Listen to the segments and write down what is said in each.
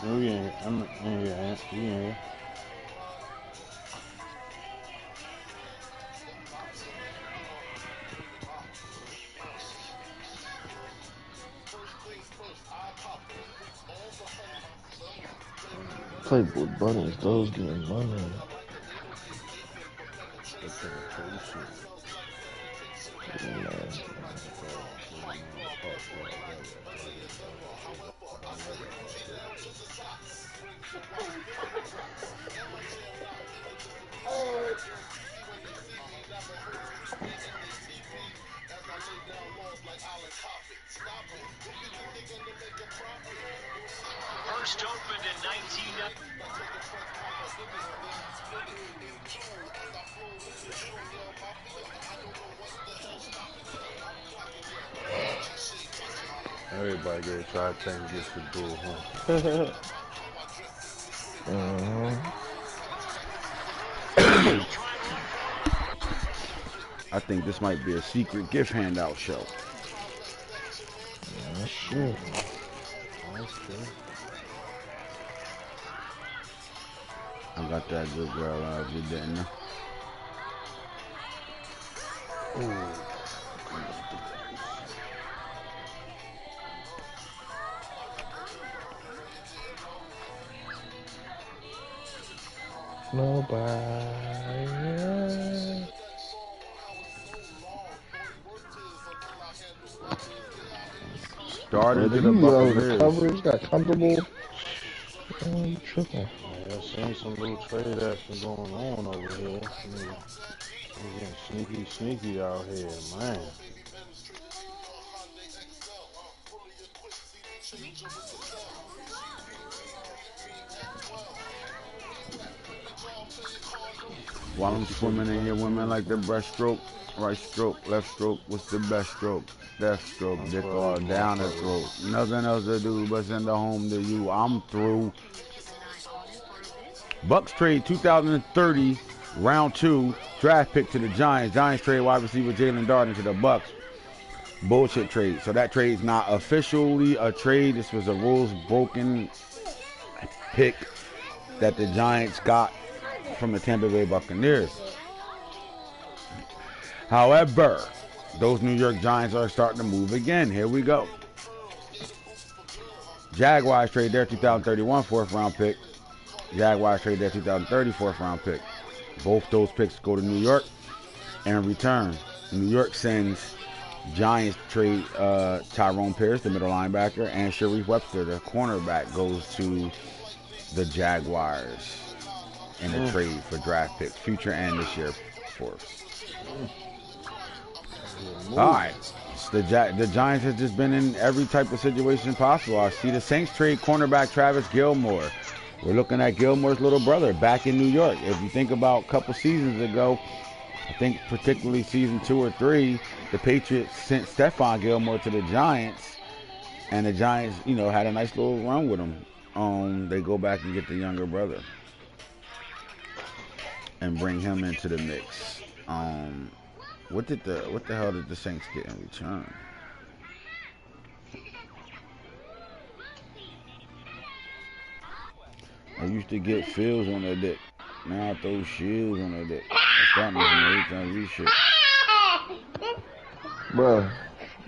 Oh, yeah. I'm in here, Ant. You in here. Playboy Bunnies, those getting money. First opened in 1990. Everybody get a try to get the bull, huh? I think this might be a secret gift handout show. Shit. That's true. I got that good girl out if you didn't know. Nobody. Started to the The Buccaneers. coverage got comfortable. I'm tripping. Yeah, I've seen some little trade action going on over here. We're getting sneaky out here, man. While I'm swimming in here, women like the breaststroke, right stroke, left stroke. What's the best stroke? Left stroke, dick all down the throat. Nothing else to do but send a home to you. I'm through. Bucks trade 2030, round 2, draft pick to the Giants. Giants trade wide receiver Jalen Darden to the Bucks. Bullshit trade. So that trade's not officially a trade. This was a rules broken pick that the Giants got from the Tampa Bay Buccaneers. However, those New York Giants are starting to move again. Here we go. Jaguars trade their 2031 fourth round pick. Jaguars trade their 2030 fourth round pick. Both those picks go to New York. And in return, New York sends Giants trade Tyrone Pierce, the middle linebacker, and Sharif Webster, the cornerback, goes to the Jaguars in a trade for draft picks, future and this year fourth. All right. The Giants have just been in every type of situation possible. I see the Saints trade cornerback Travis Gilmore. We're looking at Gilmore's little brother back in New York. If you think about a couple seasons ago, I think particularly season 2 or 3, the Patriots sent Stephon Gilmore to the Giants, and the Giants, you know, had a nice little run with him. They go back and get the younger brother and bring him into the mix. What the hell did the Saints get in return? I used to get Fields on their dick. Now I throw Shields on their dick. That means some shit. Bro,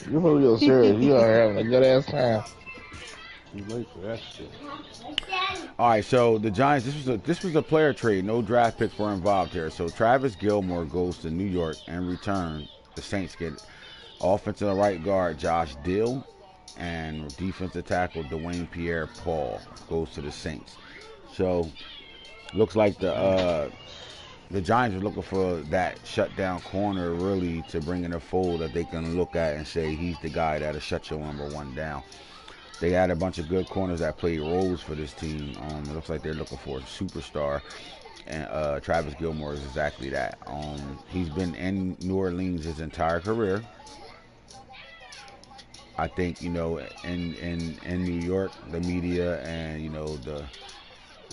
you for real serious. You are having a good ass time. Too late for that shit. All right, so the Giants. This was a player trade. No draft picks were involved here. So Travis Gilmore goes to New York. In return, the Saints get offensive right guard Josh Dill and defensive tackle Dwayne Pierre-Paul goes to the Saints. So looks like the Giants are looking for that shutdown corner really to bring in a fold that they can look at and say he's the guy that'll shut your number one down. They had a bunch of good corners that played roles for this team. It looks like they're looking for a superstar, and Travis Gilmore is exactly that. He's been in New Orleans his entire career. I think, you know, in New York, the media and, you know, the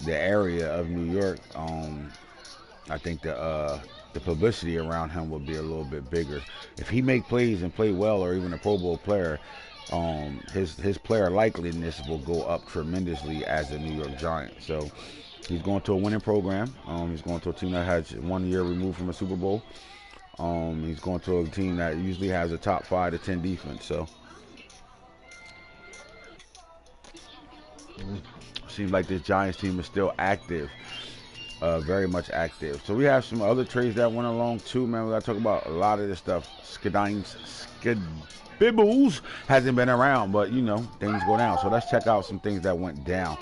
area of New York, I think the publicity around him will be a little bit bigger. If he make plays and play well, or even a Pro Bowl player, his player likeliness will go up tremendously as a New York Giant. So he's going to a winning program. He's going to a team that has 1 year removed from a Super Bowl. He's going to a team that usually has a top 5 to 10 defense. So seems like this Giants team is still active, very much active. So we have some other trades that went along too, man. We got to talk about a lot of this stuff. Skibibbles hasn't been around, but you know things go down. So let's check out some things that went down.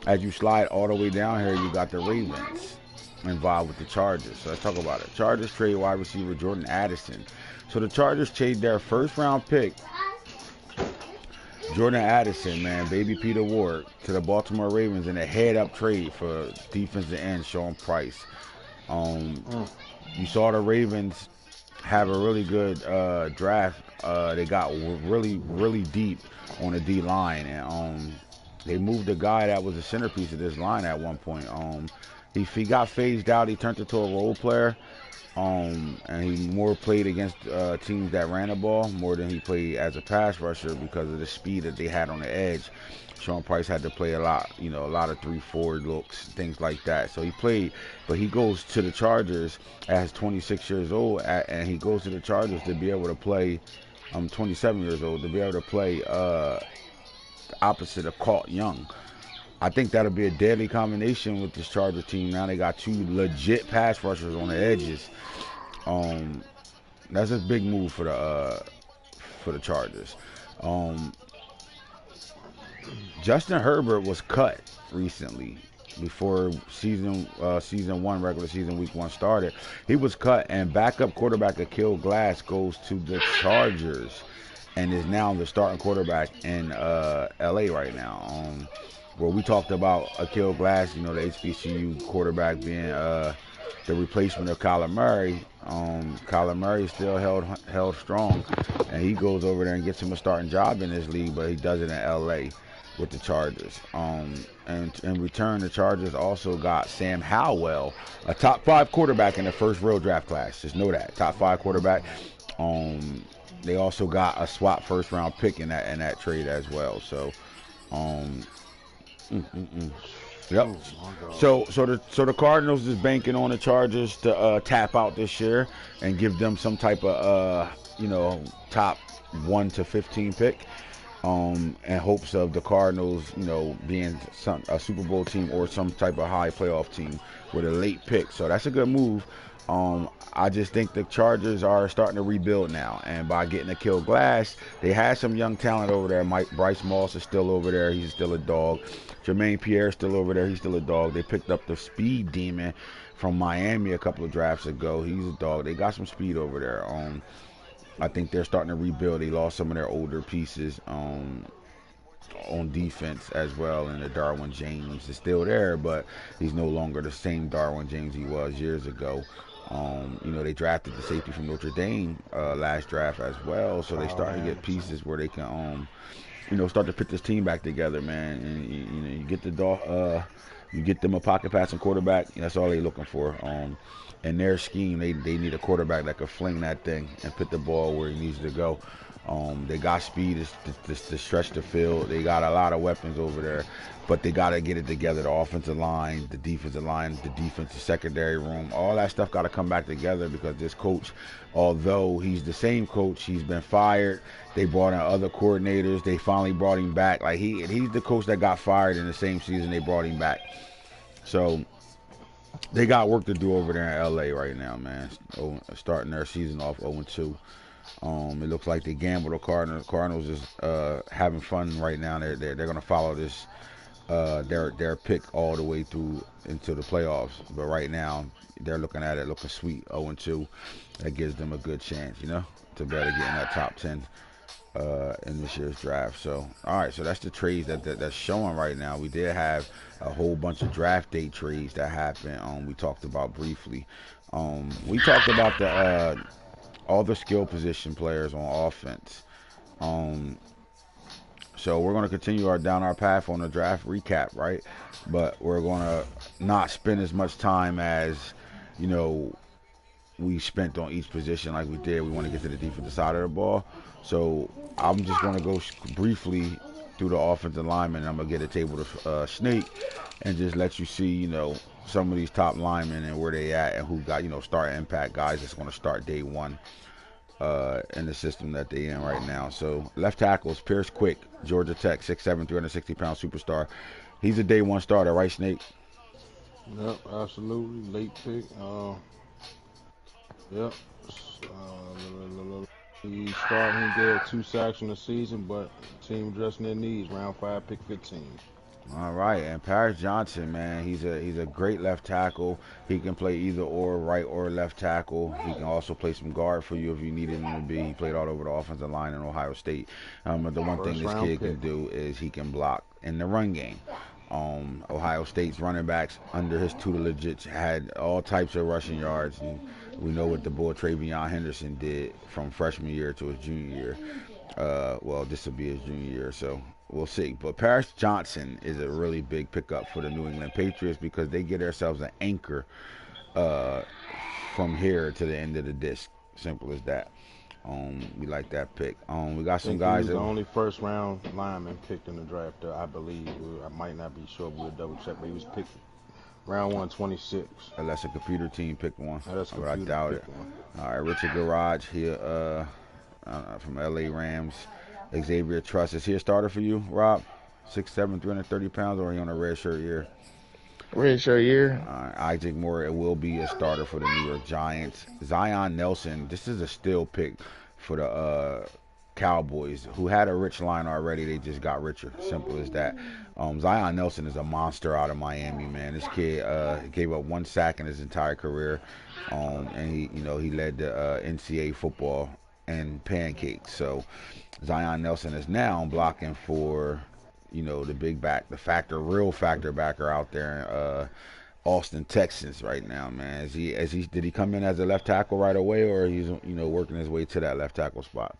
As you slide all the way down here, you got the Ravens involved with the Chargers. So let's talk about it. Chargers trade wide receiver Jordan Addison. So the Chargers trade their first round pick, Jordan Addison, man, baby Peter Ward, to the Baltimore Ravens in a head-up trade for defensive end Sean Price. You saw the Ravens have a really good draft. They got really deep on the D line, and they moved the guy that was the centerpiece of this line at one point. He got phased out. He turned into a role player. And he more played against teams that ran the ball more than he played as a pass rusher because of the speed that they had on the edge. Sean Price had to play a lot, you know, a lot of 3-4 looks, things like that. So he played, but he goes to the Chargers as 26 years old, and he goes to the Chargers to be able to play. 27 years old to be able to play the opposite of Colt Young. I think that'll be a deadly combination with this Chargers team. Now they got 2 legit pass rushers on the edges. That's a big move for the Chargers. Justin Herbert was cut recently before season 1, regular season week 1 started. He was cut, and backup quarterback Akil Glass goes to the Chargers and is now the starting quarterback in LA right now. Where we talked about Akil Glass, you know, the HBCU quarterback being the replacement of Kyler Murray. Kyler Murray still held strong, and he goes over there and gets him a starting job in this league, but he does it in LA with the Chargers. And in return, the Chargers also got Sam Howell, a top 5 quarterback in the first real draft class. Just know that, top 5 quarterback. They also got a swap first round pick in that trade as well. So, yep. So the Cardinals is banking on the Chargers to tap out this year and give them some type of top 1 to 15 pick. In hopes of the Cardinals, you know, being a Super Bowl team or some type of high playoff team with a late pick. So that's a good move. I just think the Chargers are starting to rebuild now, and by getting Akil Glass, they had some young talent over there. Bryce Moss is still over there. He's still a dog. Jermaine Pierre is still over there. He's still a dog. They picked up the speed demon from Miami a couple of drafts ago. He's a dog. They got some speed over there. I think they're starting to rebuild. They lost some of their older pieces on defense as well, and the Darwin James is still there, but he's no longer the same Darwin James he was years ago. They drafted the safety from Notre Dame last draft as well, so they starting to get pieces where they can start to put this team back together, man. And you get the dog, you get them a pocket passing quarterback. That's all they're looking for. In their scheme, they need a quarterback that could fling that thing and put the ball where he needs to go. They got speed to stretch the field. They got a lot of weapons over there, but they got to get it together. The offensive line, the defensive secondary room, all that stuff got to come back together because this coach, although he's the same coach, he's been fired. They brought in other coordinators. They finally brought him back. Like he's the coach that got fired in the same season they brought him back. So they got work to do over there in LA right now, man. Starting their season off 0-2. It looks like they gambled the Cardinals. Cardinals is having fun right now. They're going to follow this their pick all the way through into the playoffs. But right now they're looking at it looking sweet, 0-2. That gives them a good chance, to better get in that top 10 in this year's draft. So all right, so that's the trades that's showing right now. We did have a whole bunch of draft day trades that happened. We talked about briefly. We talked about the all the skill position players on offense. So we're going to continue down our path on the draft recap, right? But we're going to not spend as much time as, we spent on each position like we did. We want to get to the defensive side of the ball. So I'm just going to go briefly through the offensive linemen. And I'm going to get a table to Snake and just let you see, you know, some of these top linemen and where they at and who got, you know, start impact guys that's going to start day one in the system that they in right now. So left tackles, Pierce Quick, Georgia Tech, 6'7", 360-pound superstar. He's a day one starter, right, Snake? Yep, absolutely. Late pick. Yep. He started, he did 2 sacks in the season, but team addressing their needs. Round 5, pick 15. All right, and Paris Johnson, man, he's a great left tackle. He can play either or, right or left tackle. He can also play some guard for you if you needed him to be. He played all over the offensive line in Ohio State. But the one thing this kid can do is he can block in the run game. Ohio State's running backs under his tutelage had all types of rushing yards, and we know what the boy Travion Henderson did from freshman year to his junior year. Well, this will be his junior year, so we'll see. But Paris Johnson is a really big pickup for the New England Patriots because they get themselves an anchor from here to the end of the disc. Simple as that. We like that pick. We got some guys. He was the only first round lineman picked in the draft, I believe. I might not be sure, but we'll double check. But he was picked round 126. Unless a computer team picked one, but I doubt it. All right, Richard Garage here from LA Rams. Xavier Truss, is he a starter for you, Rob? 6'7", 330 pounds, or are he on a red shirt year? Red shirt year. Isaac Moore, it will be a starter for the New York Giants. Zion Nelson, this is a steal pick for the Cowboys, who had a rich line already. They just got richer. Simple as that. Zion Nelson is a monster out of Miami, man. This kid gave up 1 sack in his entire career, and he led the NCAA football and pancakes. So Zion Nelson is now blocking for, you know, the big back, the real factor backer out there in Austin, Texas right now, man. Did he come in as a left tackle right away, or he's, you know, working his way to that left tackle spot?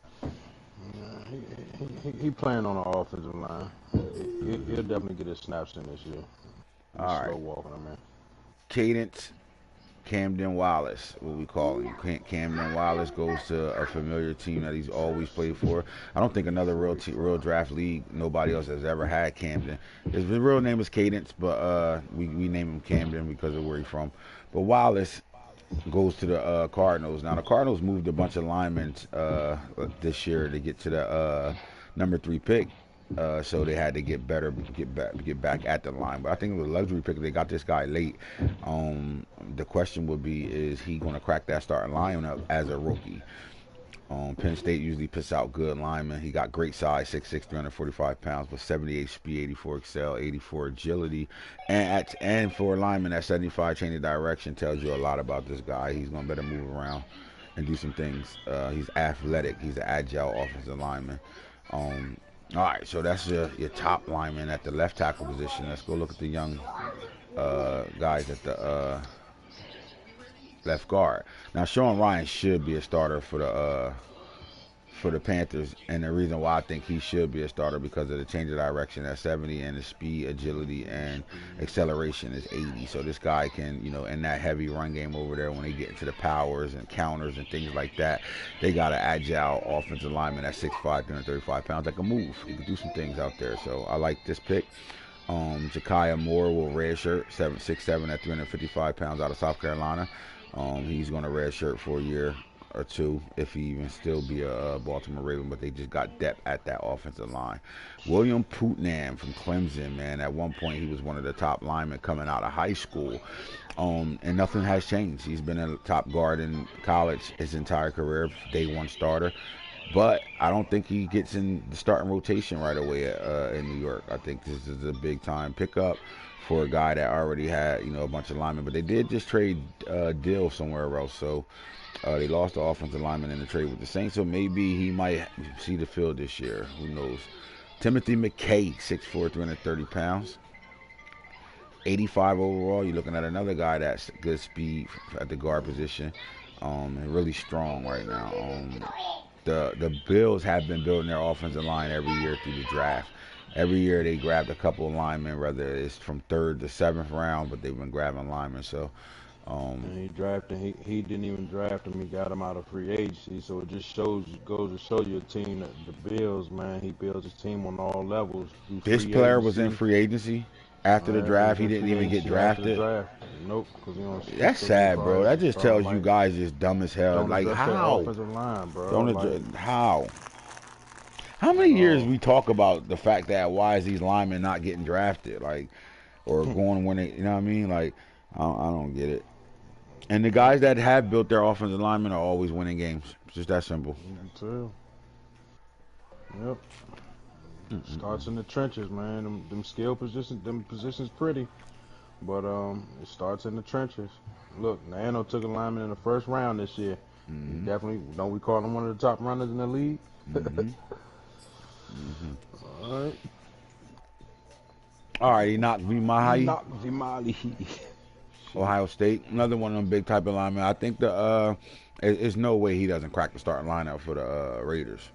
He playing on the offensive line. He'll definitely get his snaps in this year. All right. Slow walking him, man. Cadence Camden Wallace, what we call him. Camden Wallace goes to a familiar team that he's always played for. I don't think another real draft league, nobody else has ever had Camden. His real name is Cadence, but we name him Camden because of where he's from. But Wallace goes to the Cardinals. Now the Cardinals moved a bunch of linemen this year to get to the number 3 pick. So they had to get back at the line. But I think it was a luxury pick. They got this guy late. The question would be, is he going to crack that starting lineup as a rookie? Penn State usually puts out good linemen. He got great size, 6'6", 345 pounds, with 78 speed, 84 excel, 84 agility. And for a lineman at 75 change of direction tells you a lot about this guy. He's going to better move around and do some things. He's athletic. He's an agile offensive lineman. All right, so that's your top lineman at the left tackle position. Let's go look at the young guys at the left guard. Now, Sean Ryan should be a starter for the Panthers, and the reason why I think he should be a starter because of the change of direction at 70 and the speed, agility, and acceleration is 80. So this guy can, you know, in that heavy run game over there, when they get into the powers and counters and things like that, they got an agile offensive lineman at 6'5", 335 pounds that can move. He can do some things out there. So I like this pick. Ja'Kai Moore will redshirt, 6'7" at 355 pounds out of South Carolina. He's going to redshirt for a year or 2 if he even still be a Baltimore Raven, but they just got depth at that offensive line. William Putnam from Clemson, man. At one point, he was one of the top linemen coming out of high school, and nothing has changed. He's been a top guard in college his entire career, day one starter. But I don't think he gets in the starting rotation right away in New York. I think this is a big-time pickup for a guy that already had, you know, a bunch of linemen. But they did just trade Dill somewhere else, so they lost the offensive lineman in the trade with the Saints, so maybe he might see the field this year. Who knows? Timothy McKay, 6'4", 330 pounds. 85 overall. You're looking at another guy that's good speed at the guard position, and really strong right now. The Bills have been building their offensive line every year through the draft. Every year they grabbed a couple of linemen, whether it's from 3rd to 7th round, but they've been grabbing linemen. So And he drafted. He didn't even draft him. He got him out of free agency. So it just goes to show you a team that the Bills, man. He builds his team on all levels through This free player was in agency. free agency after the draft. He didn't even get After the drafted. draft. Nope, because he don't. That's sad, bro. That just tells you guys just dumb as hell. Don't Like address that how? offensive line, bro. Don't address how? How many years we talk about the fact that why is these linemen not getting drafted, like, or going when they, you know what I mean? Like, I don't get it. And the guys that have built their offensive linemen are always winning games. It's just that simple. Too. Yep. Starts in the trenches, man. Them skill positions, them positions pretty, but it starts in the trenches. Look, Nano took a lineman in the first round this year. He definitely, don't we call him one of the top runners in the league? All right, he knocked Vimali. He knocked Vimali. Ohio State, another one of them big type of linemen. I think there's no way he doesn't crack the starting lineup for the Raiders.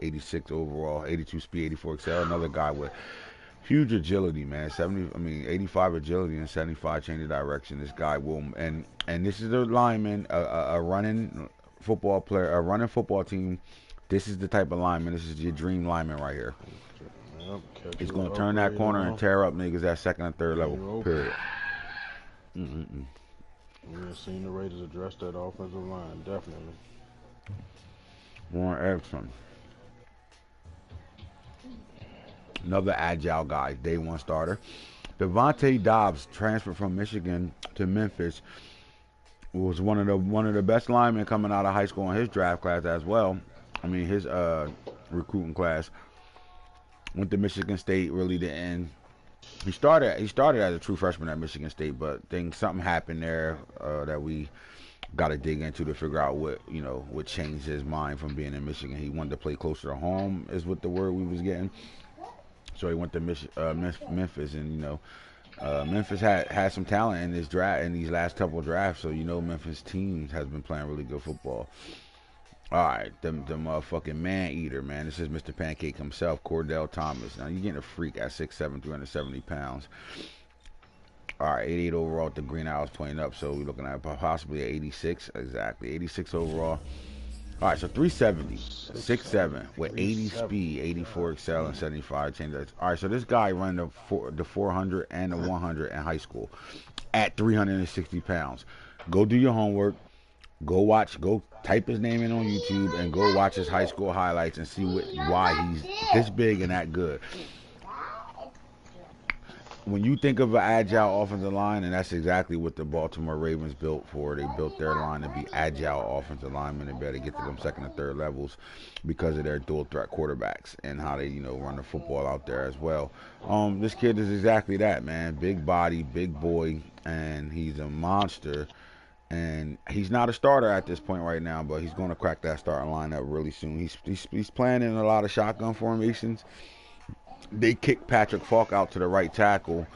86 overall, 82 speed, 84 excel. Another guy with huge agility, man. 85 agility and 75 change of direction. This guy will, and this is a lineman, a running football player, a running football team. This is the type of lineman. This is your dream lineman right here. He's going to turn that corner and tear up niggas at second and third level. Period. We have seen the Raiders address that offensive line, definitely. Warren Erickson. Another agile guy, day one starter. Devontae Dobbs transferred from Michigan to Memphis. Was one of the best linemen coming out of high school in his draft class as well. I mean his recruiting class. Went to Michigan State, really didn't. He started as a true freshman at Michigan State, but something happened there that we got to dig into to figure out what changed his mind from being in Michigan. He wanted to play closer to home, is what the word we was getting. So he went to Memphis, and Memphis had some talent in this draft, in these last couple of drafts. So Memphis teams has been playing really good football. All right, the motherfucking man eater, man. This is Mr. Pancake himself, Cordell Thomas. Now you're getting a freak at 6'7", 370 pounds. All right, 88 overall with the green hours pointing up, so we're looking at possibly 86, exactly, 86 overall. All right, so 370, 6'7", with 80 speed, 84 excel, and 75 change. All right, so this guy ran the 400 and the 100 in high school at 360 pounds. Go do your homework. Go type his name in on YouTube and go watch his high school highlights and see why he's this big and that good. When you think of an agile offensive line, and that's exactly what the Baltimore Ravens built for. They built their line to be agile offensive linemen and better get to them second and third levels because of their dual threat quarterbacks and how they, run the football out there as well. This kid is exactly that, man. Big body, big boy, and he's a monster. And he's not a starter at this point right now, but he's going to crack that starting lineup really soon. He's playing in a lot of shotgun formations. They kicked Patrick Falk out to the right tackle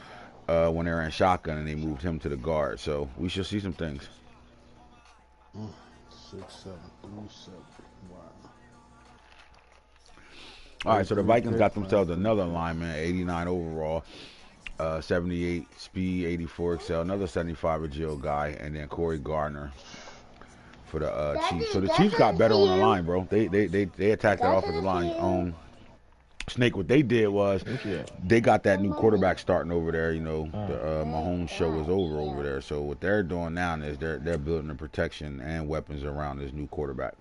when they were in shotgun, and they moved him to the guard. So we should see some things. 6'7", 370. Wow. All right, so the Vikings got themselves another lineman, 89 overall. 78 speed, 84 excel, another 75 agile guy, and then Corey Gardner for the Chiefs. So the Chiefs got better on the line, bro. They attacked that offensive line. Snake, what they did was they got that new quarterback starting over there. The Mahomes show is over there. So what they're doing now is they're building the protection and weapons around this new quarterback.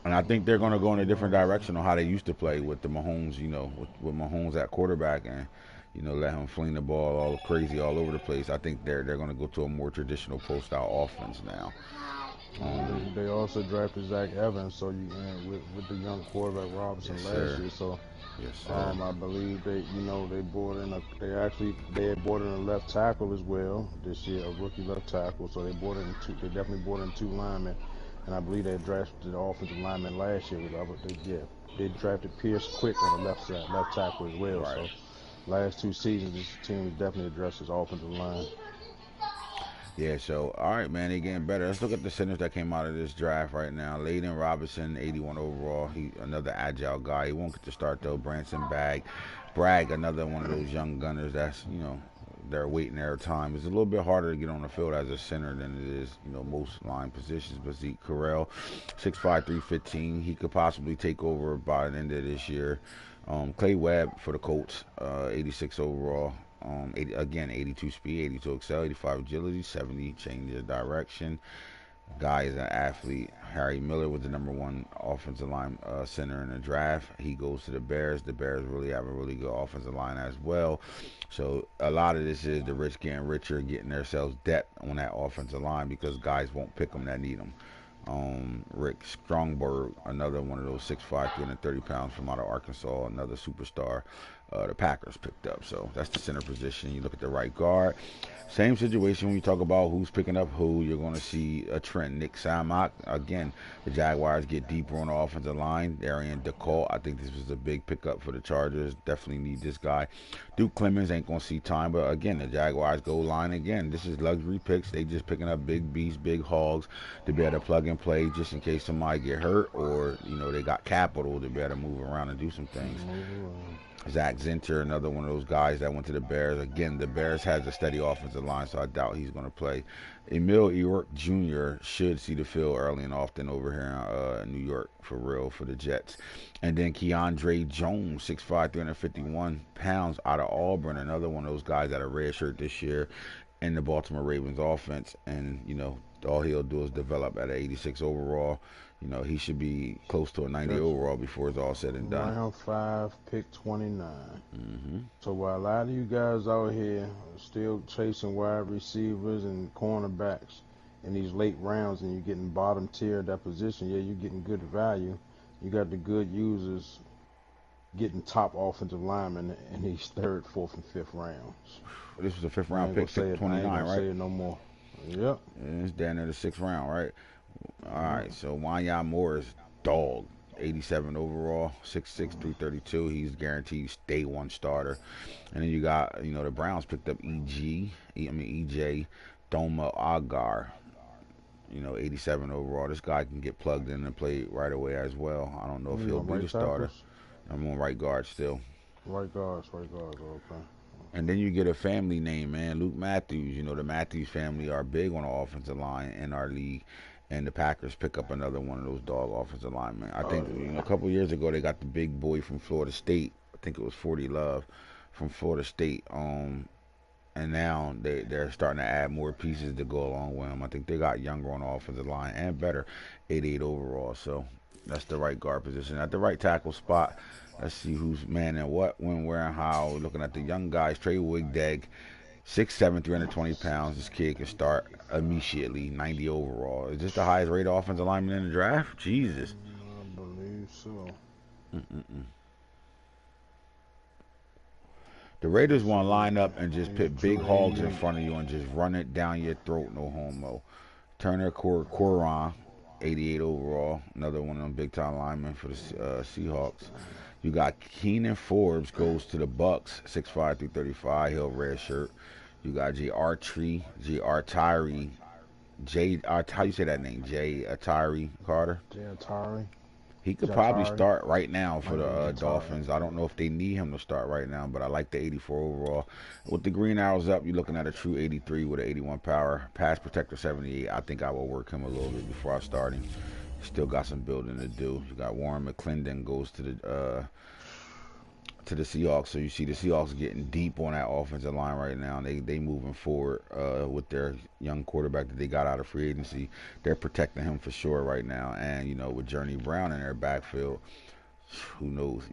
And I think they're going to go in a different direction on how they used to play with the Mahomes, with Mahomes at quarterback and let him fling the ball all crazy all over the place. I think they're going to go to a more traditional post-style offense now. They also drafted Zach Evans, so with the young quarterback Robinson last year. So I believe they brought in they had brought in a left tackle as well this year, a rookie left tackle. So they definitely brought in two linemen, and I believe they drafted the offensive lineman last year. They drafted Pierce Quick on the left tackle as well. Right. So last two seasons, this team definitely addressed his offensive line. Yeah, so, all right, man, they're getting better. Let's look at the centers that came out of this draft right now. Laden Robinson, 81 overall. He another agile guy. He won't get to start, though. Branson Bragg, another one of those young gunners that's, they're waiting their time. It's a little bit harder to get on the field as a center than it is, most line positions. But Zeke Correll, 6'5", 315. He could possibly take over by the end of this year. Clay Webb for the Colts, 86 overall. 82 speed, 82 excel, 85 agility, 70 change of direction. Guy is an athlete. Harry Miller was the #1 offensive line center in the draft. He goes to the Bears. The Bears really have a really good offensive line as well. So a lot of this is the rich getting richer, getting themselves depth on that offensive line because guys won't pick them that need them. Rick Strongberg, another one of those 6'5", 330 pounds from out of Arkansas, another superstar. The Packers picked up. So that's the center position. You look at the right guard. Same situation when you talk about who's picking up who. You're going to see a trend. Nick Samak, again, the Jaguars get deeper on the offensive line. Darian DeColt, I think this was a big pickup for the Chargers. Definitely need this guy. Duke Clemens ain't going to see time, but again, the Jaguars go line again. This is luxury picks. They just picking up big beasts, big hogs to be able to plug and play just in case somebody get hurt or, they got capital to be able to move around and do some things. Zach Zinter, another one of those guys that went to the Bears. Again, the Bears has a steady offensive line, so I doubt he's going to play. Emil Earp Jr. should see the field early and often over here in New York for real for the Jets. And then Keandre Jones, 6'5", 351 pounds out of Auburn, another one of those guys that are redshirt this year in the Baltimore Ravens offense. And, all he'll do is develop at an 86 overall. He should be close to a 90 overall before it's all said and done. Round 5, pick 29. So while a lot of you guys out here are still chasing wide receivers and cornerbacks in these late rounds and you're getting bottom tier at that position, yeah, you're getting good value. You got the good users getting top offensive linemen in these 3rd, 4th, and 5th rounds. This was a 5th round pick, 29, right? Say it no more. Yep. And it's down there the 6th round, right? All right, so Wanya Morris, dog, 87 overall, 6'6", 332. He's guaranteed day 1 starter. And then you got, the Browns picked up EJ Doma Agar, 87 overall. This guy can get plugged in and play right away as well. I don't know if he'll be the starter. I'm on right guard still. Right guards, okay. And then you get a family name, man, Luke Matthews. The Matthews family are big on the offensive line in our league. And the Packers pick up another one of those dog offensive linemen. I think a couple years ago they got the big boy from Florida State. I think it was 40 Love from Florida State. And now they're starting to add more pieces to go along with him. I think they got younger on the offensive line and better, 88 overall. So that's the right guard position. At the right tackle spot, let's see who's manning what, when, where, and how. We're looking at the young guys, Trey Wigdag. 6'7", 320 pounds. This kid can start immediately, 90 overall. Is this the highest rated offensive lineman in the draft? Jesus. I believe so. The Raiders want to line up and just put big hogs in front of you and just run it down your throat, no homo. Turner Coran, 88 overall. Another one of them big-time linemen for the Seahawks. You got Keenan Forbes goes to the Bucks, 6'5", 335. He'll red shirt. You got how you say that name? Atari Carter? Atari. He could probably start right now for the Dolphins. I don't know if they need him to start right now, but I like the 84 overall. With the green arrows up, you're looking at a true 83 with an 81 power. Pass protector 78. I think I will work him a little bit before I start him. Still got some building to do. You got Warren McClendon goes to the Seahawks. So you see the Seahawks getting deep on that offensive line right now. They moving forward with their young quarterback that they got out of free agency. They're protecting him for sure right now. And with Journey Brown in their backfield, who knows?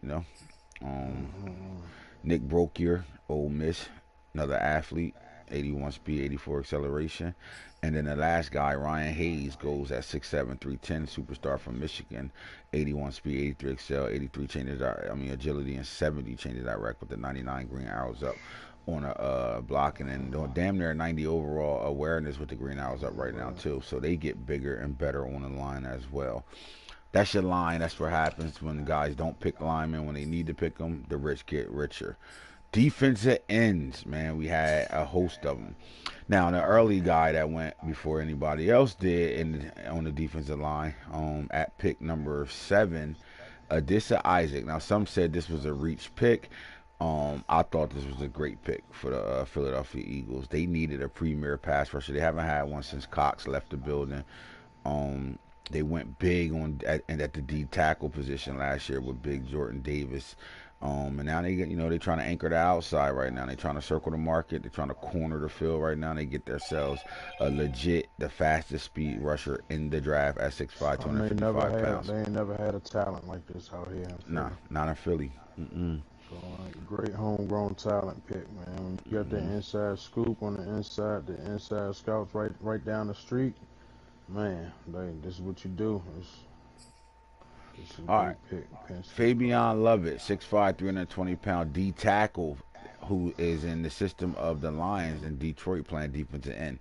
Nick Brokier, Ole Miss, another athlete, 81 speed, 84 acceleration. And then the last guy, Ryan Hayes, goes at 6'7", 310, superstar from Michigan, 81 speed, 83 excel, 83 agility, and 70 changes direct with the 99 green arrows up on a blocking and damn near 90 overall awareness with the green arrows up right now too. So they get bigger and better on the line as well. That's your line. That's what happens when the guys don't pick linemen when they need to pick them. The rich get richer. Defensive ends, man, we had a host of them. Now, the early guy that went before anybody else did on the defensive line, at pick number 7, Adissa Isaac. Now, some said this was a reach pick. I thought this was a great pick for the Philadelphia Eagles. They needed a premier pass rusher. They haven't had one since Cox left the building. Um, they went big at the D tackle position last year with Big Jordan Davis. And now they're trying to anchor the outside right now. They're trying to circle the market. They're trying to corner the field right now. They get themselves a legit, the fastest speed rusher in the draft at 6'5", 255 pounds. They ain't never had a talent like this out here in Philly. Nah, not in Philly. So, great homegrown talent pick, man. When you got the inside scoop on the inside scouts right down the street, man, this is what you do. It's a All right. pick. Fabian Lovett, 6'5", 320-pound D tackle, who is in the system of the Lions in Detroit playing defensive end.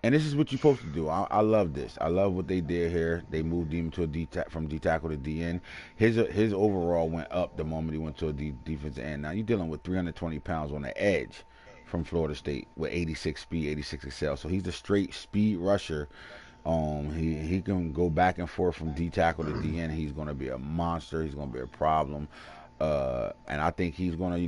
And this is what you're supposed to do. I love this. I love what they did here. They moved him to from D tackle to D end. His overall went up the moment he went to a defensive end. Now you're dealing with 320 pounds on the edge from Florida State with 86 speed, 86 excel. So he's a straight speed rusher. He can go back and forth from D tackle to D end. He's going to be a monster. He's going to be a problem. And I think he's gonna,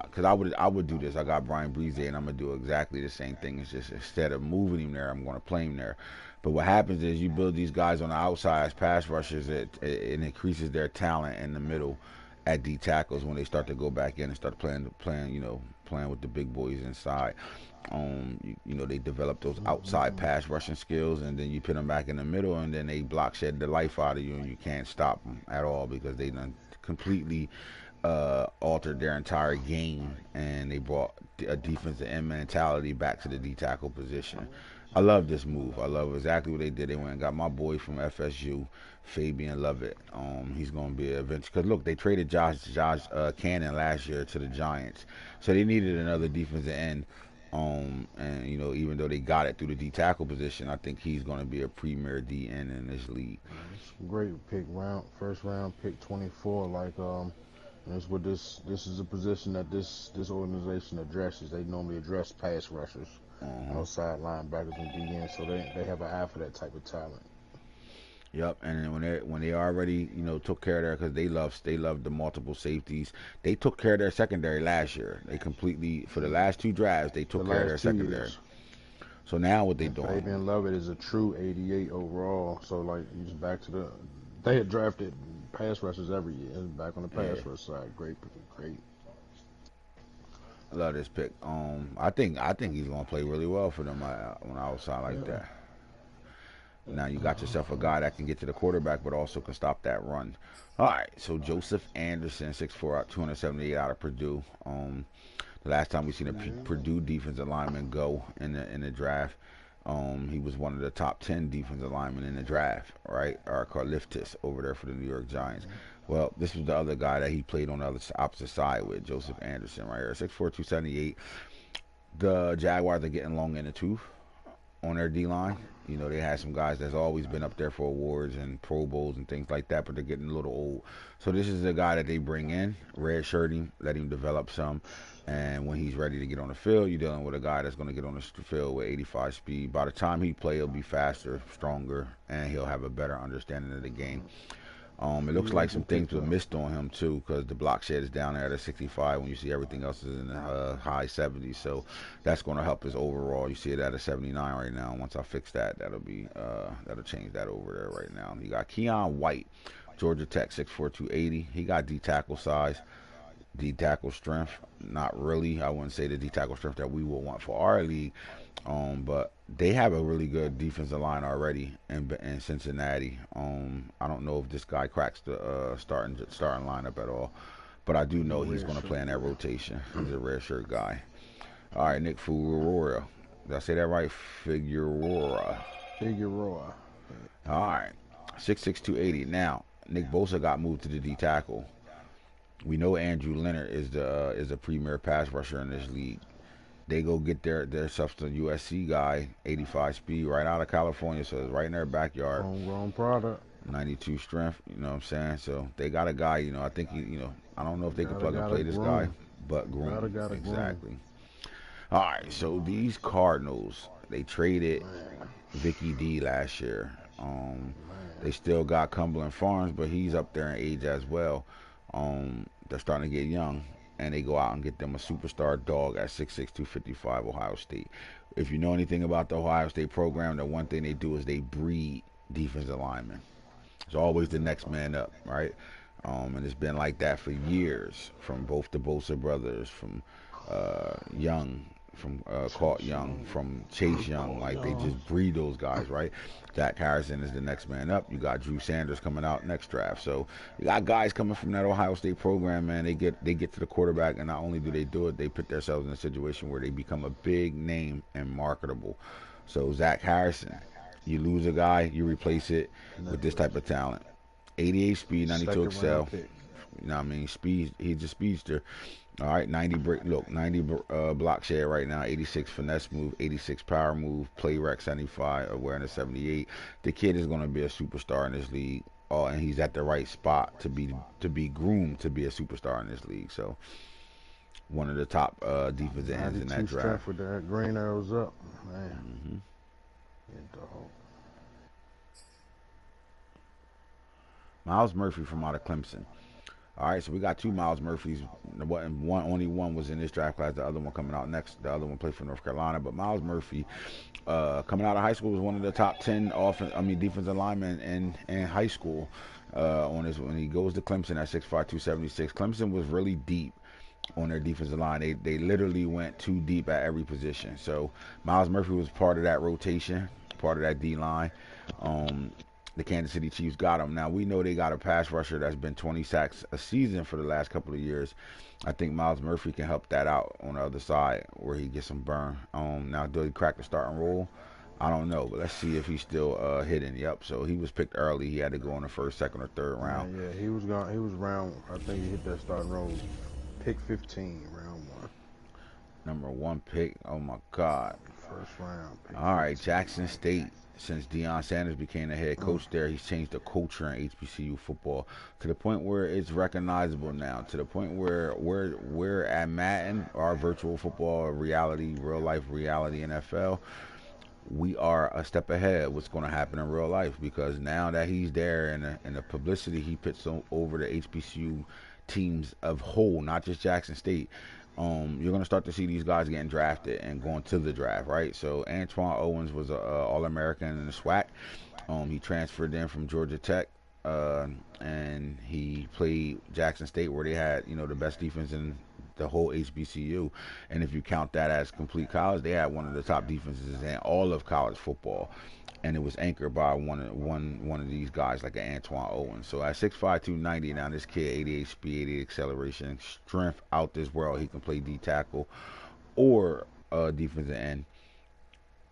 because I would do this. I got Brian Breeze and I'm gonna do exactly the same thing. It's just instead of moving him there, I'm gonna play him there. But what happens is you build these guys on the outside as pass rushers. It increases their talent in the middle at D tackles when they start to go back in and start playing with the big boys inside. They develop those outside pass rushing skills, and then you put them back in the middle, and then they block shed the life out of you, and you can't stop them at all because they done completely altered their entire game, and they brought a defensive end mentality back to the D tackle position. I love this move. I love exactly what they did. They went and got my boy from FSU, Fabian Lovett. He's going to be an adventure. Because, look, they traded Josh Cannon last year to the Giants. So they needed another defensive end. And, even though they got it through the D tackle position, I think he's going to be a premier D end in this league. Great pick, first round pick 24. This is a position that this organization addresses. They normally address pass rushers, outside linebackers and DN, so they have an eye for that type of talent. Yep, and when they already took care of their, because they love the multiple safeties. They took care of their secondary last year. They completely, for the last two drafts, they took care of their secondary. Years. So now what they doing? Fabian Lovett is a true 88 overall. So he's back to they had drafted pass rushers every year. Back on the pass rush side, great. I love this pick. I think he's gonna play really well for them on the outside like that. Now you got yourself a guy that can get to the quarterback, but also can stop that run. All right, so Joseph Anderson, 6'4", 278 out of Purdue. The last time we seen a Purdue defensive lineman go in the draft, he was one of the top 10 defensive linemen in the draft, right? Or Karliftis over there for the New York Giants. Well, this was the other guy that he played on the opposite side with, Joseph Anderson, right here, 6'4", 278. The Jaguars are getting long in the tooth on their D-line. They had some guys that's always been up there for awards and Pro Bowls and things like that, but they're getting a little old. So this is a guy that they bring in, redshirt him, let him develop some, and when he's ready to get on the field, you're dealing with a guy that's going to get on the field with 85 speed. By the time he play, he'll be faster, stronger, and he'll have a better understanding of the game. It looks like some things were missed on him too, because the block shed is down there at a 65 when you see everything else is in the high 70s. So that's going to help his overall. You see it at a 79 right now. Once I fix that, that'll change that over there right now. You got Keon White, Georgia Tech, 6'4", 280. He got D tackle size, D tackle strength. Not really. I wouldn't say the D tackle strength that we would want for our league. But they have a really good defensive line already in Cincinnati. I don't know if this guy cracks the starting lineup at all, but I do know he's going to play in that rotation. He's a redshirt guy. All right, Nick Figueroa. Did I say that right? Figueroa. All right, 6'6", 280. Now, Nick Bosa got moved to the D tackle. We know Andrew Leonard is a premier pass rusher in this league. They go get their substance USC guy, 85 speed, right out of California, so it's right in their backyard. Homegrown product. 92 strength, you know what I'm saying? So they got a guy, I think I don't know if they can plug and play this guy, but groom. Exactly. All right, so these Cardinals, they traded Vicky D last year. They still got Cumberland Farms, but he's up there in age as well. They're starting to get young. and they go out and get them a superstar dog at 6'6", 255 Ohio State. If you know anything about the Ohio State program, the one thing they do is they breed defensive linemen. It's always the next man up, right? And it's been like that for years, from both the Bosa brothers, from Young, from Caught Young, from Chase Young. Like, they just breed those guys, right? Jack Harrison is the next man up. You got Drew Sanders coming out next draft. So you got guys coming from that Ohio State program, man. They get to the quarterback, and not only do they do it, they put themselves in a situation where they become a big name and marketable. So Zach Harrison, you lose a guy, you replace it with this type of talent. 88 speed, 92 excel. You know what I mean? Speed. He's a speedster. All right, 90 block share right now, 86 finesse move, 86 power move, play rec 75, awareness 78. The kid is going to be a superstar in this league. Oh, and he's at the right spot to be groomed to be a superstar in this league. So, one of the top defensive ends in that draft. With that green arrows up, man. Miles Murphy from out of Clemson. All right, so we got 2 Miles Murphys. Only one was in this draft class. The other one coming out next. The other one played for North Carolina. But Miles Murphy, coming out of high school, was one of the top 10 defensive linemen in high school. When he goes to Clemson at 6'5", 276. Clemson was really deep on their defensive line. They literally went too deep at every position. So Miles Murphy was part of that rotation, part of that D line. The Kansas City Chiefs got him. Now, we know they got a pass rusher that's been 20 sacks a season for the last couple of years. I think Miles Murphy can help that out on the other side where he gets some burn. Now, do he crack the starting role? I don't know, but let's see if he's still hitting. Yep, so he was picked early. He had to go in the first, second, or third round. Yeah, he was round, I think he hit that starting role, pick 15, round 1. Number 1 pick, oh my God. First round. All right, Jackson State. Since Deion Sanders became the head coach there, he's changed the culture in HBCU football to the point where it's recognizable now, to the point where we're at Madden, our virtual football reality, real life reality NFL, we are a step ahead of what's going to happen in real life, because now that he's there and the publicity he puts over the HBCU teams of whole, not just Jackson State, you're going to start to see these guys getting drafted and going to the draft, right? So Antoine Owens was an All-American in the SWAC. He transferred in from Georgia Tech, and he played Jackson State, where they had, the best defense in the whole HBCU. And if you count that as complete college, they had one of the top defenses in all of college football. And it was anchored by one of these guys, like an Antoine Owens. So at 6'5", 290, now this kid, 88 speed, 88 acceleration, strength out this world. He can play D tackle or defensive end.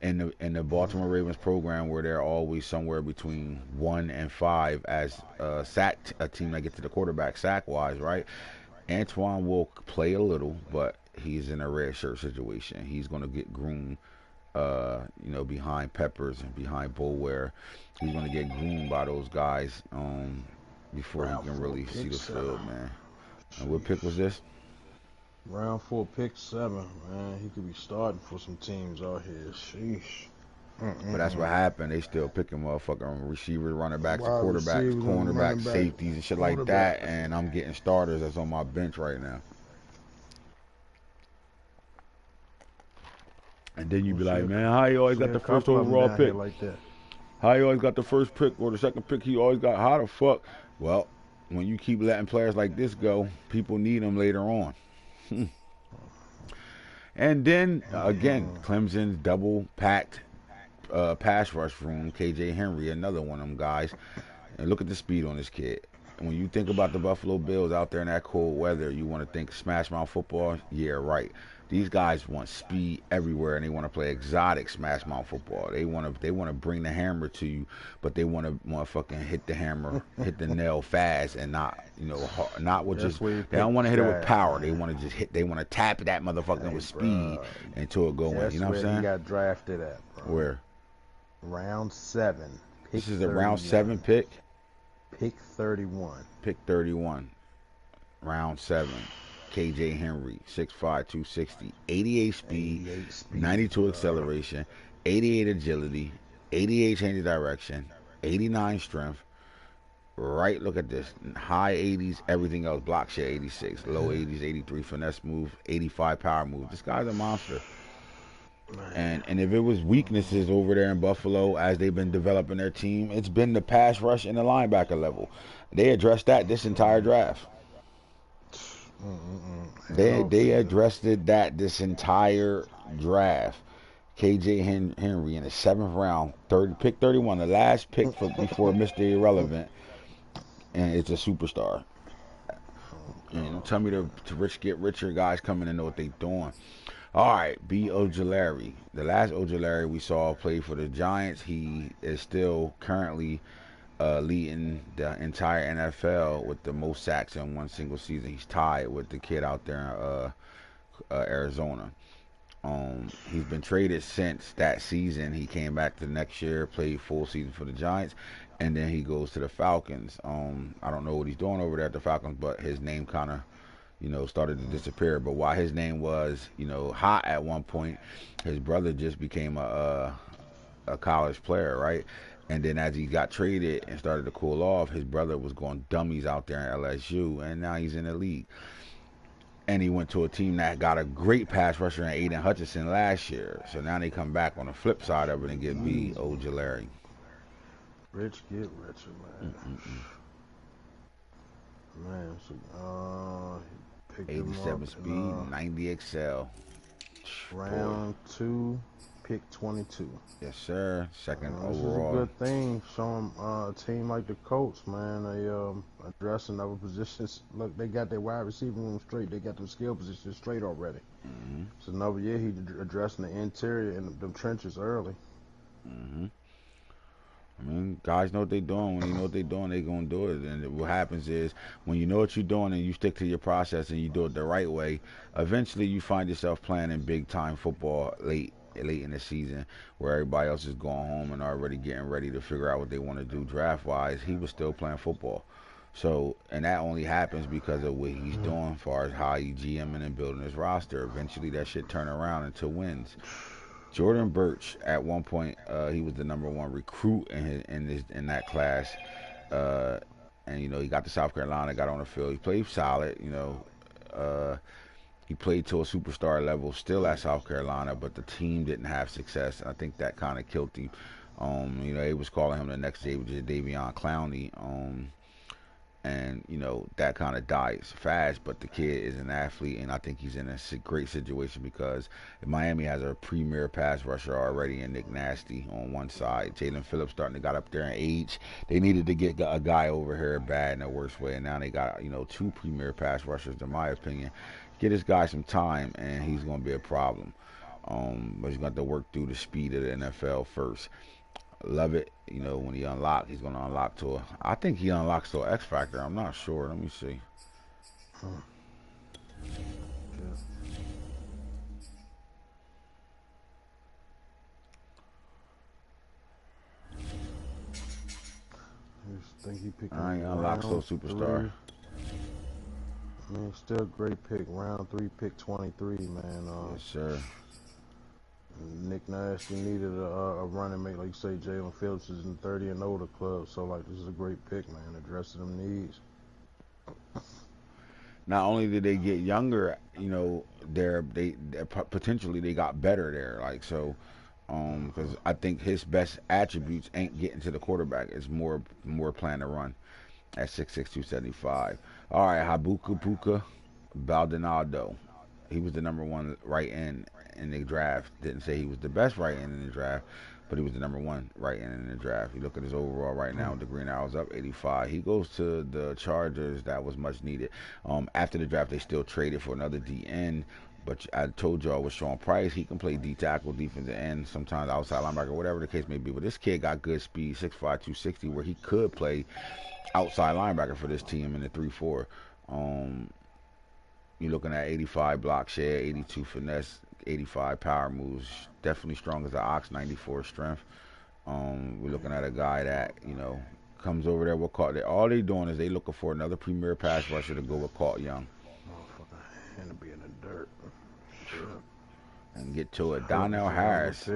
In the Baltimore Ravens program, where they're always somewhere between 1 and 5 as a team that gets to the quarterback sack wise, right? Antoine will play a little, but he's in a red shirt situation. He's going to get groomed. Behind Peppers and behind Boulware. He's going to get groomed by those guys before he can really see the field, man. And what pick was this? Round 4, pick 7, man. He could be starting for some teams out here. Sheesh. But that's what happened. They still picking motherfucking receivers, running backs, quarterbacks, cornerbacks, safeties, and shit like that. And I'm getting starters that's on my bench right now. And then you be like, man, how you always got the first overall pick? Like that. How you always got the first pick or the second pick? He always got, how the fuck? Well, when you keep letting players like this go, people need them later on. And then, again, Clemson's double-packed pass rush room, KJ Henry, another one of them guys. And look at the speed on this kid. When you think about the Buffalo Bills out there in that cold weather, you want to think smash mouth football? Yeah, right. These guys want speed everywhere, and they want to play exotic smash mouth football. They want to bring the hammer to you, but they want to motherfucking hit the hammer, hit the nail fast, and not with just. They don't want to hit it with power. They want to just hit. They want to tap that motherfucker with speed until it go in. You know what I'm saying? He got drafted at, bro. Where? Round 7. This is a round 7 pick. Pick 31. Pick 31. Round 7. KJ Henry, 6'5", 260, 88 speed, 92 acceleration, 88 agility, 88 change of direction, 89 strength. right. Look at this. High 80s, everything else. Block share 86, low 80s, 83 finesse move, 85 power move. This guy's a monster. And if it was weaknesses over there in Buffalo as they've been developing their team, it's been the pass rush and the linebacker level. They addressed that this entire draft. They addressed that this entire draft. KJ Henry in the 7th round, pick 31, the last pick before Mr. Irrelevant, and it's a superstar. And tell me the rich get richer guys coming and know what they doing. All right, B. Ojulari. The last Ojulari we saw play for the Giants, he is still currently leading the entire NFL with the most sacks in one single season. He's tied with the kid out there in Arizona. He's been traded since that season. He came back the next year, played full season for the Giants, and then he goes to the Falcons. I don't know what he's doing over there at the Falcons, but his name kind of started to disappear. But while his name was, hot at one point, his brother just became a college player, right? And then as he got traded and started to cool off, his brother was going dummies out there in LSU, and now he's in the league. And he went to a team that got a great pass rusher in Aiden Hutchinson last year. So now they come back on the flip side of it and get B. Ojulari. Rich get richer, man. Man, so, 87 speed, 90 excel. Round 2, pick 22. Yes, sir. Second overall. This is a good thing. Showing a team like the Colts, man, they addressing other positions. Look, they got their wide receiver room straight. They got their skill positions straight already. So another year, he addressing the interior and the trenches early. I mean, guys know what they're doing. When you know what they're doing, they're going to do it. And what happens is, when you know what you're doing and you stick to your process and you do it the right way, eventually you find yourself playing in big-time football late in the season where everybody else is going home and already getting ready to figure out what they want to do draft-wise. He was still playing football. So, and that only happens because of what he's doing as far as how he GMing and building his roster. Eventually that shit turn around into wins. Jordan Burch, at one point, he was the #1 recruit in that class, and he got to South Carolina, got on the field. He played solid, he played to a superstar level, still at South Carolina, but the team didn't have success. And I think that kind of killed him. They was calling him the next Davion Clowney. And, that kind of dies fast, but the kid is an athlete, and I think he's in a great situation because Miami has a premier pass rusher already in Nick Nasty on one side. Jalen Phillips starting to got up there in age. They needed to get a guy over here bad in the worst way, and now they got, 2 premier pass rushers, in my opinion. Get this guy some time, and he's going to be a problem. But he's going to have to work through the speed of the NFL first. Love it. When he unlock, he's going to unlock I think he unlocks to an X Factor. I'm not sure. Let me see. I ain't unlocked to a superstar. I mean, still great pick. Round 3, pick 23, man. Yes, sir. Nick Nasty needed a running mate, like you say. Jalen Phillips is in 30 and older club, so this is a great pick, man. Addressing them needs. Not only did they get younger, they're potentially they got better there. Because I think his best attributes ain't getting to the quarterback. It's more plan to run at 6'6", 275. All right, Habuka Puka Baldonado. He was the #1 right end in the draft. Didn't say he was the best right end in the draft, but he was the #1 right end in the draft. You look at his overall right now with the Green Arrows up 85. He goes to the Chargers. That was much needed. After the draft, they still traded for another DN, but I told y'all with Sean Price, he can play D tackle, defensive end, sometimes outside linebacker, whatever the case may be. But this kid got good speed, 6'5", 260, where he could play outside linebacker for this team in the 3-4. You're looking at 85 block share, 82 finesse, 85 power moves. Definitely strong as an ox, 94 strength. We're looking at a guy that, comes over there with Caught. All they doing is they looking for another premier pass rusher to go with Caught Young. Motherfucker, hand to be in the dirt. And get to it. Donnell Harris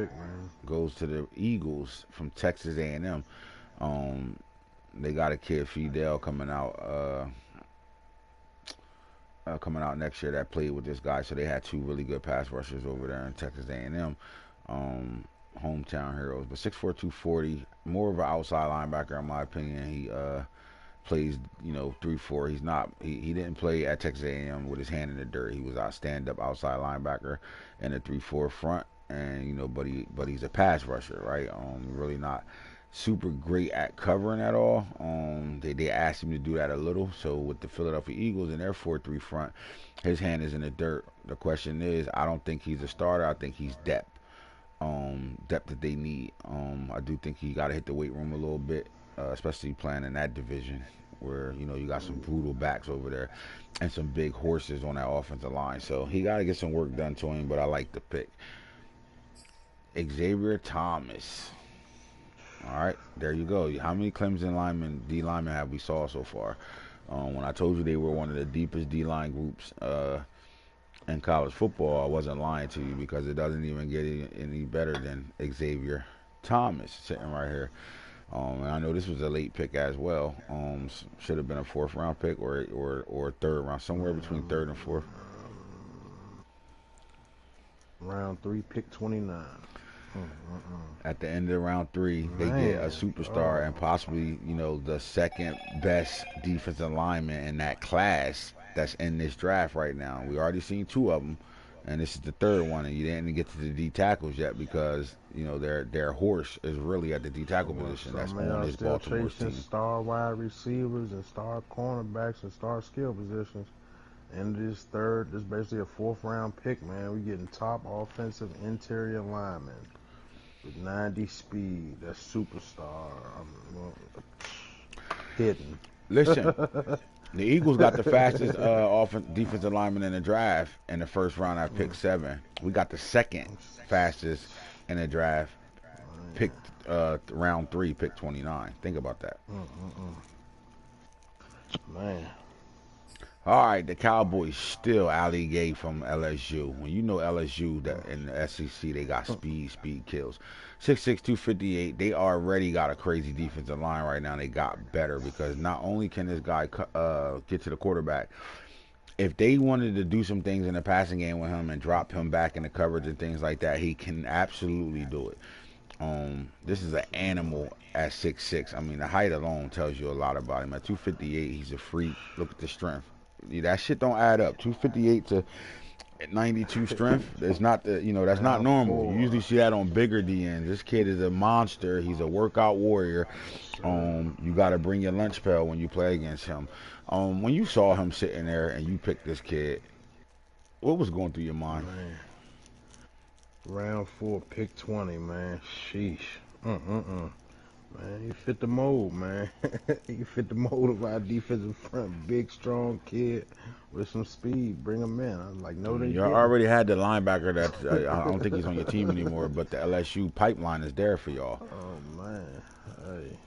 goes to the Eagles from Texas A&M. They got a kid Fidel coming out next year that played with this guy. So they had 2 really good pass rushers over there in Texas A&M, hometown heroes. But 6'4", 240, more of an outside linebacker in my opinion. He plays, 3-4. He's not. He didn't play at Texas A&M with his hand in the dirt. He was a stand-up outside linebacker and a 3-4 front, and but he's a pass rusher, right? Really not super great at covering at all. They asked him to do that a little. So with the Philadelphia Eagles and their 4-3 front, his hand is in the dirt. The question is, I don't think he's a starter. I think he's depth. Depth that they need. I do think he got to hit the weight room a little bit, especially playing in that division where you got some brutal backs over there and some big horses on that offensive line. So he got to get some work done to him. But I like the pick. Xavier Thomas. All right, there you go. How many Clemson D linemen have we saw so far? When I told you they were one of the deepest D line groups in college football, I wasn't lying to you, because it doesn't even get any better than Xavier Thomas sitting right here. And I know this was a late pick as well. Should have been a 4th round pick or 3rd round, somewhere between 3rd and 4th. Round 3, pick 29. At the end of round 3, they get a superstar and possibly, the second best defensive lineman in that class that's in this draft right now. We already seen 2 of them, and this is the 3rd one, and you didn't get to the D tackles yet because their horse is really at the D tackle position. That's on this Baltimore team. Star wide receivers and star cornerbacks and star skill positions. And this basically a 4th round pick, man. We getting top offensive interior lineman with 90 speed. That's superstar. Hidden. Listen, the Eagles got the fastest defensive lineman in the draft in the 1st round at pick 7. We got the 2nd fastest in the draft, picked round 3, pick 29. Think about that. Man. All right, the Cowboys still Ali Gay from LSU. When you know LSU, that in the SEC, they got speed kills. 6'6", 258. They already got a crazy defensive line right now. They got better because not only can this guy get to the quarterback, if they wanted to do some things in the passing game with him and drop him back in the coverage and things like that, he can absolutely do it. This is an animal at 6'6". I mean, the height alone tells you a lot about him. At 258, he's a freak. Look at the strength. That shit don't add up. 258 to 92 strength. It's not that's not normal. You usually see that on bigger DNs. This kid is a monster. He's a workout warrior. You got to bring your lunch pail when you play against him. When you saw him sitting there and you picked this kid, what was going through your mind? Man. Round 4, pick 20, man. Sheesh. Man, you fit the mold, man. You fit the mold of our defensive front. Big, strong kid with some speed. Bring him in. I was like, no, they You already had the linebacker that I don't think he's on your team anymore, but the LSU pipeline is there for y'all. Oh, man. Hey.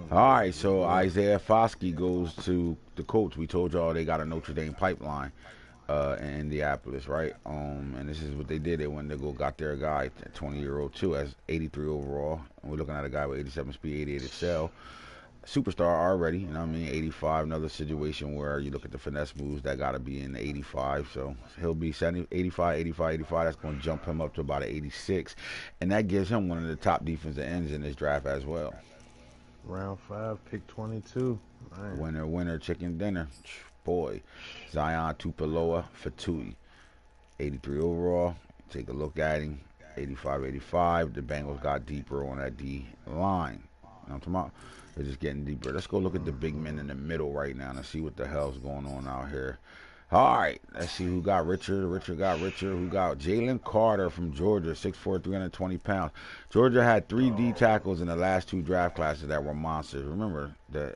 All right, so Isaiah Foskey goes to the Colts. We told y'all they got a Notre Dame pipeline in Indianapolis, right? And this is what they did. They went to got their guy, 20-year-old too, as 83 overall. And we're looking at a guy with 87 speed, 88 excel. Superstar already, you know what I mean? 85, another situation where you look at the finesse moves, that got to be in the 85. So he'll be 70, 85, 85, 85. That's going to jump him up to about an 86. And that gives him one of the top defensive ends in this draft as well. Round 5, pick 22. Man. Winner, chicken dinner. Boy, Zion Tupelo Fatui, 83 overall. Take a look at him, 85, 85. The Bengals got deeper on that D line. You know what I'm talking about? They're just getting deeper. Let's go look at the big men in the middle right now and see what the hell's going on out here. All right, let's see who got richer. Richard got richer. Who got Jalen Carter from Georgia, 6'4", 320 pounds. Georgia had 3 D tackles in the last 2 draft classes that were monsters. Remember, the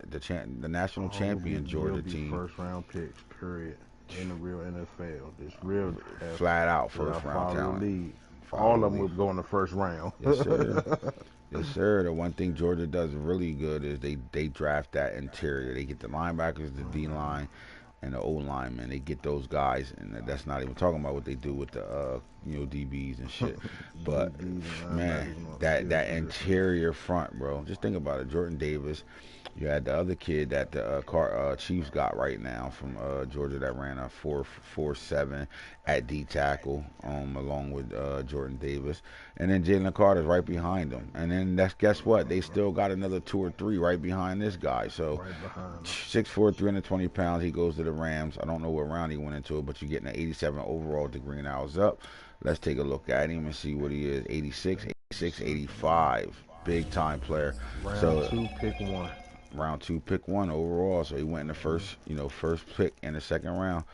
national champion Georgia team. First round picks, period. In the real NFL. This real flat out first round talent. All of them would go in the first round. Yes, sir. Yes, sir. The one thing Georgia does really good is they draft that interior. They get the linebackers, the D line, and the O linemen. They get those guys, and that's not even talking about what they do with the DBs and shit. But man, that interior front, bro. Just think about it. Jordan Davis. You had the other kid that the Chiefs got right now from Georgia that ran a 4.47 at D tackle, along with Jordan Davis, and then Jalen Carter's right behind him. And then guess what? They still got another 2 or 3 right behind this guy. So 6'4", 320 pounds. He goes to the Rams. I don't know what round he went into it, but you're getting an 87 overall to Green Owls up. Let's take a look at him and see what he is. 86, 85. Big time player. Round 2, pick 1. Round 2, pick 1 overall. So he went in the first pick in the second round.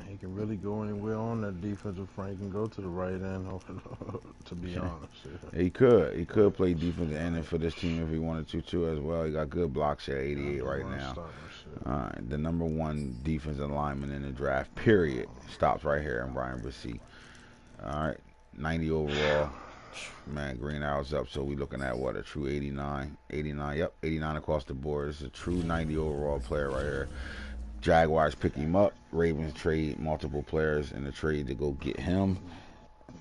He can really go anywhere on that defensive front. He can go to the right end, to be honest. Yeah. He could play defensive end for this team if he wanted to too as well. He got good blocks at 88 right now. The number 1 defensive lineman in the draft, period, stops right here in Brian Brissy. All right, 90 overall. Man, Green Owls up, so we looking at what, a true 89, yep, 89 across the board. This is a true 90 overall player right here. Jaguars pick him up. Ravens trade multiple players in the trade to go get him.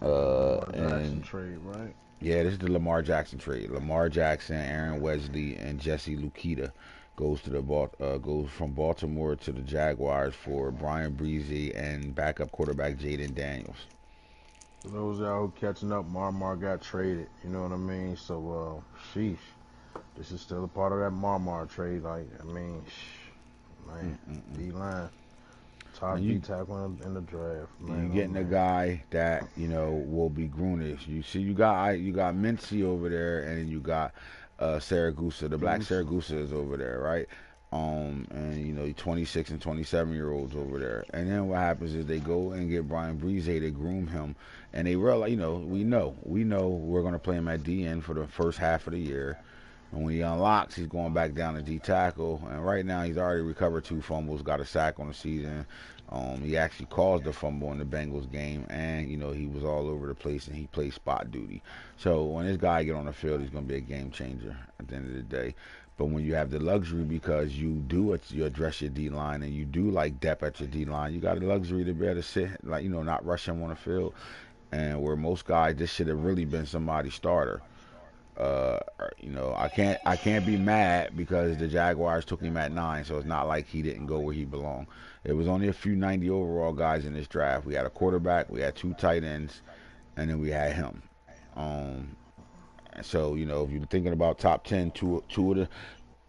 And trade, right? Yeah, this is the Lamar Jackson trade. Lamar Jackson, Aaron Wesley, and Jesse Luketa goes from Baltimore to the Jaguars for Brian Breezy and backup quarterback Jaden Daniels. For those out who catching up, Marmar got traded. You know what I mean? So, sheesh. This is still a part of that Marmar trade. Like, I mean, man, D-line. Top D tackle in the draft. Man, you're getting a guy that, will be Groonish. You see, you got Mincy over there, and you got Saragusa. The black Saragusa is over there, right? And 26 and 27-year-olds over there. And then what happens is they go and get Brian Breeze to groom him, and they realize, we know we're gonna play him at DN for the first half of the year. And when he unlocks, he's going back down to D tackle. And right now, he's already recovered 2 fumbles, got a sack on the season. He actually caused the fumble in the Bengals game, and he was all over the place, and he played spot duty. So when this guy get on the field, he's going to be a game changer at the end of the day. But when you have the luxury, because you address your D line and you do like depth at your D line, you got the luxury to be able to sit, not rush him on the field. And where most guys, this should have really been somebody's starter. I can't be mad because the Jaguars took him at 9, so it's not like he didn't go where he belonged. It was only a few 90 overall guys in this draft. We had a quarterback, we had 2 tight ends, and then we had him. So if you're thinking about top 10, two of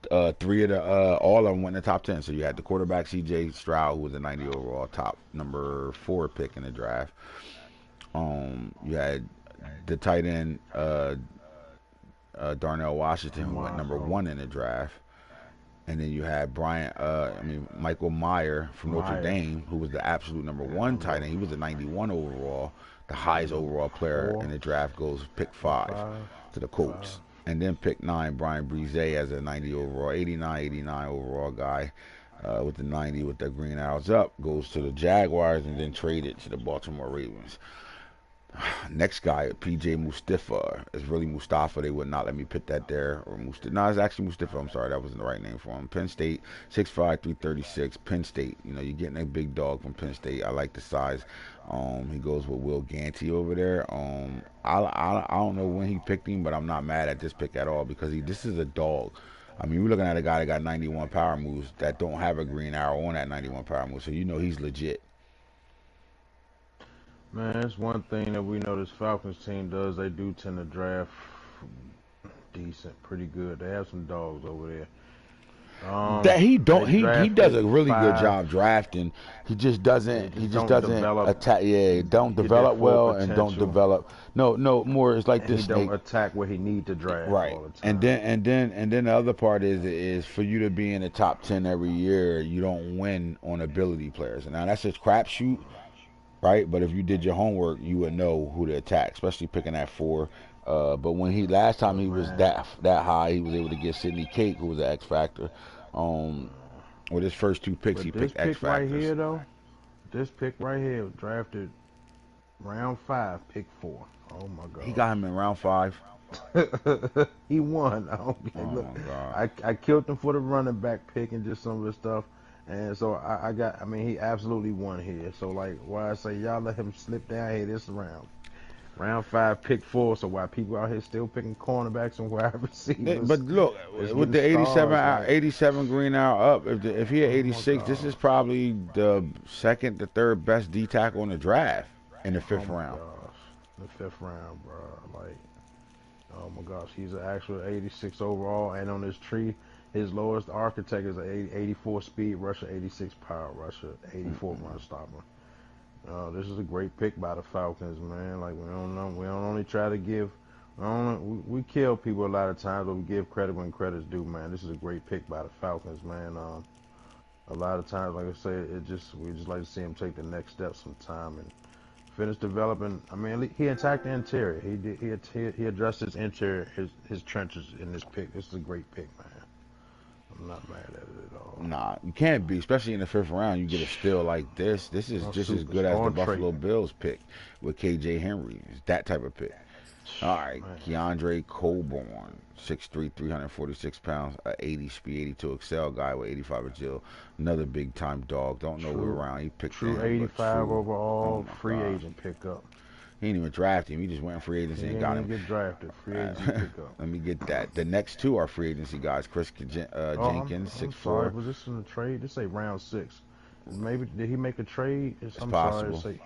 the 3 of the all of them went in the top 10. So you had the quarterback C.J. Stroud, who was a 90 overall, top number 4 pick in the draft. You had the tight end Darnell Washington, who went number 1 in the draft. And then you had Michael Mayer from Notre Dame, who was the absolute number 1 tight end. He was a 91 overall, the highest overall player in the draft, goes pick 5 to the Colts. And then pick 9, Brian Breeze as a 90 overall, 89 overall guy with the 90 with the Green Owls up, goes to the Jaguars and then traded to the Baltimore Ravens. Next guy, P.J. Mustafa. It's really Mustafa. They would not let me put that there. Or no, it's actually Mustafa. I'm sorry, that wasn't the right name for him. Penn State, 6'5", 336. Penn State. You're getting a big dog from Penn State. I like the size. He goes with Will Ganty over there. I don't know when he picked him, but I'm not mad at this pick at all because this is a dog. I mean, we're looking at a guy that got 91 power moves that don't have a green arrow on that 91 power move, so he's legit. Man, it's one thing that we know this Falcons team does. They do tend to draft decent, pretty good. They have some dogs over there. That he does a really good job drafting. He just doesn't attack. Yeah, don't develop well and don't develop. No, more. It's like this. He don't attack where he need to draft. Right. All the time. And then the other part is for you to be in the top 10 every year, you don't win on ability players. And now that's a crapshoot. Right, but if you did your homework, you would know who to attack, especially picking at 4. But when last time he was that high, he was able to get Sidney Cate, who was an X Factor. With his first 2 picks, he picked X Factors. This pick right here, drafted round 5, pick 4. Oh my God. He got him in round 5. He won. Oh my God. I killed him for the running back pick and just some of the stuff. And so I mean, he absolutely won here. So like, why I say y'all let him slip down here this round 5, pick 4. So why people out here still picking cornerbacks and wide But receivers? look, It's with getting the 87 stars. Like, 87 green hour up, if he had oh my 86, this is gosh, probably the second to third best D tackle in the draft in the oh 5th my round. gosh, the 5th round, bro. Like, oh my gosh, he's an actual 86 overall, and on this tree, his lowest architect is an 84 speed rusher, 86 power rusher, 84 run stopper. This is a great pick by the Falcons, man. Like, we don't know, we don't only try to give, we kill people a lot of times, but we give credit when credit's due, man. This is a great pick by the Falcons, man. A lot of times, like I say, we just like to see him take the next step sometime and finish developing. I mean, he attacked the interior. He addressed his interior, his trenches in this pick. This is a great pick, man. I'm not mad at it at all. Nah, you can't be, especially in the 5th round. You get a steal like this. This is just as good as the Buffalo Bills pick with KJ Henry. It's that type of pick. All right, Keandre Coburn, 6'3", 346 pounds, 80 speed, 82 excel guy with 85 agility. Another big time dog. Don't know where around he picked him. True 85 overall, oh free agent pickup. He didn't even draft him. He just went in free agency and got him. He didn't get drafted. Free agency pickup. Let me get that. The next 2 are free agency guys. Chris Jenkins, 6'4". Sorry, was this in a trade? This say round 6. Maybe did he make a trade? It's possible. Sorry,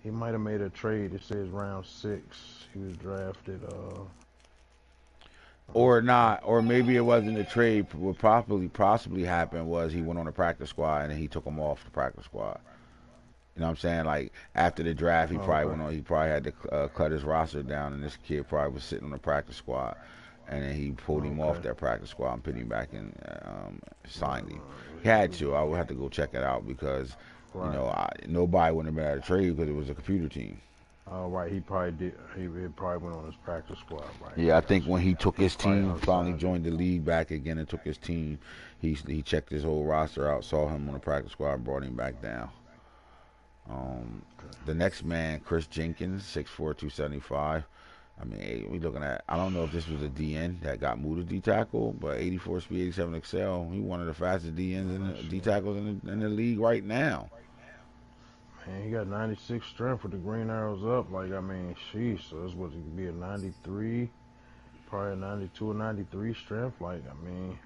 he might have made a trade. It says round 6. He was drafted. Or not, or maybe it wasn't a trade. What possibly happened was he went on the practice squad and he took him off the practice squad. You know what I'm saying? Like, after the draft, he probably went on. He probably had to cut his roster down, and this kid probably was sitting on the practice squad, and then he pulled him off that practice squad and put him back in, signed him. He had to. I would have to go check it out because, you know, nobody wouldn't have been at a trade because it was a computer team. Oh, right. He probably did. He probably went on his practice squad, right? Yeah, I think when he took his team, finally joined the league back again and took his team, he checked his whole roster out, saw him on the practice squad, and brought him back down. The next man, Chris Jenkins, 6'4", 275. I mean, we looking at, I don't know if this was a DN that got moved to D tackle, but 84 speed, 87 excel. He one of the fastest DNs in the D tackles in the league right now. Man, he got 96 strength with the green arrows up. Like, I mean, sheesh. So this was it could be a 93, probably a 92 or 93 strength. Like, I mean,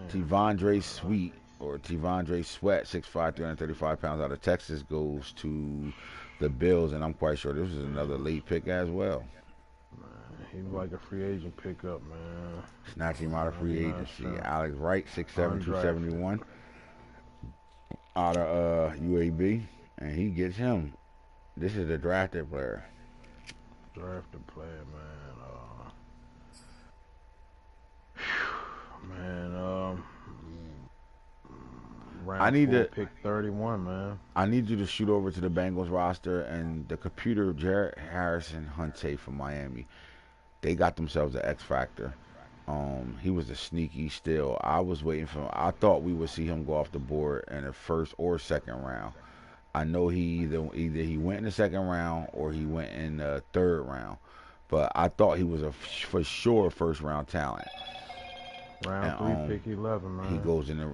T'Vondre Sweat or T'Vondre Sweat, 6'5", 335 pounds out of Texas, goes to the Bills, and I'm quite sure this is another late pick as well. Man, he's like a free agent pickup, man. Snatch him out of free agency. Alex Wright, 6'7", 271, out of UAB, and he gets him. This is a drafted player. Drafted player, man. Round 4, pick 31, man. I need you to shoot over to the Bengals roster and the computer. Jared Harrison Hunte from Miami. They got themselves an X factor. He was a sneaky steal. I was waiting for him. I thought we would see him go off the board in the 1st or 2nd round. I know he either he went in the 2nd round or he went in the 3rd round. But I thought he was a for sure 1st round talent. Round 3, pick 11, man. He goes in the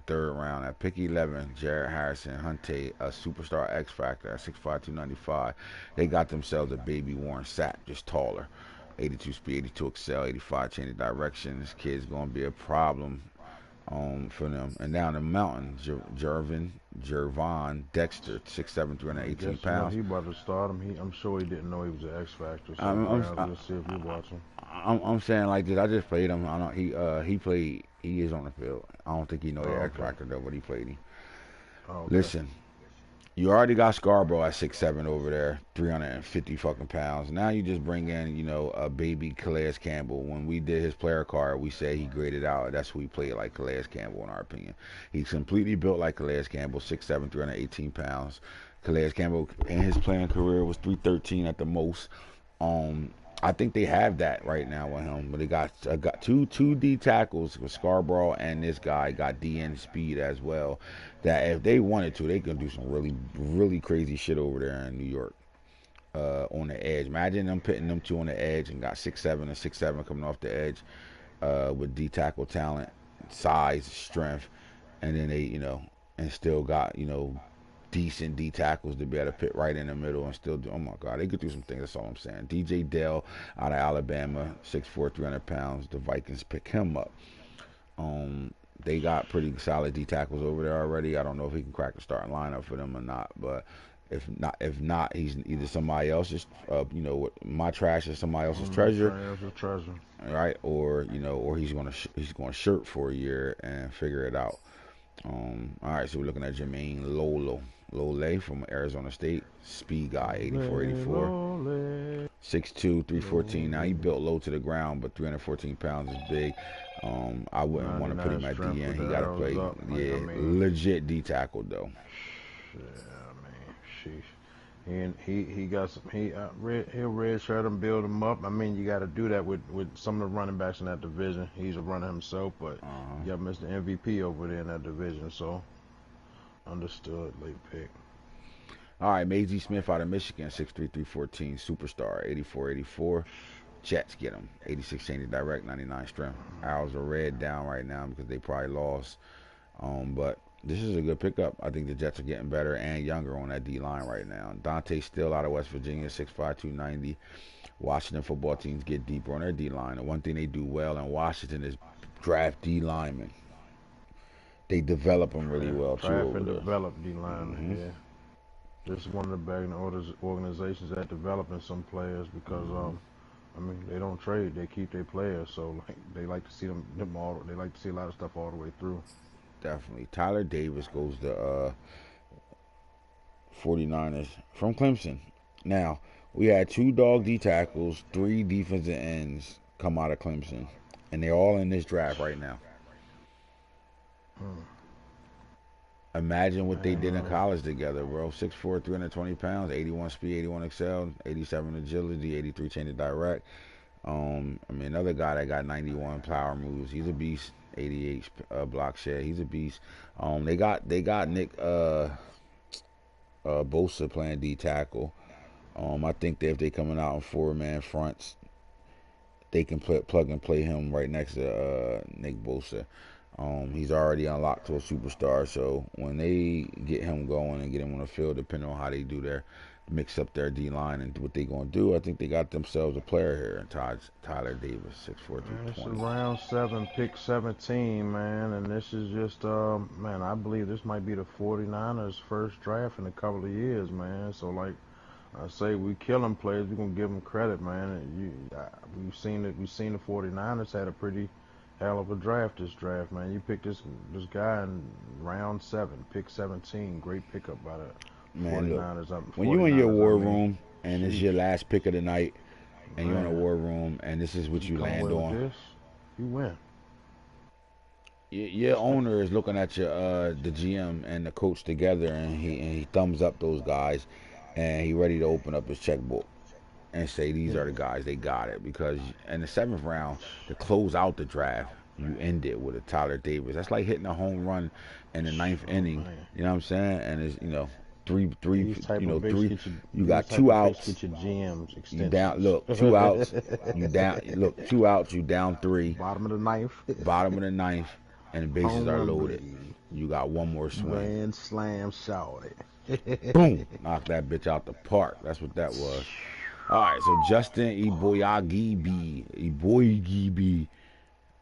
3rd round at pick 11. Jared Harrison Hunte, a superstar X factor at 6'5", 295. They got themselves a baby Warren Sapp, just taller. 82 speed, 82 excel, 85 change of direction. This kid's gonna be a problem for them. And down the mountain, Jervon Dexter, 6'7", 318 pounds. He about to start him. I'm sure he didn't know he was an X factor. So let's see if you watch him. I'm saying like this. I just played him. I don't. He played. He is on the field. I don't think he know the X factor though, but he played him. Listen, you already got Scarborough at 6'7" over there, 350 fucking pounds. Now you just bring in, you know, a baby Calais Campbell. When we did his player card, we said he graded out. That's who he played like, Calais Campbell, in our opinion. He's completely built like Calais Campbell, 6'7", 318 pounds. Calais Campbell in his playing career was 313 at the most. I think they have that right now with him, but they got two D tackles with Scarborough, and this guy got DN speed as well. That if they wanted to, they could do some really crazy shit over there in New York on the edge. Imagine them putting them two on the edge and got 6'7" and 6'7" coming off the edge with D tackle talent. size, strength, and then they, and still got, decent D tackles to be able to pit right in the middle and still do. Oh my God, they could do some things. That's all I'm saying. DJ Dell out of Alabama, 6'4", 300 pounds. The Vikings pick him up. They got pretty solid D tackles over there already. I don't know if he can crack the starting lineup for them or not, but if not, he's either somebody else's, my trash is somebody else's treasure, right? Or or he's gonna shirt for a year and figure it out. All right, so we're looking at Jermaine Lole from Arizona State, speed guy, 84, 6'2", 314. Now he built low to the ground, but 314 pounds is big. I wouldn't want to put him at DN. He got to play, legit D tackle though. Yeah, sheesh. And he got some. He'll redshirt him, build him up. I mean, you got to do that with some of the running backs in that division. He's a runner himself, but you got Mr. MVP over there in that division. So understood, late pick. All right, Maisie Smith out of Michigan, 6'3", 314, superstar, 84. Jets get him, 86 changing direct, 99 strength. Owls are red down right now because they probably lost. But this is a good pickup. I think the Jets are getting better and younger on that D-line right now. Dante Still out of West Virginia, 6'5", 290. Washington football teams get deeper on their D-line. And one thing they do well in Washington is draft D-linemen. They develop them really well, too. Draft and develop D-linemen, yeah. This is one of the bagging organizations that developing some players because, I mean, they don't trade. They keep their players. So, like, they like to see them all. They like to see a lot of stuff all the way through. Definitely. Tyler Davis goes to 49ers from Clemson. Now, we had 2 dog D tackles, 3 defensive ends come out of Clemson, and they're all in this draft right now. Imagine what they did in college together, bro. 6'4", 320 pounds, 81 speed, 81 excel, 87 agility, 83 change of direct. I mean, another guy that got 91 power moves. He's a beast. 88 block share. He's a beast. They got Nick Bosa playing D tackle. I think that if they coming out in 4-man fronts, they can plug and play him right next to Nick Bosa. He's already unlocked to a superstar, so when they get him going and get him on the field, depending on how they do their mix up their D-line and what they going to do, I think they got themselves a player here. Tyler Davis, 6'4", 220. It's a round 7, pick 17, man, and this is just, man, I believe this might be the 49ers' first draft in a couple of years, man. So, like I say, we killing players, we're going to give them credit, man. We've seen the 49ers had a pretty hell of a draft this draft, man. You picked this guy in round 7, pick 17. Great pickup by the 49ers. Look, when you in your war room and it's your last pick of the night and you're in a war room and this is what you land on, you win. Your owner is looking at the GM and the coach together, and he thumbs up those guys, and he ready to open up his checkbook and say these are the guys, they got it. Because in the 7th round, to close out the draft, you end it with a Tyler Davis. That's like hitting a home run in the 9th inning. You know what I'm saying? And it's three. You got 2 outs. Get your GMs you down. Look, 2 outs. You down. Look, 2 outs. You down 3. Bottom of the 9th. Bottom of the 9th, and the bases are loaded. You got one more swing. Grand slam, shawty. Boom! Knock that bitch out the park. That's what that was. All right, so Justin Eboigbe,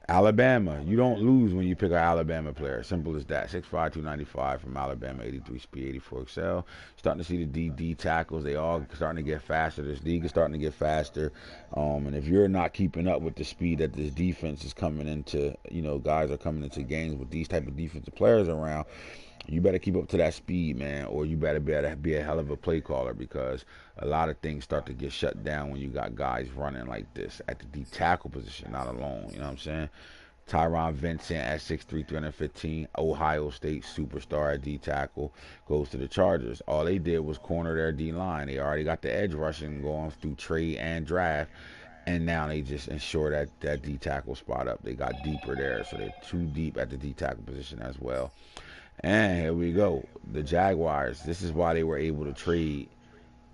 Alabama. You don't lose when you pick an Alabama player. Simple as that. 6'5", 295 from Alabama, 83 speed, 84 excel. Starting to see the D tackles. They all starting to get faster. This league is starting to get faster. And if you're not keeping up with the speed that this defense is coming into, guys are coming into games with these type of defensive players around, you better keep up to that speed, man, or you better be a hell of a play caller, because a lot of things start to get shut down when you got guys running like this at the D tackle position, not alone. You know what I'm saying? Tyron Vincent at 6'3", 315, Ohio State superstar at D tackle, goes to the Chargers. All they did was corner their D line. They already got the edge rushing going through trade and draft, and now they just ensure that D tackle spot up. They got deeper there, so they're too deep at the D tackle position as well. And here we go. The Jaguars. This is why they were able to trade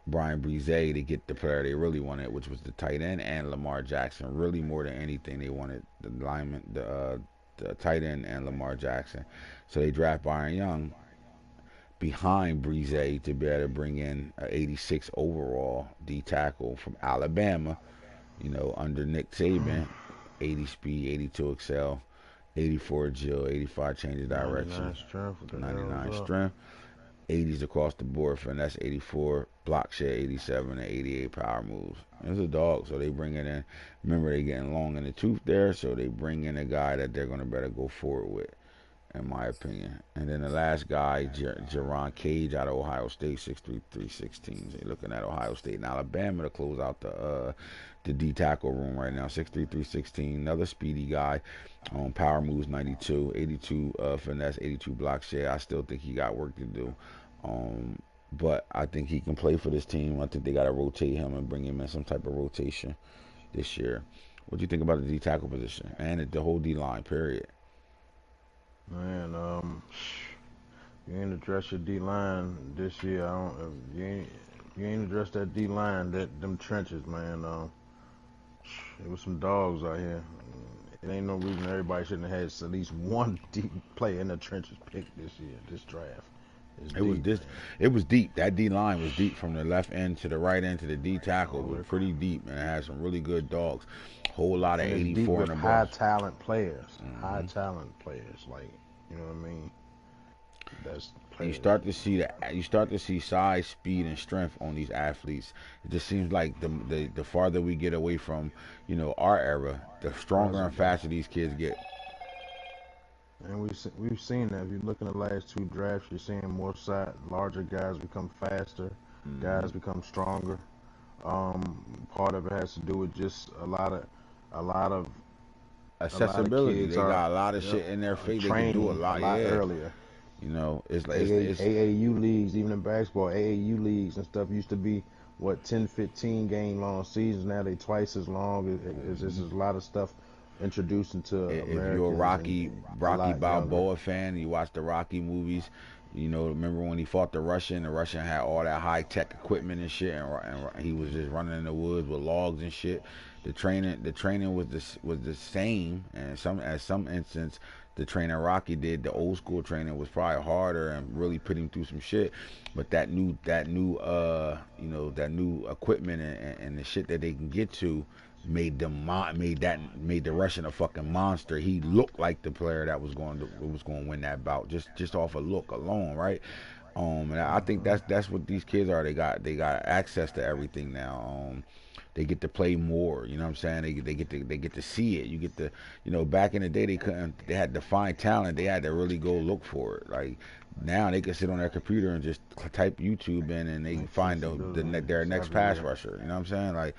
Brian Brise to get the player they really wanted, which was the tight end and Lamar Jackson. Really, more than anything, they wanted the lineman, the the tight end, and Lamar Jackson. So they draft Byron Young behind Breeze to be able to bring in an 86 overall D tackle from Alabama, under Nick Saban, 80 speed, 82 excel, 84 agile, 85 change of direction, 99 strength, 80s across the board for, and that's 84 block share, 87 and 88 power moves. It's a dog, so they bring it in. Remember, they getting long in the tooth there, so they bring in a guy that they're gonna better go forward with, in my opinion. And then the last guy, Jerron Cage out of Ohio State, 6'3", 316. So you're looking at Ohio State and Alabama to close out the D tackle room right now. 6'3", 316. Another speedy guy. Power moves 92, 82 finesse, 82 block share. I still think he got work to do. But I think he can play for this team. I think they got to rotate him and bring him in some type of rotation this year. What do you think about the D tackle position and the whole D line, period? Man, you ain't address your D line this year. You ain't address that D line, them trenches, man. It was some dogs out here. It ain't no reason everybody shouldn't have had at least one deep player in the trenches picked this year, this draft. It was deep. That D line was deep from the left end to the right end to the D tackle. It was pretty deep, and it had some really good dogs. Whole lot of 84 and above. High talent players. High talent players, like, you know what I mean? That's players. You start to see size, speed, and strength on these athletes. It just seems like the farther we get away from, our era, the stronger and faster these kids get. And we've seen that. If you look in the last two drafts, you're seeing more larger guys become faster, guys become stronger. Part of it has to do with just a lot of accessibility. They got a lot of shit in their face. They can do a lot earlier. It's AAU leagues, even in basketball, AAU leagues and stuff used to be 10, 15 game long seasons. Now they twice as long. It's just a lot of stuff introduced into if Americans. you're a Rocky Balboa fan, you watch the Rocky movies, remember when he fought the Russian had all that high-tech equipment and shit, and he was just running in the woods with logs and shit. The training was the same, and some instance the training Rocky did, the old school training, was probably harder and really put him through some shit. But that new equipment and the shit that they can get to made the Russian a fucking monster. He looked like the player that was going to win that bout just off a look alone, right? And I think that's what these kids are. They got access to everything now. They get to play more, you know what I'm saying? They get to see it. You get to, back in the day they had to find talent. They had to really go look for it. Like now they can sit on their computer and just type YouTube in and they can find their next pass rusher. You know what I'm saying? Like,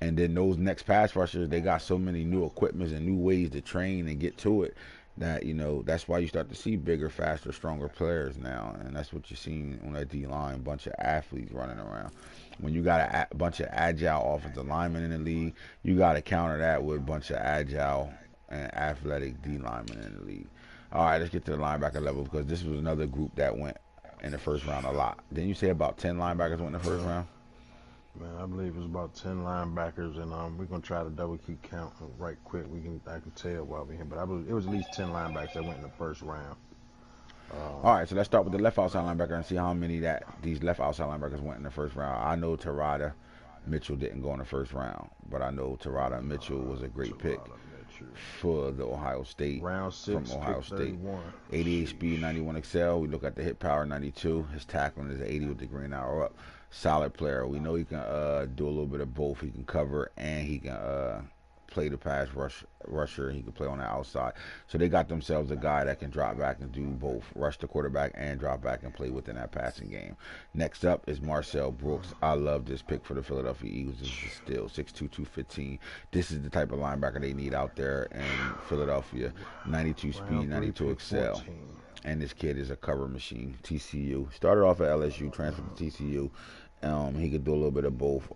and then those next pass rushers, they got so many new equipments and new ways to train and get to it that, that's why you start to see bigger, faster, stronger players now. And that's what you're seeing on that D line, a bunch of athletes running around. When you got a bunch of agile offensive linemen in the league, you got to counter that with a bunch of agile and athletic D linemen in the league. All right, let's get to the linebacker level, because this was another group that went in the first round a lot. Didn't you say about 10 linebackers went in the first round? Man, I believe it was about 10 linebackers, and we're gonna try to double keep count right quick. I can tell while we're here, but it was at least 10 linebackers that went in the first round. All right, so let's start with the left outside linebacker and see how many these left outside linebackers went in the first round. I know Terada Mitchell didn't go in the first round, but I know Terada Mitchell was a great pick for the Ohio State. Round 6 from Ohio State. 31. 88 speed, 91 excel. We look at the hit power, 92. His tackling is 80 with the green arrow up. Solid player. We know he can do a little bit of both. He can cover and he can play the pass rusher. He can play on the outside. So they got themselves a guy that can drop back and do both, rush the quarterback and drop back and play within that passing game. Next up is Marcel Brooks. I love this pick for the Philadelphia Eagles. This is still 6'2", 215. This is the type of linebacker they need out there in Philadelphia. 92 speed, 92 excel. And this kid is a cover machine. TCU. Started off at LSU, transferred to TCU. He could do a little bit of both.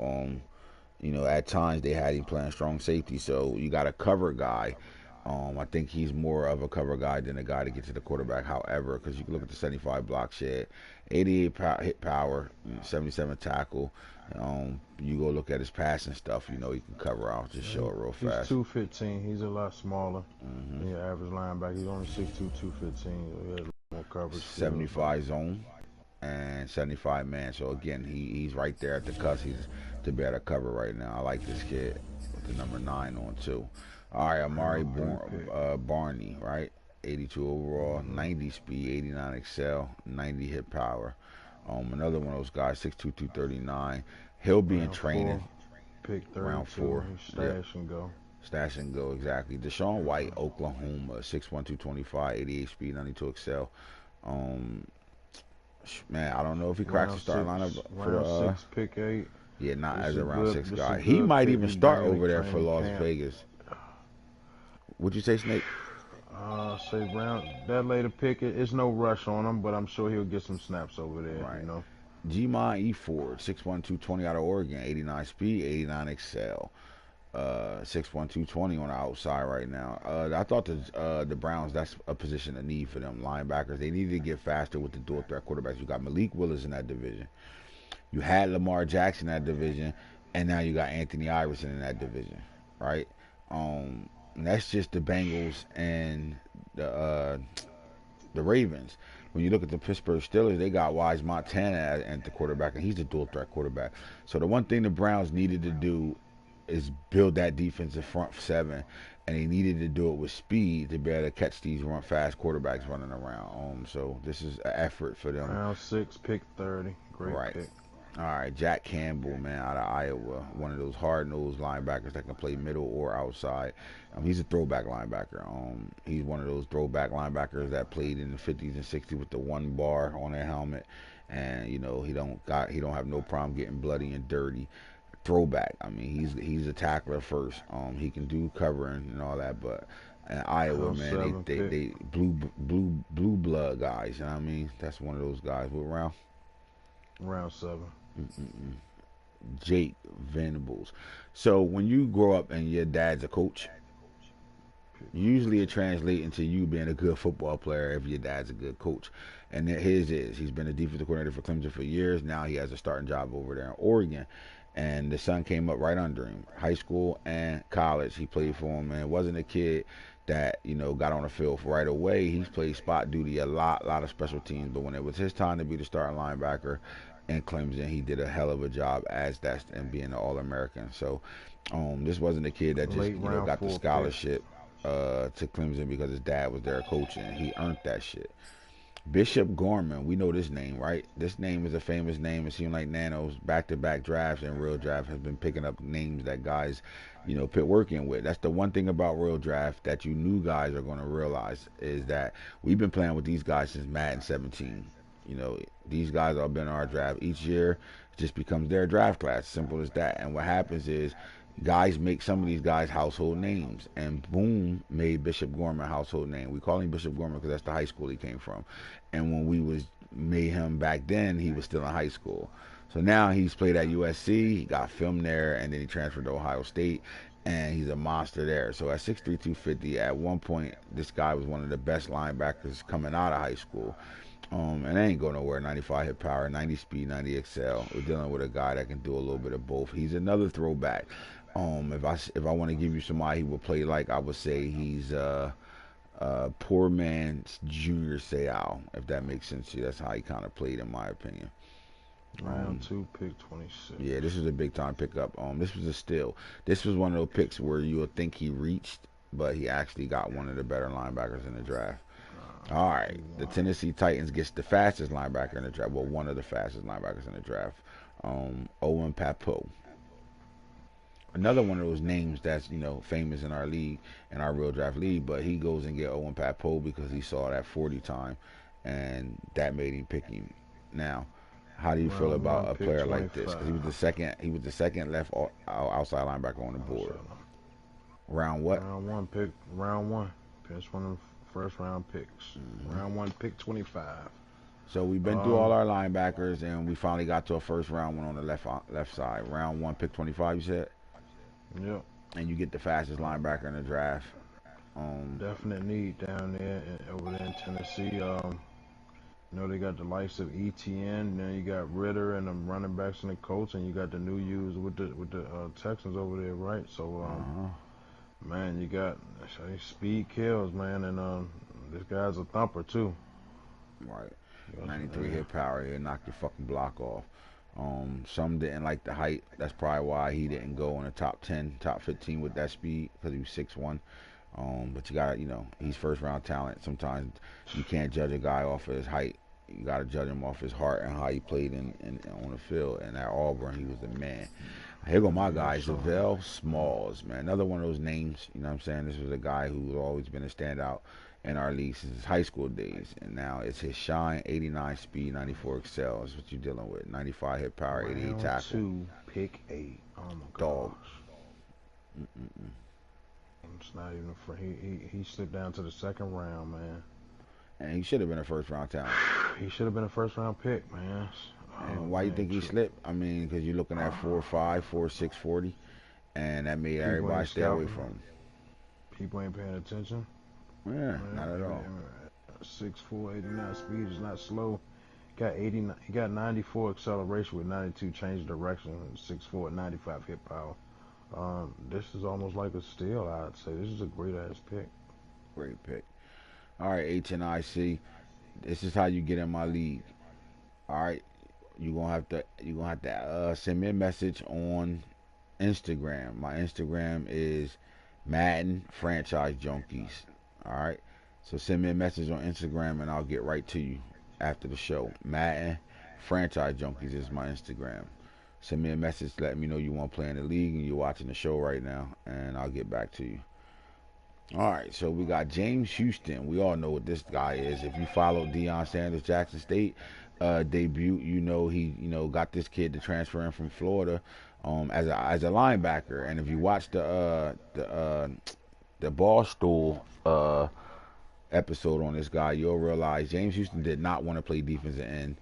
At times they had him playing strong safety, so you got a cover guy I think he's more of a cover guy than a guy to get to the quarterback. However, because you can look at the 75 block shed, 88 hit power, 77 tackle. You go look at his passing stuff, you know he can cover out. Just show it real fast. He's 215. He's a lot smaller than your average linebacker. He's only 6'2", 215. So he has more coverage. 75 zone and 75 man. So again, he's right there at the cusp. He's to be able to cover right now. I like this kid with the number 9 on too. All right, Amari Barney, right? 82 overall, 90 speed, 89 excel, 90 hit power. Another one of those guys, 6'2", 239. He'll be in training. Pick 32. Round 4. Stash and go. Stash and go, exactly. Deshaun White, Oklahoma, 6'1", 225, 88 speed, 92 excel. Man, I don't know if he cracks the starting lineup for round 6, pick 8. Yeah, not as a round 6 guy. He might even start over there for Las Vegas. What'd you say, Snake? Say round that later pick. It's no rush on him, but I'm sure he'll get some snaps over there. Right. You know. G-Mon E. Ford, 6'1", 220 out of Oregon, 89 speed, 89 excel. 6'1", 220 on the outside right now. I thought the Browns, that's a position of need for them linebackers. They needed to get faster with the dual threat quarterbacks. You got Malik Willis in that division. You had Lamar Jackson in that division, and now you got Anthony Iverson in that division, right? And that's just the Bengals and the Ravens. When you look at the Pittsburgh Steelers, they got Wise Montana at the quarterback, and he's a dual threat quarterback. So the one thing the Browns needed to do is build that defensive front 7, and they needed to do it with speed to be able to catch these fast quarterbacks running around. So this is an effort for them. Round 6, pick 30. Great pick. All right, Jack Campbell, man, out of Iowa, one of those hard-nosed linebackers that can play middle or outside. He's a throwback linebacker. He's one of those throwback linebackers that played in the 50s and 60s with the 1 bar on their helmet, and you know he don't have no problem getting bloody and dirty. Throwback. I mean, he's a tackler first. He can do covering and all that, but Iowa, man, they blue blood guys. You know what I mean? That's one of those guys. What round? Round 7. Jake Venables. So when you grow up and your dad's a coach, usually it translates into you being a good football player if your dad's a good coach. And his is. He's been a defensive coordinator for Clemson for years. Now he has a starting job over there in Oregon. And the son came up right under him. High school and college, he played for him. And it wasn't a kid that, you know, got on the field right away. He's played spot duty a lot of special teams. But when it was his time to be the starting linebacker in Clemson, he did a hell of a job as that and being an All-American. So this wasn't a kid that just got the scholarship to Clemson because his dad was there coaching. He earned that shit. Bishop Gorman, we know this name, right? This name is a famous name. It seems like Nano's back-to-back drafts and Real Draft has been picking up names that guys, you know, put work in with. That's the one thing about Real Draft that you new guys are going to realize is that we've been playing with these guys since Madden 17. You know, these guys have been in our draft each year. It just becomes their draft class. Simple as that. And what happens is guys make some of these guys household names, and boom, made Bishop Gorman a household name. We call him Bishop Gorman because that's the high school he came from. And when we made him back then, he was still in high school. So now he's played at USC, he got filmed there, and then he transferred to Ohio State, and he's a monster there. So at 6'3", 250, at one point, this guy was one of the best linebackers coming out of high school. And they ain't going nowhere. 95 hit power, 90 speed, 90 excel. We're dealing with a guy that can do a little bit of both. He's another throwback. If I want to give you somebody he would play like, I would say he's poor man's Junior Seau, if that makes sense to you. That's how he kind of played, in my opinion. Round 2, pick 26. Yeah, this was a big time pickup. This was a steal. This was one of those picks where you would think he reached, but he actually got one of the better linebackers in the draft. All right, the Tennessee Titans gets the fastest linebacker in the draft. Well, one of the fastest linebackers in the draft, Owen Pappoe. Another one of those names that's, you know, famous in our league, in our Real Draft league, but he goes and get Owen Pappoe because he saw that 40 time, and that made him pick him. Now, how do you feel about a player like this? Because he was the second left outside linebacker on the board. Round what? Round 1. That's one of the first round picks. Round 1, pick 25. So we've been through all our linebackers, and we finally got to a first round one on the left side. Round 1, pick 25, you said? Yep. And you get the fastest linebacker in the draft. Definite need down there over there in Tennessee. You know, they got the likes of ETN, then you got Ritter and them running backs and the Colts, and you got the new U's with the Texans over there, right? So, man, you got speed kills, man, and this guy's a thumper too. Right, 93 hit power, he'll knock your fucking block off. Some didn't like the height. That's probably why he didn't go in the top 10, top 15 with that speed, because he was 6'1". But you gotta, you know, he's first round talent. Sometimes you can't judge a guy off of his height. You got to judge him off his heart and how he played on the field. And at Auburn, he was the man. Here go my guy, Zavell Smalls, man. Another one of those names, you know what I'm saying? This was a guy who's always been a standout in our league since his high school days. And now it's his shine, 89 speed, 94 excel. That's what you're dealing with. 95 hit power, 88 tackle. 2, pick 8. Oh, my God. Dog. It's not even for he slipped down to the second round, man. And he should have been a first round talent. He should have been a first round pick, man. And why you think he slipped? I mean, because you're looking at 4.5, 4.6, 40, and that made everybody stay away from him. People ain't paying attention. Yeah, not at all. 6'4", 89 speed is not slow. He got 94 acceleration with 92 change of direction, 6'4", 95 hit power. This is almost like a steal, I'd say. This is a great ass pick. Great pick. All right, HNIC. This is how you get in my league. All right, you're gonna have to send me a message on Instagram. My Instagram is Madden Franchise Junkies. All right, so send me a message on Instagram and I'll get right to you after the show. Madden Franchise Junkies is my Instagram. Send me a message letting me know you want to play in the league and you're watching the show right now, and I'll get back to you. All right, so we got James Houston. We all know what this guy is. If you follow Deion Sanders' Jackson State debut, you know he got this kid to transfer in from Florida as a linebacker. And if you watch the Barstool episode on this guy, you'll realize James Houston did not want to play defensive end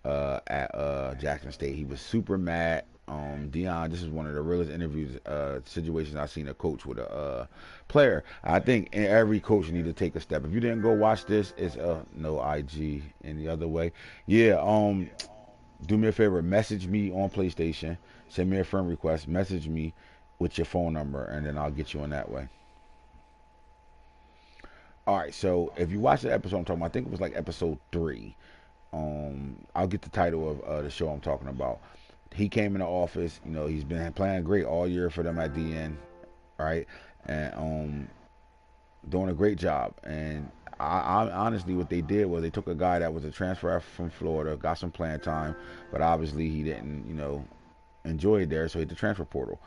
at Jackson State. He was super mad. Deion, this is one of the realest interviews, situations I've seen a coach with a player. I think every coach need to take a step. If you didn't go watch this, it's no IG any other way. Yeah, do me a favor, message me on PlayStation, send me a friend request, message me with your phone number, and then I'll get you in that way. All right, so if you watch the episode I'm talking about, I think it was like episode 3. I'll get the title of the show I'm talking about. He came in the office, you know, he's been playing great all year for them at the end, right? And doing a great job. And I honestly, what they did was they took a guy that was a transfer from Florida, got some playing time, but obviously he didn't, you know, enjoy it there, so he hit the transfer portal.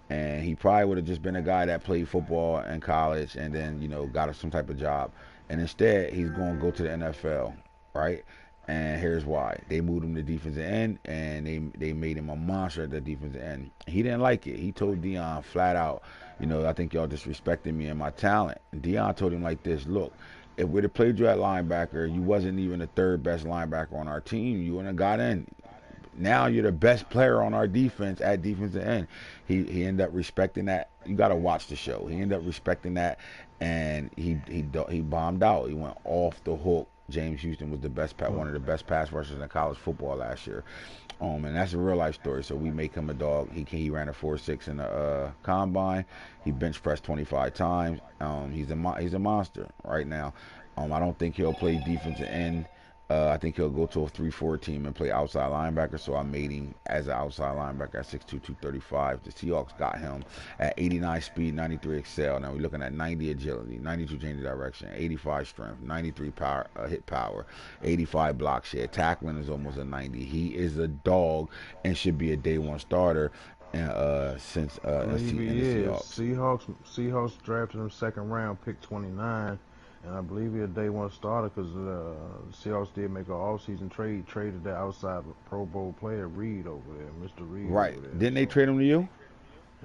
And he probably would have just been a guy that played football in college and then, you know, got some type of job. And instead, he's going to go to the NFL, right? And here's why. They moved him to defensive end, and they made him a monster at the defensive end. He didn't like it. He told Deion flat out, you know, I think y'all disrespecting me and my talent. And Deion told him like this, look, if we'd have played you at linebacker, you wasn't even the third best linebacker on our team. You wouldn't have got in. Now you're the best player on our defense at defensive end. He ended up respecting that. You got to watch the show. He ended up respecting that, and he bombed out. He went off the hook. James Houston was one of the best pass rushers in college football last year. And that's a real life story. So we make him a dog. He ran a 4.6 in the combine. He bench pressed 25 times. He's a monster right now. I don't think he'll play defensive end. I think he'll go to a 3-4 team and play outside linebacker, so I made him as an outside linebacker at 6'2", 235. The Seahawks got him at 89 speed, 93 excel. Now we're looking at 90 agility, 92 change of direction, 85 strength, 93 power, hit power, 85 block share. Tackling is almost a 90. He is a dog and should be a day one starter. Since he is. Seahawks drafted him second round, pick 29. And I believe he's a day one starter because the Seahawks did make an offseason trade, traded that outside Pro Bowl player Reed over there, Mr. Reed. Right. Over there, Didn't they trade him to you?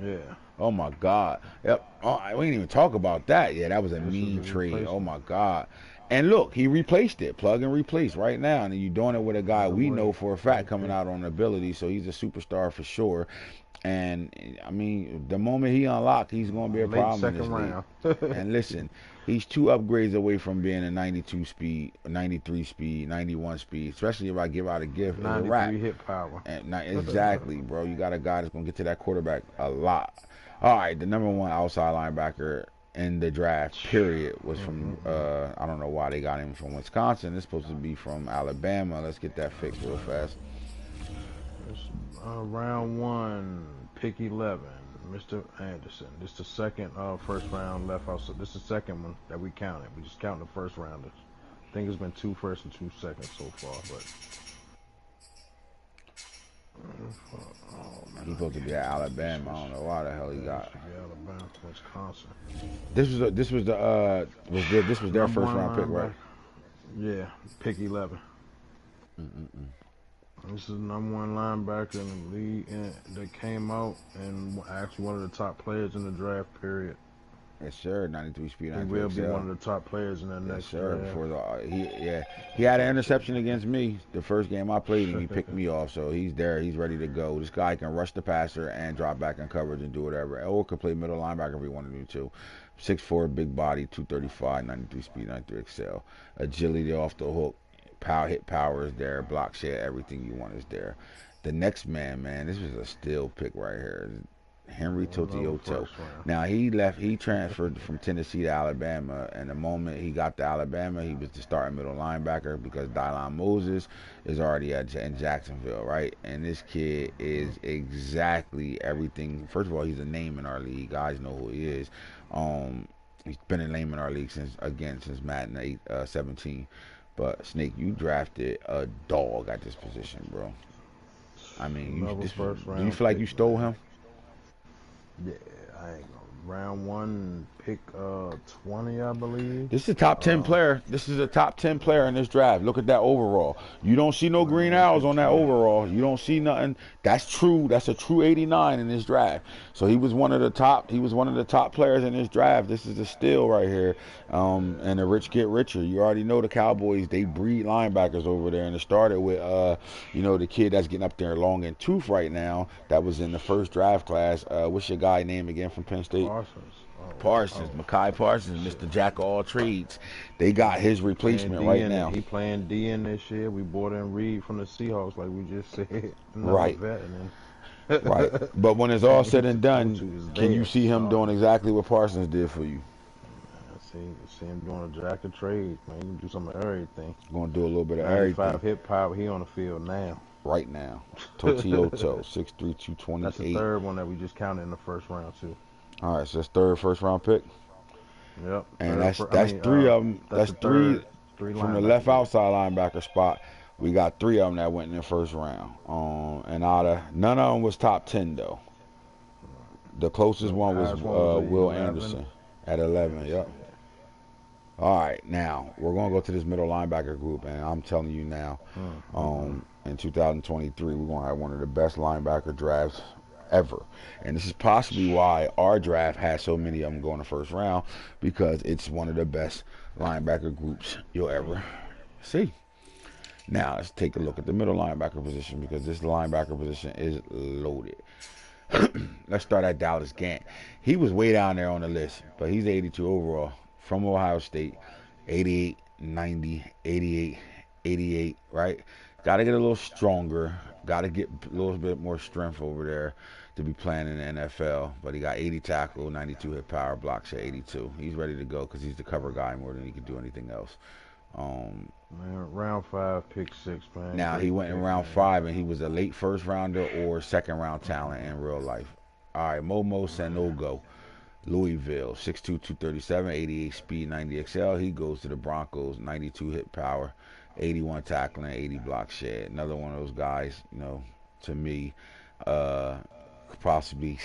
Yeah. Oh, my God. Yep. Oh, we didn't even talk about that. Yeah, that was a mean trade. Oh, my God. And look, he replaced it, plug and replace right now, and you're doing it with a guy we know for a fact coming out on ability, so he's a superstar for sure. And I mean, the moment he unlocked, he's going to be a problem in this league. And listen, he's 2 upgrades away from being a 92 speed, 93 speed, 91 speed. Especially if I give out a gift, it's a wrap. 93 hit power. And exactly, bro. You got a guy that's going to get to that quarterback a lot. All right, the number 1 outside linebacker in the draft, period, was from, I don't know why they got him from Wisconsin. It's supposed to be from Alabama. Let's get that fixed real fast. Round 1, pick 11, Mr. Anderson. This is the second first round left out. So this is the second one that we counted. We just counted the first rounders. I think it's been 2 first and 2 seconds so far, but. He's supposed to be at Alabama. I don't know why the hell he got. Alabama, Wisconsin. This was their first round pick, right? Yeah, pick 11. This is the number 1 linebacker in the league, and that came out and actually one of the top players in the draft. Period. Yes, sir. 93 speed. He will be one of the top players in that next draft. Before he had an interception against me the first game I played him. He picked me off, so he's there. He's ready to go. This guy can rush the passer and drop back in coverage and do whatever. Or could play middle linebacker if he wanted to too. 6'4", big body, 235, 93 speed, 93 XL. Agility off the hook. Hit power is there. Block shed, everything you want is there. The next man, this was a steal pick right here. Henry Toto. Now he transferred from Tennessee to Alabama, and the moment he got to Alabama, he was the starting middle linebacker because Dylan Moses is already in Jacksonville, right? And this kid is exactly everything. First of all, he's a name in our league. Guys know who he is. He's been a name in our league since Madden 17. But Snake, you drafted a dog at this position, bro. I mean, do you feel like you stole him? Yeah, I ain't gonna. Round 1, pick 20, I believe. This is a top 10 player. This is a top 10 player in this draft. Look at that overall. You don't see no green arrows on that overall. You don't see nothing. That's true. That's a true 89 in this draft. So he was one of the top. He was one of the top players in this draft. This is a steal right here. And the rich get richer. You already know the Cowboys. They breed linebackers over there, and it started with the kid that's getting up there long in tooth right now. That was in the first draft class. What's your guy name again from Penn State? Parsons, Mekhi Parsons, Mr. Jack of all trades. They got his replacement right now. He playing D in this year. We brought in Reed from the Seahawks, like we just said. Right. Right. But when it's all said and done, can you see him doing exactly what Parsons did for you? See him doing a jack of trades, man. He can do some of everything. Going to do a little bit of everything. 5 hit power. He on the field now. Right now. Toto, 6'3", 228. That's the third one that we just counted in the first round, too. All right, so that's third first round pick. Yep. And that's 3 of them. That's three from the left outside linebacker spot. We got 3 of them that went in the first round. And none of them was top 10 though. The closest one was Will Anderson at 11. Yep. All right, now we're gonna go to this middle linebacker group, and I'm telling you now, in 2023 we're gonna have one of the best linebacker drafts ever. And this is possibly why our draft has so many of them going the first round, because it's one of the best linebacker groups you'll ever see. Now let's take a look at the middle linebacker position, because this linebacker position is loaded. Let's start at Dallas Gant. He was way down there on the list, but he's 82 overall from Ohio State. 88, 90, 88, 88, right? Got to get a little stronger. Got to get a little bit more strength over there to be playing in the NFL. But he got 80 tackle, 92 hit power, blocks at 82. He's ready to go because he's the cover guy more than he could do anything else. Man, round 5, pick 6, man. Now he went in round 5, and he was a late first rounder or second round talent in real life. All right, Momo Sanogo, Louisville, 6'2", 237, 88 speed, 90 XL. He goes to the Broncos, 92 hit power, 81 tackling, 80 block shed. Another one of those guys, to me, possibly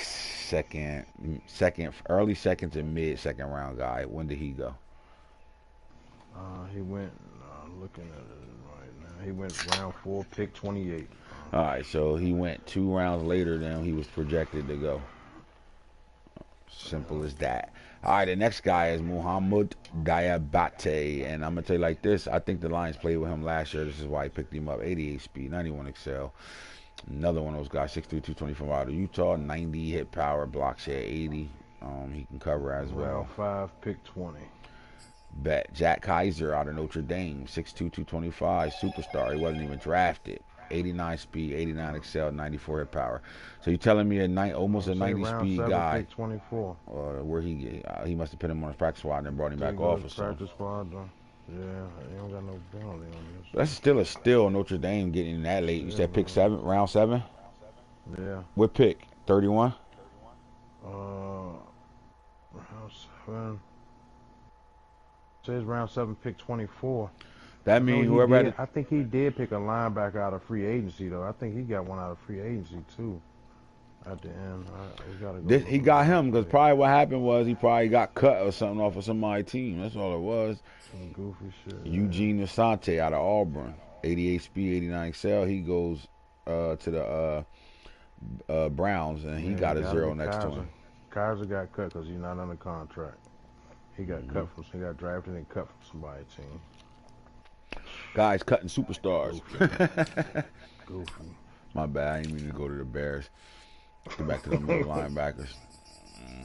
early second to mid second round guy. When did he go? He went, looking at it right now, he went round 4, pick 28. All right, so he went 2 rounds later than he was projected to go. Simple as that. All right, the next guy is Muhammad Diabate, and I'm gonna tell you like this. I think the Lions played with him last year. This is why he picked him up. 88 speed, 91 excel. Another one of those guys, 6'3", 225 out of Utah, 90 hit power, block share 80. He can cover as well. Round 5, pick 20. Bet Jack Kaiser out of Notre Dame, 6'2", 225, superstar. He wasn't even drafted. 89 speed, 89 excel, 94 hit power. So you're telling me almost a 90 speed guy? Pick 24. Where he must have put him on his practice squad and then brought him back off or something. Practice squad, though. Yeah, he don't got no penalty on this. That's still a steal. Notre Dame getting in that late. You said pick 7, round 7. Yeah. What pick? 31. Round 7. Says round 7, pick 24. That means whoever. I think he did pick a linebacker out of free agency, though. I think he got one out of free agency too. At the end, He got him because probably what happened was he probably got cut or something off of somebody's team. That's all it was. Some goofy shit. Eugene Asante out of Auburn, 88 speed, 89 excel. He goes to the Browns and he got a 0 next to him. Kaiser got cut because he's not under contract. He got he got drafted and cut from somebody's team. Guys cutting superstars. Goofy. My bad. I didn't mean to go to the Bears. Get back to the middle linebackers.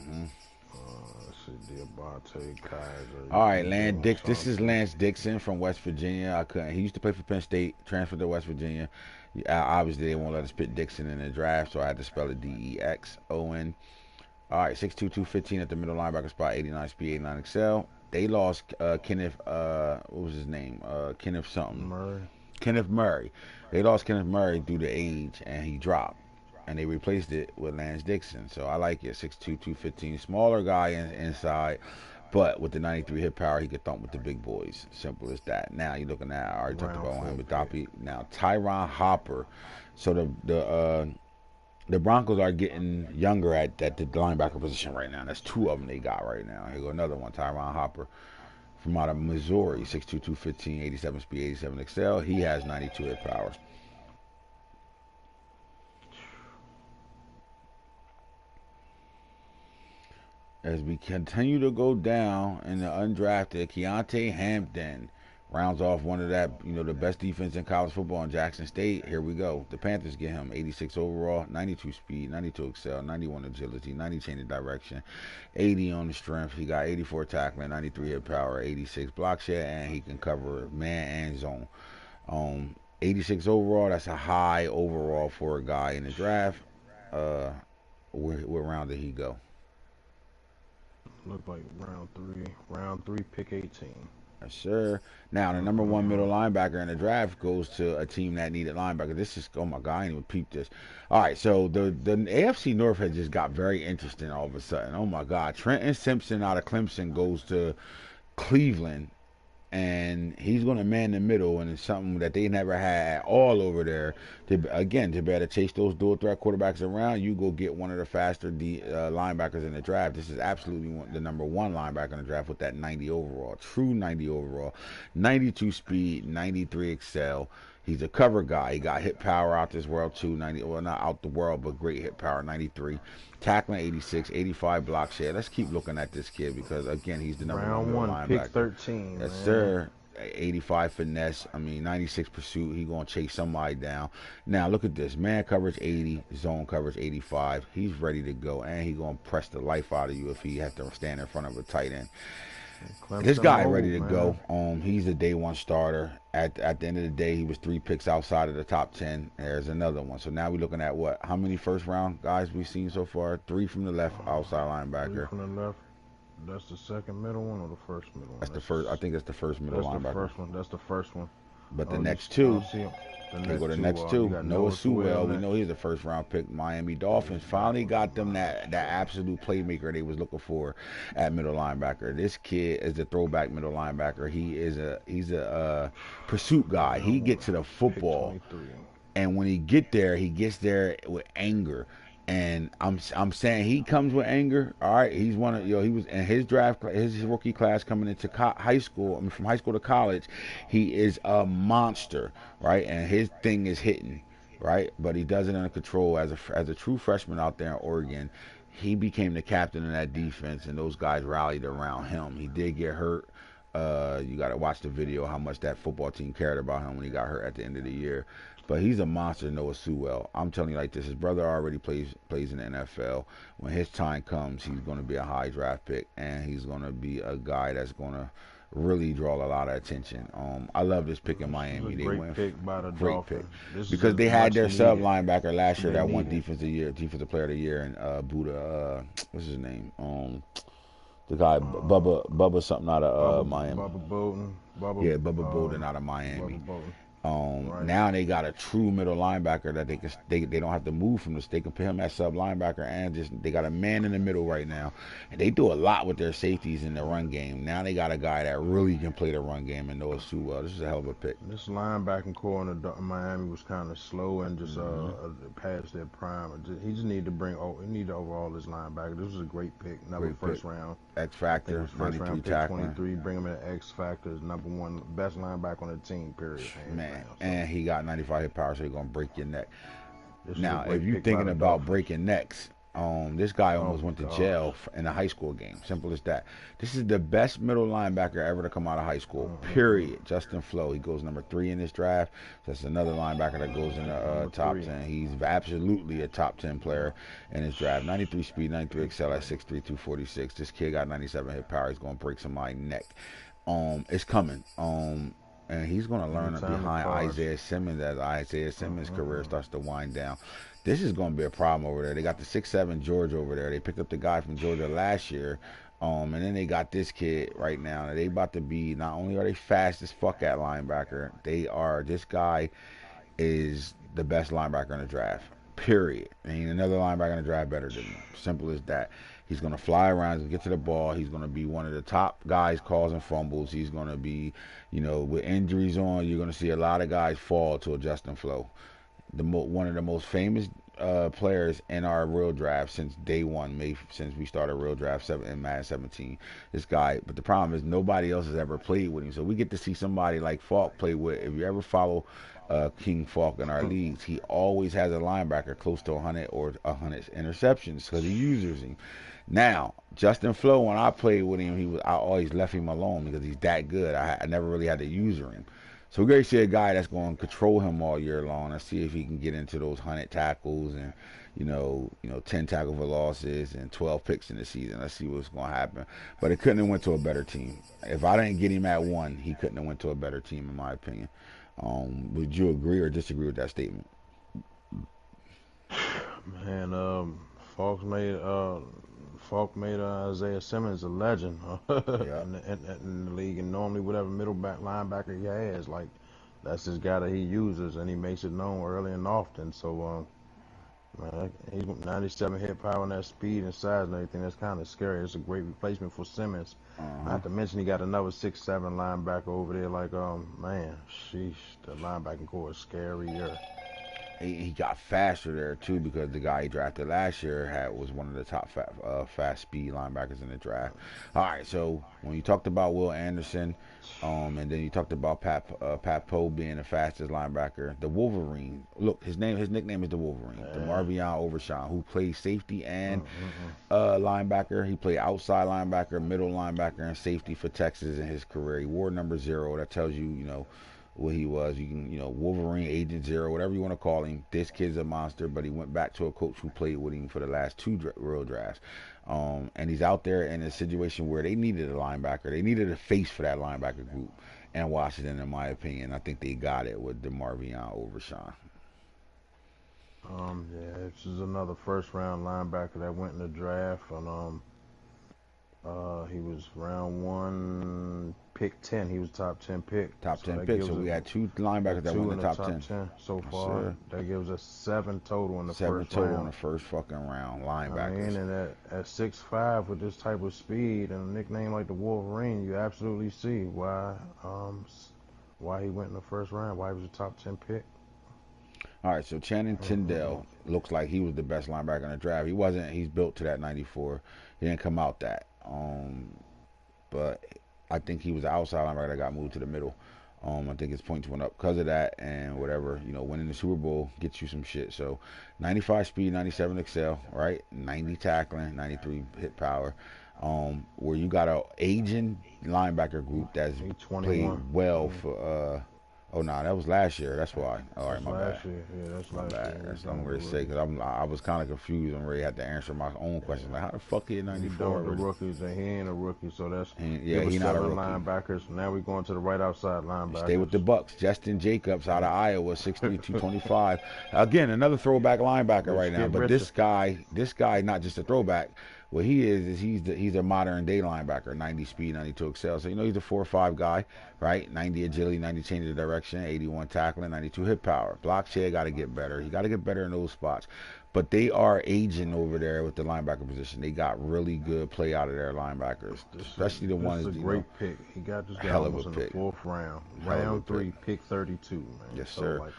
Let's see, Diabate, Kaiser. All right, This is Lance Dixon from West Virginia. He used to play for Penn State, transferred to West Virginia. Obviously, they won't let us put Dixon in the draft, so I had to spell it Dexon. All right, 6'2", 215 at the middle linebacker spot, 89 speed, 89 excel. They lost Kenneth, what was his name? Kenneth something. Murray. Kenneth Murray. They lost Kenneth Murray due to age, and he dropped. And they replaced it with Lance Dixon. So I like it, 6'2", 215. Smaller guy inside, but with the 93 hit power, he could thump with the big boys. Simple as that. Now you're looking at, I already talked about him, Dapi. Now, Tyron Hopper. So the Broncos are getting younger at the linebacker position right now. That's 2 of them they got right now. Here go another one, Tyron Hopper from out of Missouri, 6'2", 215, 87 speed, 87 excel. He has 92 hit power. As we continue to go down in the undrafted, Keontae Hampton rounds off one of the best defense in college football in Jackson State. Here we go. The Panthers get him 86 overall, 92 speed, 92 excel, 91 agility, 90 change of direction, 80 on the strength. He got 84 tackling, 93 hit power, 86 block share, and he can cover man and zone. 86 overall, that's a high overall for a guy in the draft. What round did he go? Look like round 3, pick 18. Yes, sir. Now, the number 1 middle linebacker in the draft goes to a team that needed linebacker. This is, oh my God, I didn't even peep this. All right, so the AFC North has just got very interesting all of a sudden. Oh my God. Trenton Simpson out of Clemson goes to Cleveland, and he's going to man the middle, and it's something that they never had all over there. To be able to chase those dual threat quarterbacks around, you go get one of the faster linebackers in the draft. This is absolutely the number 1 linebacker in the draft with that 90 overall, true 90 overall, 92 speed, 93 excel. He's a cover guy. He got hit power out this world too, 90. Well, not out the world, but great hit power, 93. Tackling 86, 85 block share. Let's keep looking at this kid because again, he's the number round 1 linebacker. Pick 13. Yes, sir. 85 finesse. 96 pursuit. He gonna chase somebody down. Now look at this. Man coverage 80, zone coverage 85. He's ready to go, and he gonna press the life out of you if he has to stand in front of a tight end. This guy ready to go. He's a day 1 starter. At the end of the day, he was 3 picks outside of the top 10. There's another one. So now we're looking at what? How many first round guys we've seen so far? 3 from the left, outside linebacker. 3 from the left. That's the second middle one or the first middle one? That's the first. I think that's the first middle linebacker. That's the first one. But the next 2. They go to the next 2. Noah Sewell, we know he's a first round pick. Miami Dolphins finally got them that absolute playmaker they was looking for at middle linebacker. This kid is a throwback middle linebacker. He's a pursuit guy. He gets to the football, and when he gets there with anger. And I'm saying he comes with anger. All right, he's one of he was in his draft, his rookie class coming into high school. I mean, from high school to college, he is a monster, right? And his thing is hitting, right? But he does it under control as a true freshman out there in Oregon. he became the captain of that defense, and those guys rallied around him. He did get hurt. You got to watch the video how much that football team cared about him when he got hurt at the end of the year. But he's a monster, Noah Sewell. I'm telling you like this. His brother already plays in the NFL. When his time comes, he's going to be a high draft pick, and he's going to be a guy that's going to really draw a lot of attention. I love this pick in Miami. They went pick by the great Dolphins. pick because they had their sub linebacker last year that won defensive player of the year, and Buddha. What's his name? The guy Bubba something out of Miami. Bubba Bowden. Bubba Bowden out of Miami. Right. Now they got a true middle linebacker that they don't have to move from this. They can put him at sub linebacker, and they got a man in the middle right now, and they do a lot with their safeties in the run game. Now they got a guy that really can play the run game and Noah Sewell. This is a hell of a pick. This linebacking core in Miami was kind of slow and just past their prime. He just needed to he to overhaul this linebacker. This was a great pick. First round. X factor. First round pick, 23. Bring him in X factor. Number one best linebacker on the team. Period. Man, and he got 95 hit power, so he's gonna break your neck. Now, if you're thinking about breaking necks, this guy almost went to jail in a high school game. Simple as that. This is the best middle linebacker ever to come out of high school. Period. Justin Flo. He goes number 3 in this draft. That's another linebacker that goes in the top 10. He's absolutely a top 10 player in his draft. 93 speed, 93 excel at 6'3", 246. This kid got 97 hit power. He's gonna break somebody's neck. It's coming. And he's going to learn behind Isaiah Simmons as Isaiah Simmons' career starts to wind down. This is going to be a problem over there. They got the 6'7" George over there. They picked up the guy from Georgia last year. And then they got this kid right now. They about to be, not only are they fast as fuck at linebacker, this guy is the best linebacker in the draft. Period. Ain't another linebacker in the draft better than him. Simple as that. He's going to fly around, he's going to get to the ball. He's going to be one of the top guys causing fumbles. He's going to be, with injuries on, you're going to see a lot of guys fall to a Justin Flo. One of the most famous players in our real draft since day one, since we started real draft in Madden 17. This guy, but the problem is nobody else has ever played with him. So we get to see somebody like Falk play with. If you ever follow King Falk in our leagues, he always has a linebacker close to 100 or 100 interceptions because he uses him. Now, Justin Flo, when I played with him, I always left him alone because he's that good. I never really had to use him. So we're going to see a guy that's going to control him all year long and see if he can get into those 100 tackles and, 10 tackle for losses and 12 picks in the season. Let's see what's going to happen. But it couldn't have went to a better team. If I didn't get him at 1, he couldn't have went to a better team, in my opinion. Would you agree or disagree with that statement? Man, Falk made Isaiah Simmons a legend in the league, and normally whatever middle linebacker he has, that's his guy that he uses, and he makes it known early and often. So, he's 97 hit power and that speed and size and everything. That's kind of scary. It's a great replacement for Simmons. Not to mention he got another 6'7" linebacker over there. The linebacking core is scarier. He got faster there too because the guy he drafted last year was one of the top fast speed linebackers in the draft. All right, so when you talked about Will Anderson, and then you talked about Pat Poe being the fastest linebacker, the Wolverine. Look, his nickname is the Wolverine. The Marvion Overshawn, who plays safety and linebacker. He played outside linebacker, middle linebacker, and safety for Texas in his career. He wore number 0. That tells you, what he was. You can, Wolverine, Agent 0, whatever you want to call him. This kid's a monster, but he went back to a coach who played with him for the last 2 real drafts. And he's out there in a situation where they needed a linebacker. They needed a face for that linebacker group. And Washington, in my opinion, I think they got it with DeMarvion Overshawn. This is another first-round linebacker that went in the draft, and he was round 1, pick 10. He was top 10 pick. Top 10 pick. So we had 2 linebackers that went in the top 10 so far. Yes, that gives us 7 total in the first round. 7 total in the first fucking round. Linebackers. And at 6'5" with this type of speed and a nickname like the Wolverine, you absolutely see why he went in the first round. Why he was a top 10 pick. All right, so Channing Tindall looks like he was the best linebacker in the draft. He wasn't. He's built to that 94. He didn't come out that. But I think he was an outside linebacker that got moved to the middle. I think his points went up because of that, and whatever, winning the Super Bowl gets you some shit. So 95 speed, 97 excel, right? 90 tackling, 93 hit power. Where you got a aging linebacker group that's played well for oh no, that was last year. That's why. All right, my bad. Yeah, that's my last bad. year. That's what I'm ready to say because I was kind of confused and really had to answer my own question. Like, how the fuck he at 94? The rookies, and he ain't a rookie, so that's he's not a rookie. Linebackers. Now we're going to the right outside linebackers. Stay with the Bucks. Justin Jacobs out of Iowa, 6'3", 225. Again, another throwback linebacker right now. But this guy, not just a throwback. What he is he's a modern day linebacker, 90 speed, 92 excel. So he's a 4-5 guy, right? 90 agility, 90 change of direction, 81 tackling, 92 hit power. Block share got to get better. He got to get better in those spots. But they are aging over there with the linebacker position. They got really good play out of their linebackers, especially the ones. This is a great pick. He got this guy hell of a in pick. The 4th round, round 3, pick 32, man. Yes, sir.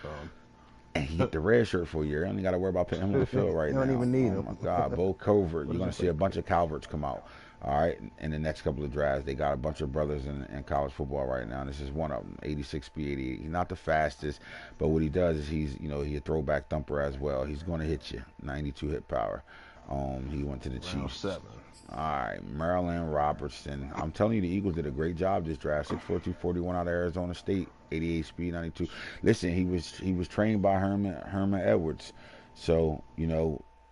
And he hit the red shirt for a year. You only got to worry about putting him on the field right now. You don't even need him. Oh, my God. Bo Covert. You're going to see a bunch of Calverts come out, all right, in the next couple of drafts. They got a bunch of brothers in college football right now. This is one of them, 86 speed, 88. He's not the fastest, but what he does is he's a throwback thumper as well. He's going to hit you, 92 hit power. He went to the Chiefs. 7. All right, Laden Robinson. I'm telling you, the Eagles did a great job this draft. 6'4", 241 out of Arizona State, 88 speed, 92. Listen, he was trained by Herman Edwards, so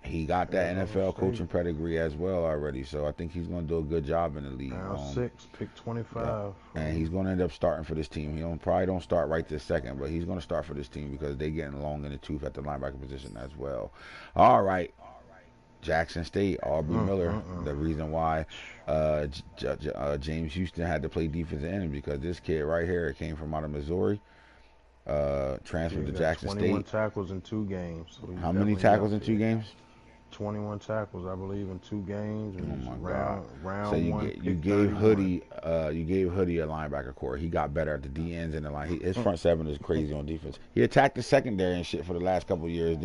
he got that NFL coaching pedigree as well already. So I think he's going to do a good job in the league. Round 6, pick 25. Yeah. And he's going to end up starting for this team. He probably don't start right this second, but he's going to start for this team because they're getting long in the tooth at the linebacker position as well. All right. Jackson State, Aubrey Miller. The reason why James Houston had to play defensive end because this kid right here came from out of Missouri, transferred to Jackson 21 State. Tackles in 2 games. So how many tackles in 2 games? 21 tackles, I believe, in 2 games. And oh my God! Round so you gave 31. Hoodie a linebacker core. He got better at the D ends and the line. His front 7 is crazy on defense. He attacked the secondary and shit for the last couple of years.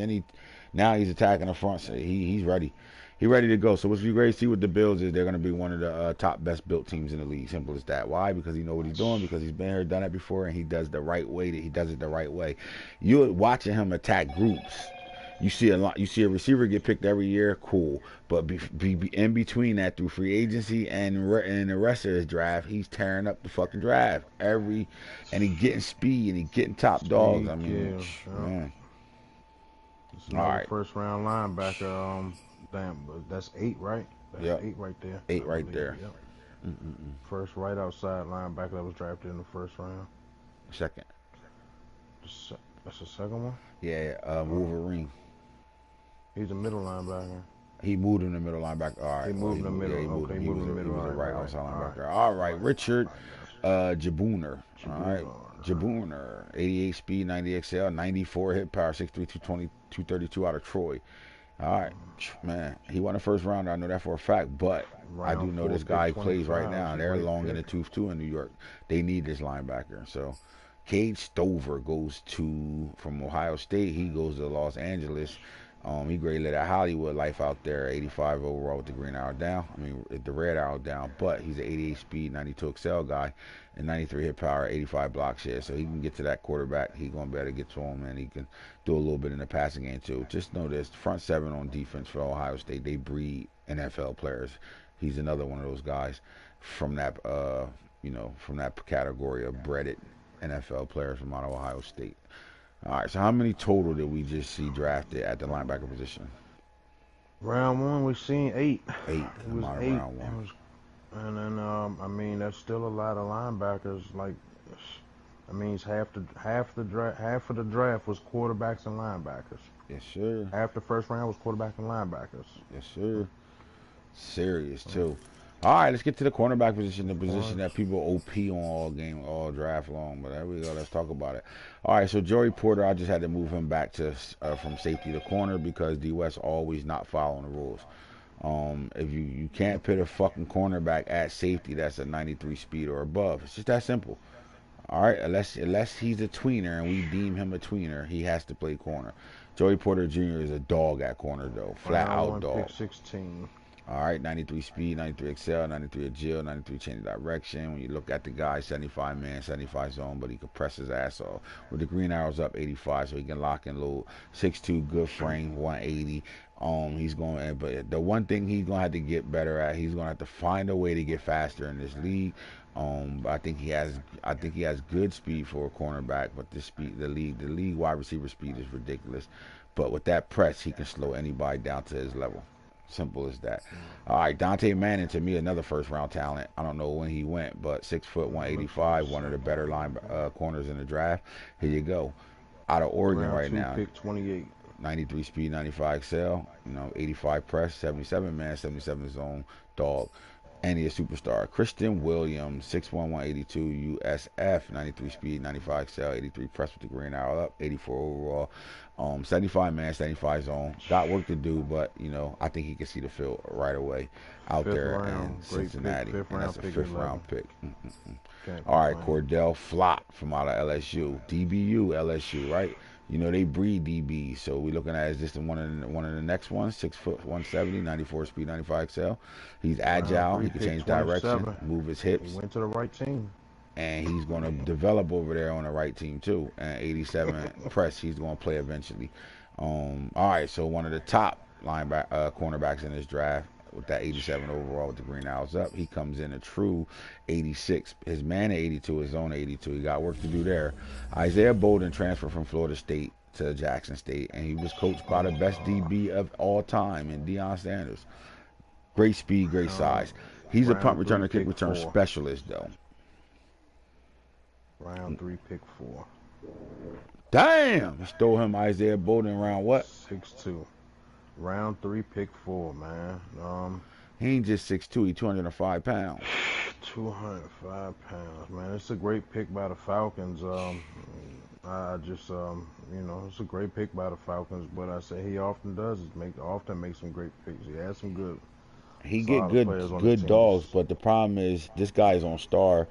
Now he's attacking the front. So he's ready. He's ready to go. So what you ready to see with the Bills is they're going to be one of the top best built teams in the league. Simple as that. Why? Because he knows what he's doing. Because he's been here, done it before, and he does the right way. He does it the right way. You're watching him attack groups. You see a receiver get picked every year, cool. But be in between that through free agency and the rest of his draft, he's tearing up the fucking draft and he getting speed and he getting top dogs. I mean, man. All right. First round linebacker. Damn, that's 8, right? That's 8 right there. 8 right there. Yep. First right outside linebacker that was drafted in the first round. Second. That's the second one? Yeah, Wolverine. He's a middle linebacker. He moved in the middle linebacker. All right. He moved in the middle. He moved in the middle. He was a right outside linebacker. All right. Richard Jabuner. All right. Jabuner. 88 speed, 90 XL, 94 hit power, 6'3", 220, 232 out of Troy. All right. Man, he won the first round. I know that for a fact, but I do know this guy plays right now. They're long in the tooth, too, in New York. They need this linebacker. So, Cade Stover goes from Ohio State. He goes to Los Angeles. He graded at Hollywood life out there, 85 overall with the green arrow down. I mean, the red arrow down, but he's an 88 speed, 92 excel guy, and 93 hit power, 85 block share. So he can get to that quarterback. He's going to be able to get to him, and he can do a little bit in the passing game, too. Just know this, front 7 on defense for Ohio State, they breed NFL players. He's another one of those guys from that, from that category of breaded NFL players from out of Ohio State. All right, so how many total did we just see drafted at the linebacker position? Round 1, we've seen 8. 8. It was 8. Round 1. And then, I mean, that's still a lot of linebackers. Like, I mean, half of the draft was quarterbacks and linebackers. Yes, sir. Half the first round was quarterback and linebackers. Yes, sir. Serious, too. All right, let's get to the cornerback position, the position that people OP on all draft long. But there we go. Let's talk about it. All right, so Joey Porter, I just had to move him back to from safety to corner because D West always not following the rules. If you can't put a fucking cornerback at safety that's a 93 speed or above, it's just that simple. All right, unless he's a tweener and we deem him a tweener, he has to play corner. Joey Porter Jr. is a dog at corner though, flat out dog. Pick 16. All right, 93 speed, 93 excel, 93 agile, 93 change of direction. When you look at the guy, 75 man, 75 zone, but he can press his ass off. With the green arrows up, 85, so he can lock and load. 6'2", good frame, 180. He's going, but the one thing he's gonna have to get better at, he's gonna have to find a way to get faster in this league. I think he has good speed for a cornerback, but the league wide receiver speed is ridiculous. But with that press, he can slow anybody down to his level. Simple as that. All right, Dante Manning, to me, another first-round talent. I don't know when he went, but 6 foot, 185, one of the better corners in the draft. Here you go. Out of Oregon right now. Pick 28. 93 speed, 95 excel, 85 press, 77 man, 77 zone, dog. And he's a superstar. Christian Williams, 6'1", 182, USF, 93 speed, 95 excel, 83 press with the green arrow up, 84 overall. 75 man, 75 zone. Got work to do, but, I think he can see the field right away out there in Cincinnati. And that's a fifth-round pick. All right, Cordell Flott from out of LSU. DBU, LSU, right? They breed DBs, so we're looking at is this one of the next ones. 6 foot, 170, 94 speed, 95 excel. He's agile. He can change direction, move his hips. He went to the right team. And he's going to develop over there on the right team, too. And 87 press, he's going to play eventually. All right, so one of the top cornerbacks in this draft with that 87 overall with the green arrows up. He comes in a true 86. His man at 82, his own 82. He got work to do there. Isaiah Bowden transferred from Florida State to Jackson State, and he was coached by the best DB of all time in Deion Sanders. Great speed, great size. He's a punt returner, kick return specialist, though. Round 3, pick 4. Damn! He stole him, Isaiah Bowden, round what? 6'2". Round 3, pick 4, man. He ain't just 6'2", he 205 pounds. 205 pounds, man. It's a great pick by the Falcons. It's a great pick by the Falcons. But I say he often makes some great picks. He has some good. He get good dogs, but the problem is this guy's on star.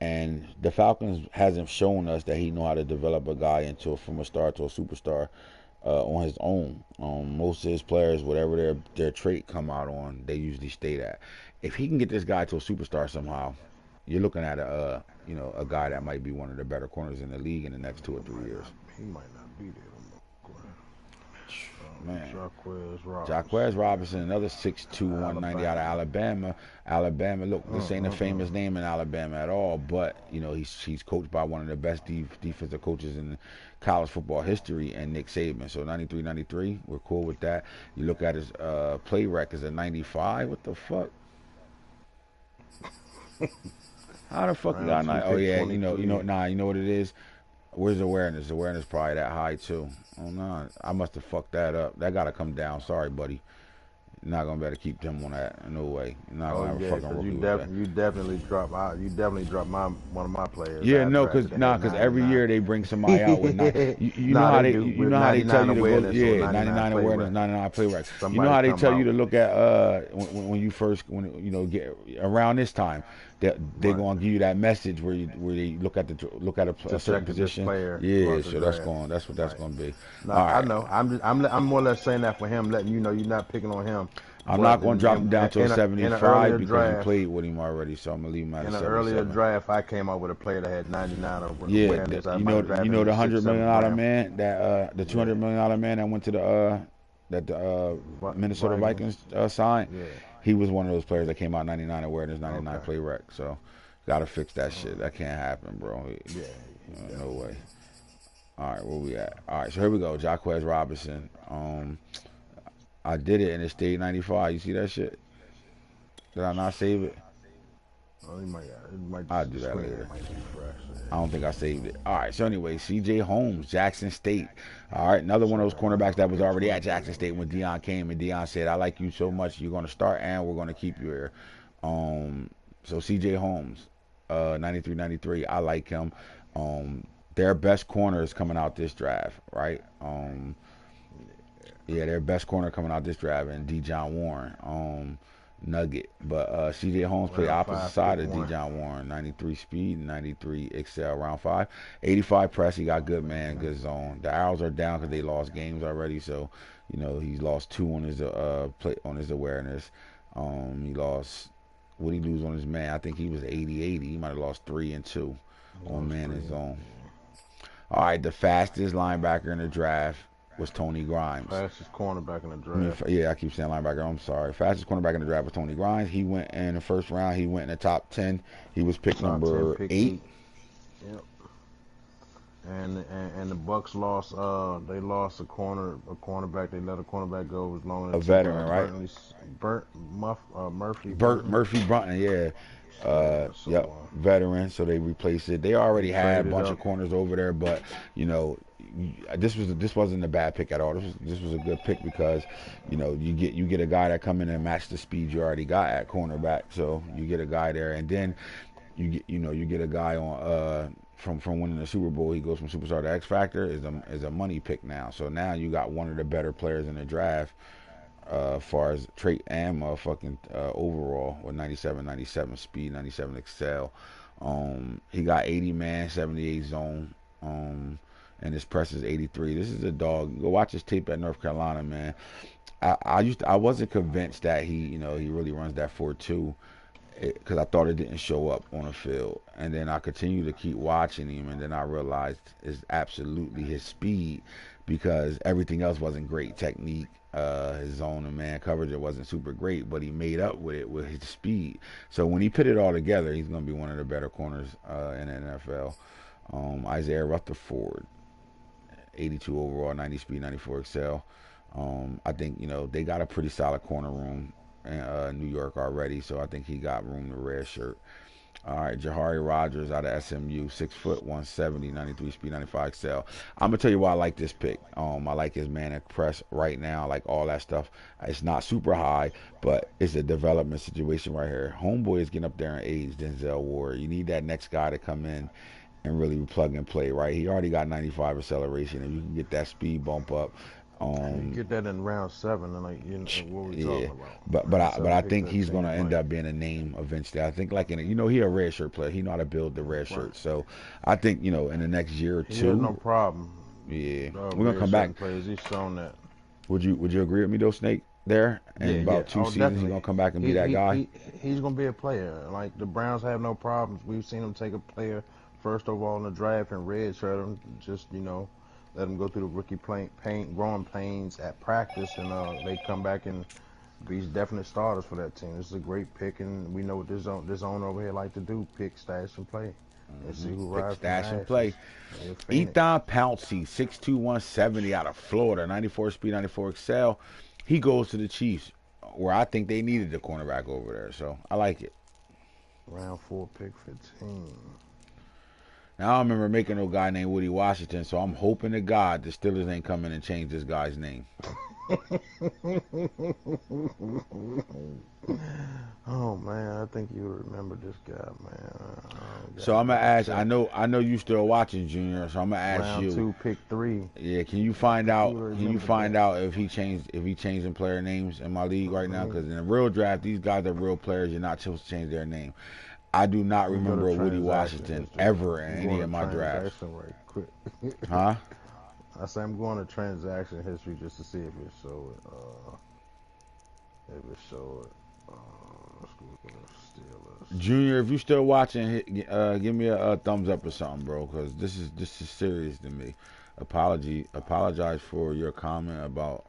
And the Falcons hasn't shown us that he know how to develop a guy from a star to a superstar on his own. Most of his players, whatever their trait come out on, they usually stay that. If he can get this guy to a superstar somehow, you're looking at a guy that might be one of the better corners in the league in the next 2 or 3 years. He might not be there. Man, Jaquez Robinson, another 6'2", 190 out of Alabama. Look, this ain't a famous name in Alabama at all, but he's coached by one of the best defensive coaches in college football history, and Nick Saban. So 93, we're cool with that. You look at his play record as a 95. What the fuck? How the fuck you got 90? Oh yeah, you know what it is. Where's awareness? Awareness probably that high too. Oh no, I must have fucked that up. That gotta come down. Sorry, buddy. You're not gonna be able to keep them on that. No way. You're not gonna have a fucking rookie with that. You definitely drop one of my players. Yeah, no, because every year they bring somebody out with you know how they tell you to go 99 awareness, 99 play record. You know how they tell you to look at when you first get around this time. They're gonna give you that message where they look at a certain position. Yeah, so that's what that's gonna be. No, right. I know. I'm more or less saying that for him, letting you know you're not picking on him. I'm not gonna drop him down to a 75 because you played with him already, so I'm gonna leave him at a 77. In an earlier draft, I came up with a player that had 99 over. Yeah, the $100 million man, that the $200 million man that went to the Minnesota Vikings signed. Yeah. He was one of those players that came out 99 awareness, 99 play rec. So, gotta fix that shit. That can't happen, bro. Yeah, no way. All right, where we at? All right, so here we go. Jaquez Robinson. I did it and it stayed 95. You see that shit? Did I not save it? Oh, I'll do that later. I don't think I saved it. All right, so anyway, C.J. Holmes, Jackson State. All right, another one of those cornerbacks that was already at Jackson State when Deion came, and Deion said, I like you so much, you're going to start and we're going to keep you here. So C.J. Holmes, 93, I like him. Their best corner is coming out this draft, right? Their best corner coming out this draft, and Dijon Warren. Nugget, but C.J. Holmes played opposite side of Dijon Warren. 93 speed, 93 excel, round 5, 85 press. He got good man, good zone. The arrows are down because they lost games already, so he's lost 2 on his play on his awareness. He lost. What he lose on his man? I think he was 80-80. He might have lost 3 and 2 on man and zone. All right, the fastest linebacker in the draft was Tony Grimes. Fastest cornerback in the draft. Yeah, I keep saying linebacker. I'm sorry. Fastest cornerback in the draft was Tony Grimes. He went in the first round. He went in the top 10. He was pick number 8. Yep. And the Bucks lost. They lost a cornerback. They let a cornerback go as long as a veteran, right? Murphy Brunton, yeah. Yep, veteran. So they replaced it. They already had a bunch of corners over there, but you know, this wasn't a bad pick at all. This was a good pick because you know you get a guy that come in and match the speed you already got at cornerback. So you get a guy there, and then you get a guy on from winning the Super Bowl. He goes from superstar to X Factor is a money pick now. So now you got one of the better players in the draft. As far as trait and motherfucking overall with 97 speed, 97 excel. He got 80 man, 78 zone, and his press is 83. This is a dog. Go watch his tape at North Carolina, man. I wasn't convinced that he really runs that 4.2 because I thought it didn't show up on the field, and then I continued to keep watching him, and then I realized it's absolutely his speed because everything else wasn't great technique. His zone and man coverage, it wasn't super great, but he made up with it with his speed. So when he put it all together, he's going to be one of the better corners in the NFL. Isaiah Rutherford, 82 overall, 90 speed, 94 excel. I think they got a pretty solid corner room in New York already, so I think he got room to red shirt. All right, Jahri Rogers out of SMU, 6 foot, 170, 93 speed, 95 excel. I'm gonna tell you why I like this pick. I like his man at press right now. I like all that stuff. It's not super high, but it's a development situation right here. Homeboy is getting up there in age. Denzel Ward. You need that next guy to come in and really plug and play. Right? He already got 95 acceleration. If you can get that speed bump up. You get that in round 7, and what we talking about? But I think he's gonna end up being a name eventually. I think he a red shirt player. He know how to build the red shirt. So I think in the next year or two. He has no problem. Yeah, we're gonna come back. Players, he's shown that. Would you agree with me though, Snake? There in about 2 seasons, he's gonna come back and be that guy. He's gonna be a player. Like the Browns have no problems. We've seen him take a player first overall in the draft and red shirt him. Just let them go through the rookie growing pains at practice, and they come back and be definite starters for that team. This is a great pick, and we know what this owner over here like to do: pick, stash, and play. And see who rides. Stash and play. Ethan Pouncey, 6'2", 170 out of Florida, 94 speed, 94 excel. He goes to the Chiefs, where I think they needed the cornerback over there. So I like it. Round 4, pick 15. Now, I don't remember making no guy named Woody Washington, so I'm hoping to God the Steelers ain't coming and change this guy's name. Oh man, I think you remember this guy, man. So I'm gonna ask. I know you still watching, Junior. So I'm gonna ask round you. Round 2, pick 3. Yeah, can you find out? If he changing player names in my league right now? Because in a real draft, these guys are real players. You're not supposed to change their name. I do not remember Woody Washington ever in any of my drafts. Right quick. Huh? I say I'm going to transaction history just to see if it show it. Let's go to Steelers. Junior, if you still watching, give me a thumbs up or something, bro, because this is serious to me. Apologize for your comment about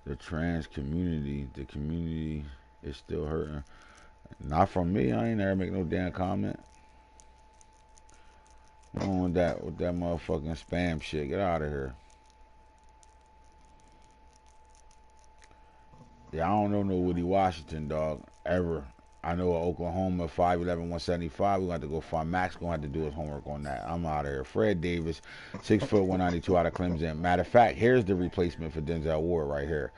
the trans community. The community is still hurting. Not from me. I ain't never make no damn comment. With that motherfucking spam shit. Get out of here. Yeah, I don't know no Woody Washington, dog, ever. I know Oklahoma 5'11", 175. We're going to have to go find Max. Going to have to do his homework on that. I'm out of here. Fred Davis, 6 foot, 192 out of Clemson. Matter of fact, here's the replacement for Denzel Ward right here.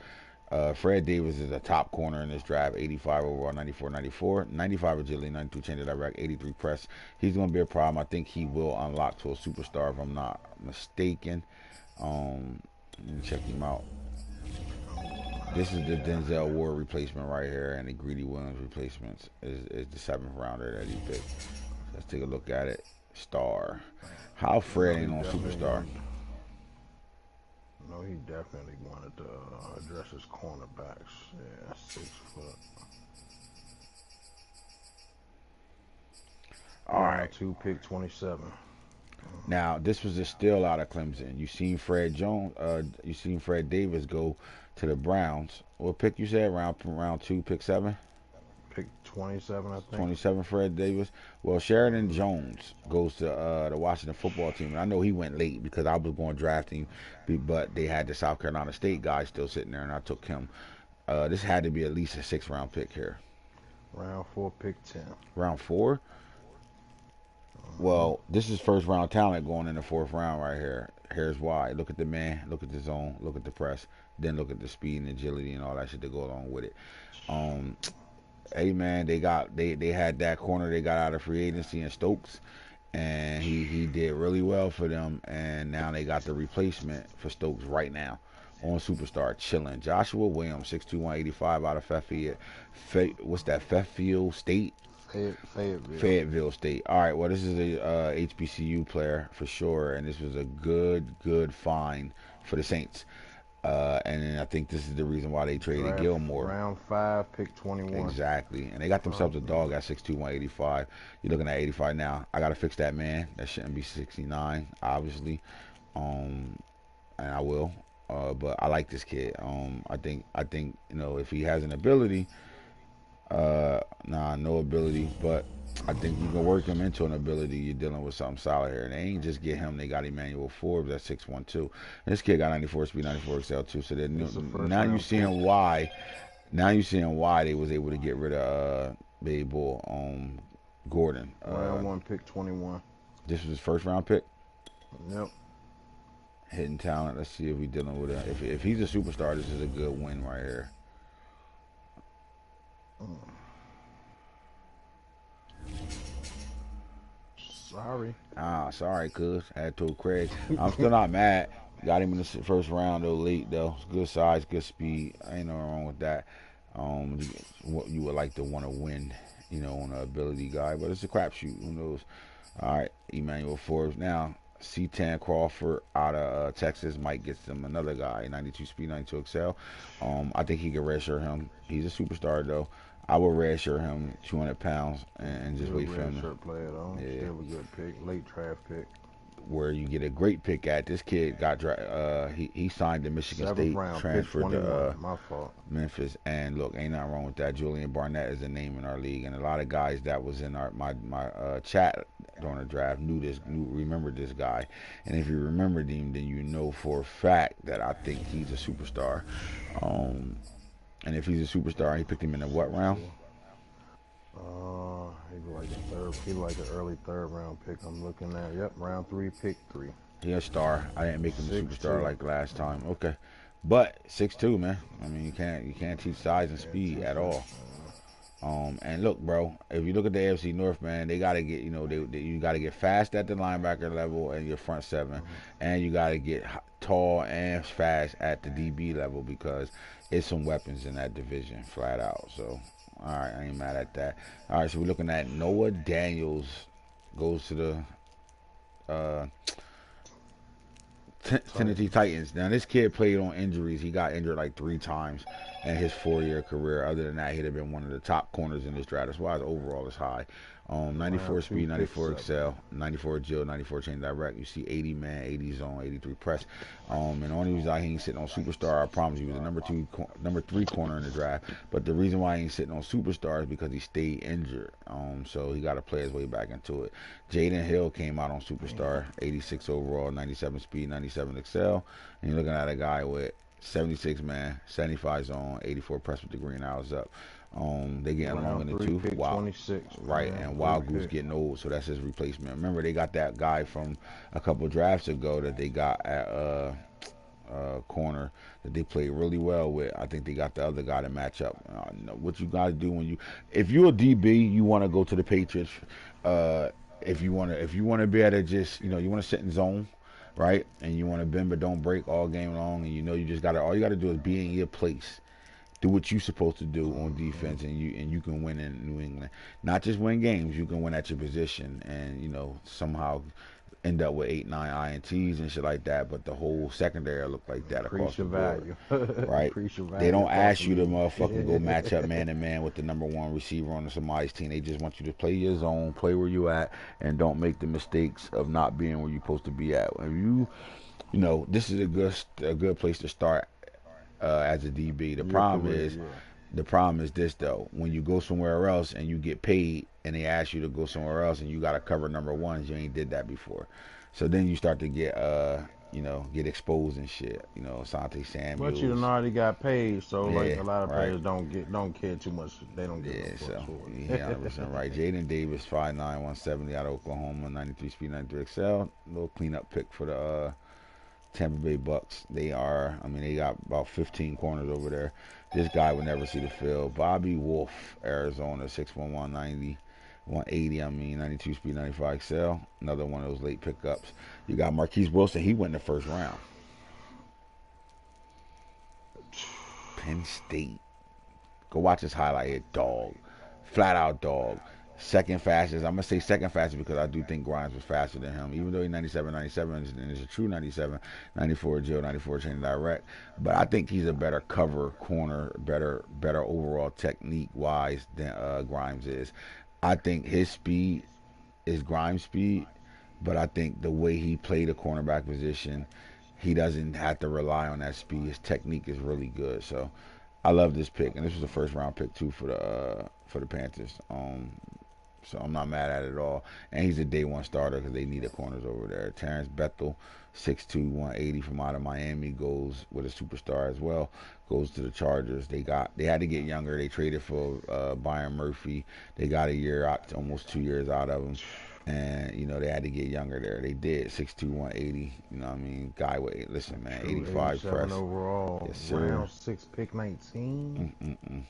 Fred Davis is a top corner in this draft, 85 overall, 94, 95 agility, 92 change of direct, 83 press. He's going to be a problem. I think he will unlock to a superstar if I'm not mistaken. Let me check him out. This is the Denzel Ward replacement right here, and the Greedy Williams replacements is the 7th rounder that he picked. Let's take a look at it. Star. How Fred ain't on superstar? No, he definitely wanted to address his cornerbacks. Yeah, 6 foot. All right. Round 2, pick 27. Now, this was a steal out of Clemson. You seen Fred Davis go to the Browns. What pick you said? Round 2, pick 7? Pick 27, I think. 27, Fred Davis. Well, Sheridan Jones goes to the Washington football team. And I know he went late because I was going to draft him, but they had the South Carolina State guy still sitting there, and I took him. This had to be at least a 6th-round pick here. Round 4, pick 10. Round 4? Well, this is first-round talent going in the 4th round right here. Here's why. Look at the man, look at the zone, look at the press, then look at the speed and agility and all that shit that go along with it. Hey man, they had that corner they got out of free agency in Stokes, and he did really well for them, and now they got the replacement for Stokes right now on Superstar chilling. Joshua Williams, 6'2", 185 out of Fairfield State? Fayetteville State. All right, well, this is a HBCU player for sure, and this was a good find for the Saints. And then I think this is the reason why they traded Gilmore. Round 5, pick 21. Exactly. And they got themselves a dog at 6'2", 185. You're looking at 85 now. I got to fix that man. That shouldn't be 69, obviously. And I will. But I like this kid. I think if he has an ability, no ability, but I think you can work him into an ability. You're dealing with something solid here. And they ain't just get him. They got Emmanuel Forbes at 6'1", too. And this kid got 94 speed, 94 excel, too. So now you're seeing why. Now you're seeing why they was able to get rid of Baby Bull Gordon. Round 1, pick 21. This was his first-round pick? Yep. Hidden talent. Let's see if we're dealing with it. If he's a superstar, this is a good win right here. Sorry, cuz. I had told Craig. I'm still not mad. Got him in the first round, though, late, though. Good size, good speed. Ain't nothing wrong with that. What you would like to want to win, on an ability guy. But it's a crapshoot. Who knows? All right, Emmanuel Forbes. Now, C10 Crawford out of Texas might get them another guy. 92 speed, 92 excel. I think he can redshirt him. He's a superstar, though. I would redshirt him 200 pounds and just wait for him. Redshirt player, though. Yeah. Still a good pick. Late draft pick. Where you get a great pick at. This kid got he signed to Michigan State, transferred to Memphis, and look, ain't nothing wrong with that. Julian Barnett is a name in our league, and a lot of guys that was in my chat during the draft remembered this guy, and if you remembered him, then you know for a fact that I think he's a superstar. And if he's a superstar, he picked him in the what round? He's like an early 3rd round pick. I'm looking at. Yep, round 3, pick 3. He a star. I didn't make him a superstar like last time. Okay, but 6'2", man. I mean, you can't teach size and speed at all. And look, bro, if you look at the AFC North, man, they gotta get you gotta get fast at the linebacker level and your front 7, and you gotta get tall and fast at the DB level because it's some weapons in that division, flat out. So. All right, I ain't mad at that. All right, so we're looking at Noah Daniels goes to the Tennessee Titans. Now, this kid played on injuries. He got injured like 3 times in his 4-year career. Other than that, he'd have been one of the top corners in this draft. That's why his overall is high. 94 speed, 94 excel, 94 agile, 94 chain direct. You see 80 man, 80 zone, 83 press. And the only reason he ain't sitting on superstar, I promise you, he was the number 3 corner in the draft. But the reason why he ain't sitting on superstar is because he stayed injured. So he got to play his way back into it. Jaden Hill came out on superstar, 86 overall, 97 speed, 97 excel. And you're looking at a guy with 76 man, 75 zone, 84 press with the green hours up. They getting along in the tooth. Wow. 26, right, and Wild Goose getting old, so that's his replacement. Remember, they got that guy from a couple drafts ago that they got at corner that they played really well with. I think they got the other guy to match up. What you got to do if you're a DB, you want to go to the Patriots. If you want to be able to just, you want to sit in zone, right, and you want to bend but don't break all game long, and you just all you got to do is be in your place. Do what you're supposed to do on defense, and you can win in New England. Not just win games, you can win at your position, and somehow end up with 8, 9 INTs and shit like that, but the whole secondary look like that across the board. Right? They don't ask you to motherfucking go match up man to man with the #1 receiver on somebody's team. They just want you to play your zone, play where you at, and don't make the mistakes of not being where you're supposed to be at. If you know, this is a good place to start as a DB. The problem is this though: when you go somewhere else and you get paid, and they ask you to go somewhere else and you got to cover #1s, you ain't did that before. So then you start to get get exposed and shit. You know, Asante Samuels. But you done already got paid, so like a lot of players don't care too much. They don't get no so yeah, 100% right. Jaden Davis, 5'9", 170 out of Oklahoma, 93 speed, 93 XL. Little cleanup pick for the Tampa Bay Bucks. They got about 15 corners over there. This guy would never see the field. Bobby Wolf, Arizona, 6'1", 180, 92 speed, 95 XL. Another one of those late pickups. You got Marquise Wilson. He went in the first round. Penn State. Go watch his highlight. Dog. Flat out dog. Second fastest. I'm going to say second fastest because I do think Grimes was faster than him. Even though he's 97 and is a true 97, 94 Jill, 94 chain direct. But I think he's a better cover corner, better overall technique-wise than Grimes is. I think his speed is Grimes' speed, but I think the way he played the cornerback position, he doesn't have to rely on that speed. His technique is really good. So I love this pick. And this was a first-round pick, too, for the Panthers. So I'm not mad at it at all. And he's a day one starter because they need the corners over there. Terrence Bethel, 6'2", 180 from out of Miami, goes with a superstar as well. Goes to the Chargers. They had to get younger. They traded for Byron Murphy. They got a year out, almost 2 years out of him. And, they had to get younger there. They did. 6'2", 180. You know what I mean? Guy with, listen, man, 85 press. Overall. Yes, sir. Round 6, pick 19.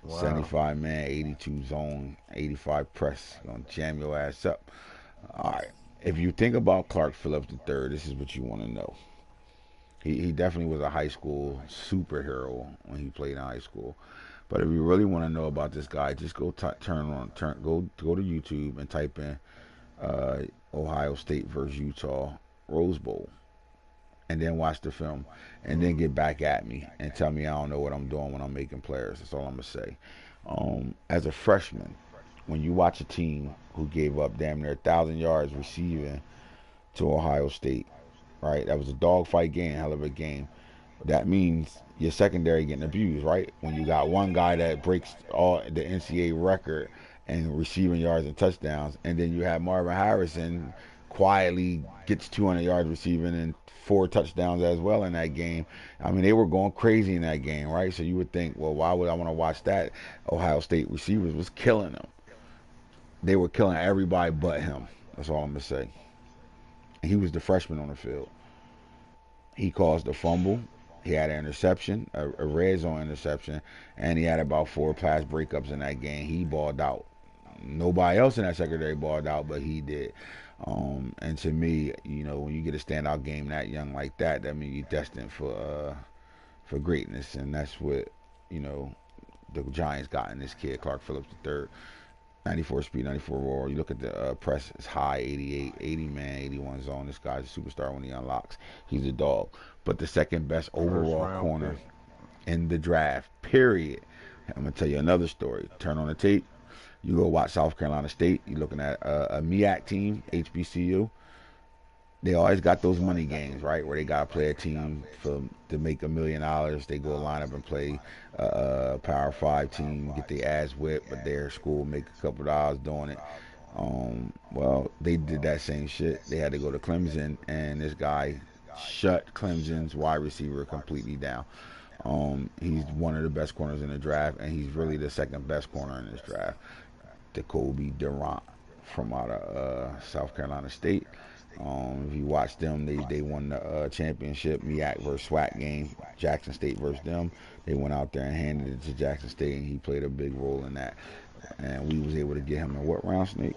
Wow. 75 man, 82 zone, 85 press. Gonna jam your ass up. All right. If you think about Clark Phillips III, this is what you want to know. He definitely was a high school superhero when he played in high school. But if you really want to know about this guy, just go go to YouTube and type in Ohio State versus Utah Rose Bowl. And then watch the film, and then get back at me and tell me I don't know what I'm doing when I'm making players. That's all I'm going to say. As a freshman, when you watch a team who gave up damn near 1,000 yards receiving to Ohio State, right? That was a dogfight game, hell of a game. That means your secondary getting abused, right? When you got one guy that breaks all the NCAA record and receiving yards and touchdowns, and then you have Marvin Harrison quietly gets 200 yards receiving and 4 touchdowns as well in that game. I mean, they were going crazy in that game, right? So you would think, well, why would I want to watch that? Ohio State receivers was killing them. They were killing everybody but him. That's all I'm going to say. He was the freshman on the field. He caused a fumble. He had an interception, a red zone interception, and he had about 4 pass breakups in that game. He balled out. Nobody else in that secondary balled out, but he did. And to me, when you get a standout game that young like that, that means you're destined for greatness, and that's what the Giants got in this kid, Clark Phillips III. 94 speed, 94 roar. You look at the press, it's high, 88, 80 man, 81 zone. This guy's a superstar when he unlocks. He's a dog. But the second best overall corner in the draft, period. I'm going to tell you another story. Turn on the tape. You go watch South Carolina State. You're looking at a MEAC team, HBCU. They always got those money games, right, where they got to play a team to make $1 million. They go line up and play a Power 5 team, get their ass whipped, but their school make a couple of dollars doing it. Well, they did that same shit. They had to go to Clemson, and this guy shut Clemson's wide receiver completely down. He's one of the best corners in the draft, and he's really the second best corner in this draft. Jacoby Durant from out of South Carolina State. If you watch them, they won the championship MEAC versus SWAC game. Jackson State versus them. They went out there and handed it to Jackson State, and he played a big role in that. And we was able to get him in what round, Snake?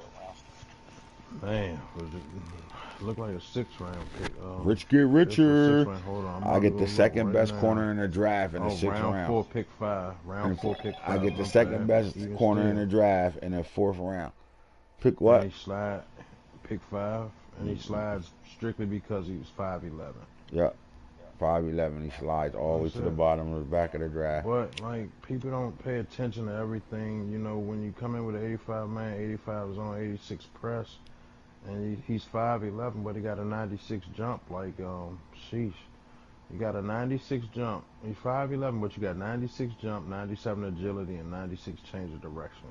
Man, it looked like a 6th round pick. Rich get richer. Hold on, I get the second best corner in the draft in the 6th round. Round 4, pick 5. Round 4, pick 5. I get the second best corner in the draft in the 4th round. Pick what? Slide, pick 5. and he slides strictly because he was 5'11". Yep. 5'11". He slides all the way to the bottom of the back of the draft. But like people don't pay attention to everything. You know, when you come in with an 85 man, 85 is on 86 press, and he's 5'11", but he got a 96 jump. Like sheesh, you got a 96 jump. He's 5'11", but you got 96 jump, 97 agility, and 96 change of direction.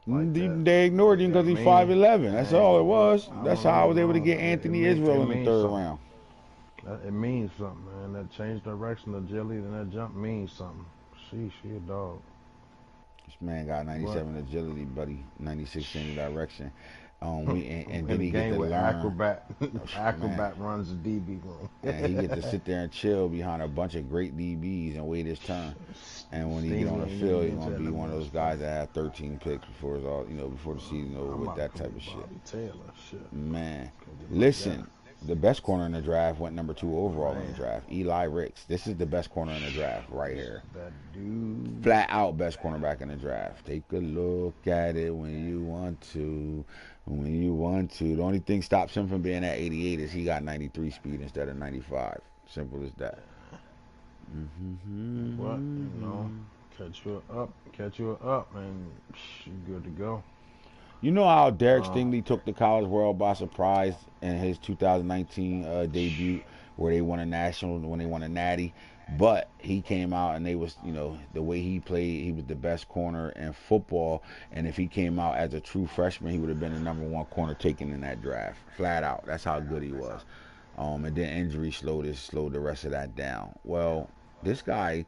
Like they ignored him because he's 5'11". That's all it was. That's how I was able to get Anthony Israel in the third round. It means something, man. That change direction, agility, and that jump means something. Sheesh, he a dog. This man got 97 agility, buddy. 96 change of direction. And then he get to learn. Acrobat runs the DB room. And he get to sit there and chill behind a bunch of great DBs and wait his turn. And when he get on the field, he's gonna be one of those guys that have 13 picks before it's all, before the season over with that type of shit. Man, listen. The best corner in the draft went number 2 overall in the draft. Eli Ricks. This is the best corner in the draft right here. That dude. Flat out best cornerback in the draft. Take a look at it when you want to. When you want to. The only thing stops him from being at 88 is he got 93 speed instead of 95. Simple as that. What? Catch you up, and you good to go. You know how Derek Stingley took the college world by surprise in his 2019 debut, where they won a national, when they won a natty. But he came out and they was, the way he played, he was the best corner in football. And if he came out as a true freshman, he would have been the number 1 corner taken in that draft, flat out. That's how good he was. And then injury slowed the rest of that down. Well, this guy,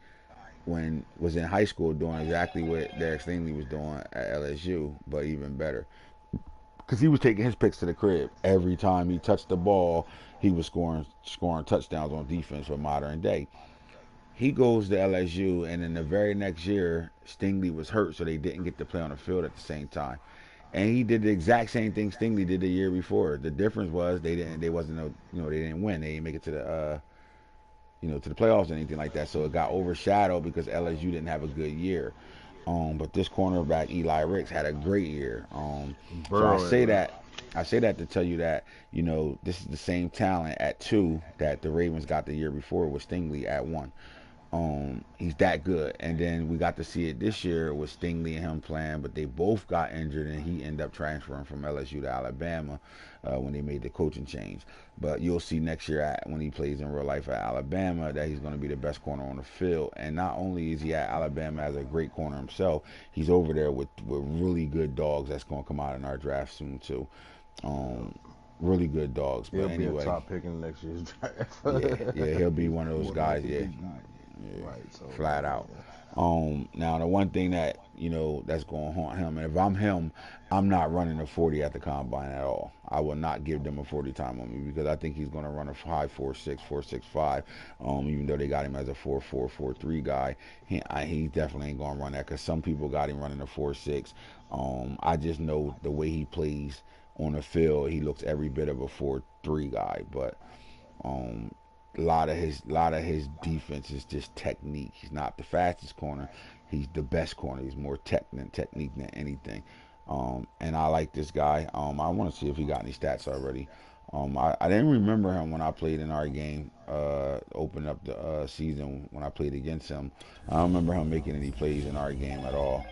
when was in high school, doing exactly what Derek Stingley was doing at LSU, but even better. Because he was taking his picks to the crib. Every time he touched the ball, he was scoring touchdowns on defense for modern day. He goes to LSU, and in the very next year, Stingley was hurt, so they didn't get to play on the field at the same time. And he did the exact same thing Stingley did the year before. The difference was they didn't win. They didn't make it to the to the playoffs or anything like that. So it got overshadowed because LSU didn't have a good year. But this cornerback, Eli Ricks, had a great year. So I say that to tell you that, this is the same talent at 2 that the Ravens got the year before with Stingley at 1. He's that good. And then we got to see it this year with Stingley and him playing, but they both got injured, and he ended up transferring from LSU to Alabama when they made the coaching change. But you'll see next year when he plays in real life at Alabama that he's going to be the best corner on the field. And not only is he at Alabama as a great corner himself, he's over there with really good dogs that's going to come out in our draft soon too. Really good dogs. But he'll anyway, be a top pick in next year's draft. yeah, he'll be one of those guys. Yeah. Right, so, flat out. Now the one thing that that's going to haunt him, and if I'm him, I'm not running a 40 at the combine at all. I will not give them a 40 time on me because I think he's going to run a high 4.6, 4.65. Even though they got him as a 4.4, 4.3 guy, he definitely ain't going to run that because some people got him running a 4.6. I just know the way he plays on the field, he looks every bit of a 4.3 guy, but. A lot of his defense is just technique. He's not the fastest corner. He's the best corner. He's more technique than anything. And I like this guy. I want to see if he got any stats already. I didn't remember him when I played in our game, opened up the season when I played against him. I don't remember him making any plays in our game at all.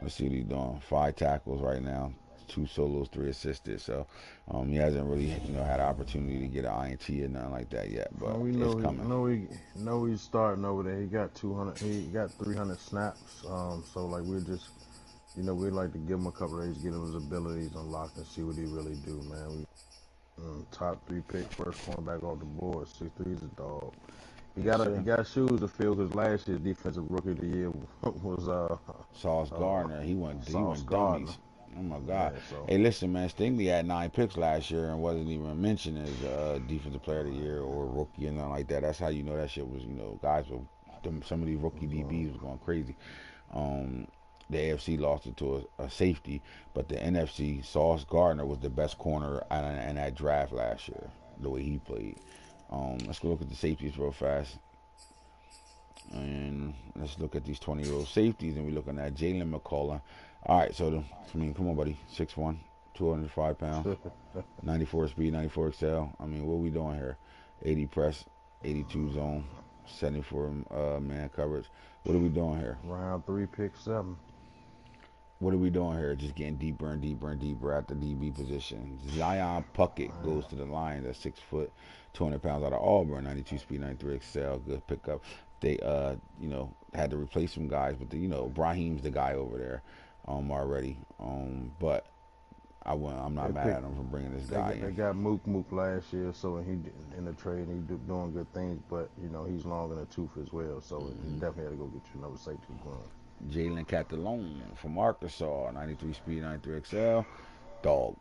Let's see what he's doing. 5 tackles right now. 2 solos, 3 assisted. So he hasn't really had an opportunity to get an INT or nothing like that yet. But it's coming. He's starting over there. He got 200. He got 300 snaps. So like we're just, we'd like to give him a couple of days, get him his abilities unlocked, and see what he really do, man. Top 3 pick, first cornerback off the board. 6'3" is a dog. He got shoes to fill because last year's defensive rookie of the year was Sauce Gardner. He went dummies. Oh my God! Hey, listen, man. Stingley had 9 picks last year and wasn't even mentioned as defensive player of the year or rookie and nothing like that. That's how you know that shit was. Guys were some of these rookie DBs was going crazy. The AFC lost it to a safety, but the NFC, Sauce Gardner was the best corner in that draft last year. The way he played. Let's go look at the safeties real fast. And let's look at these 20-year-old safeties, and we're looking at Jalen McCullough. All right, so come on, buddy. 6'1", 205 pounds. 94 speed, 94 excel. I mean, what are we doing here? 80 press, 82 zone, 74 man coverage. What are we doing here? Round 3, pick 7. What are we doing here? Just getting deeper and deeper and deeper at the DB position. Zion Puckett goes to the Lions at 6 foot, 200 pounds out of Auburn, 92 speed, 93 excel, good pickup. They, had to replace some guys, but Brahim's the guy over there, already. But I'm not mad at them for bringing this guy in. They got Mook last year, so he in the trade, and he's doing good things, but he's long in the tooth as well, so he definitely had to go get you another safety going. Jalen Catalone from Arkansas, 93 speed, 93 XL. Dog.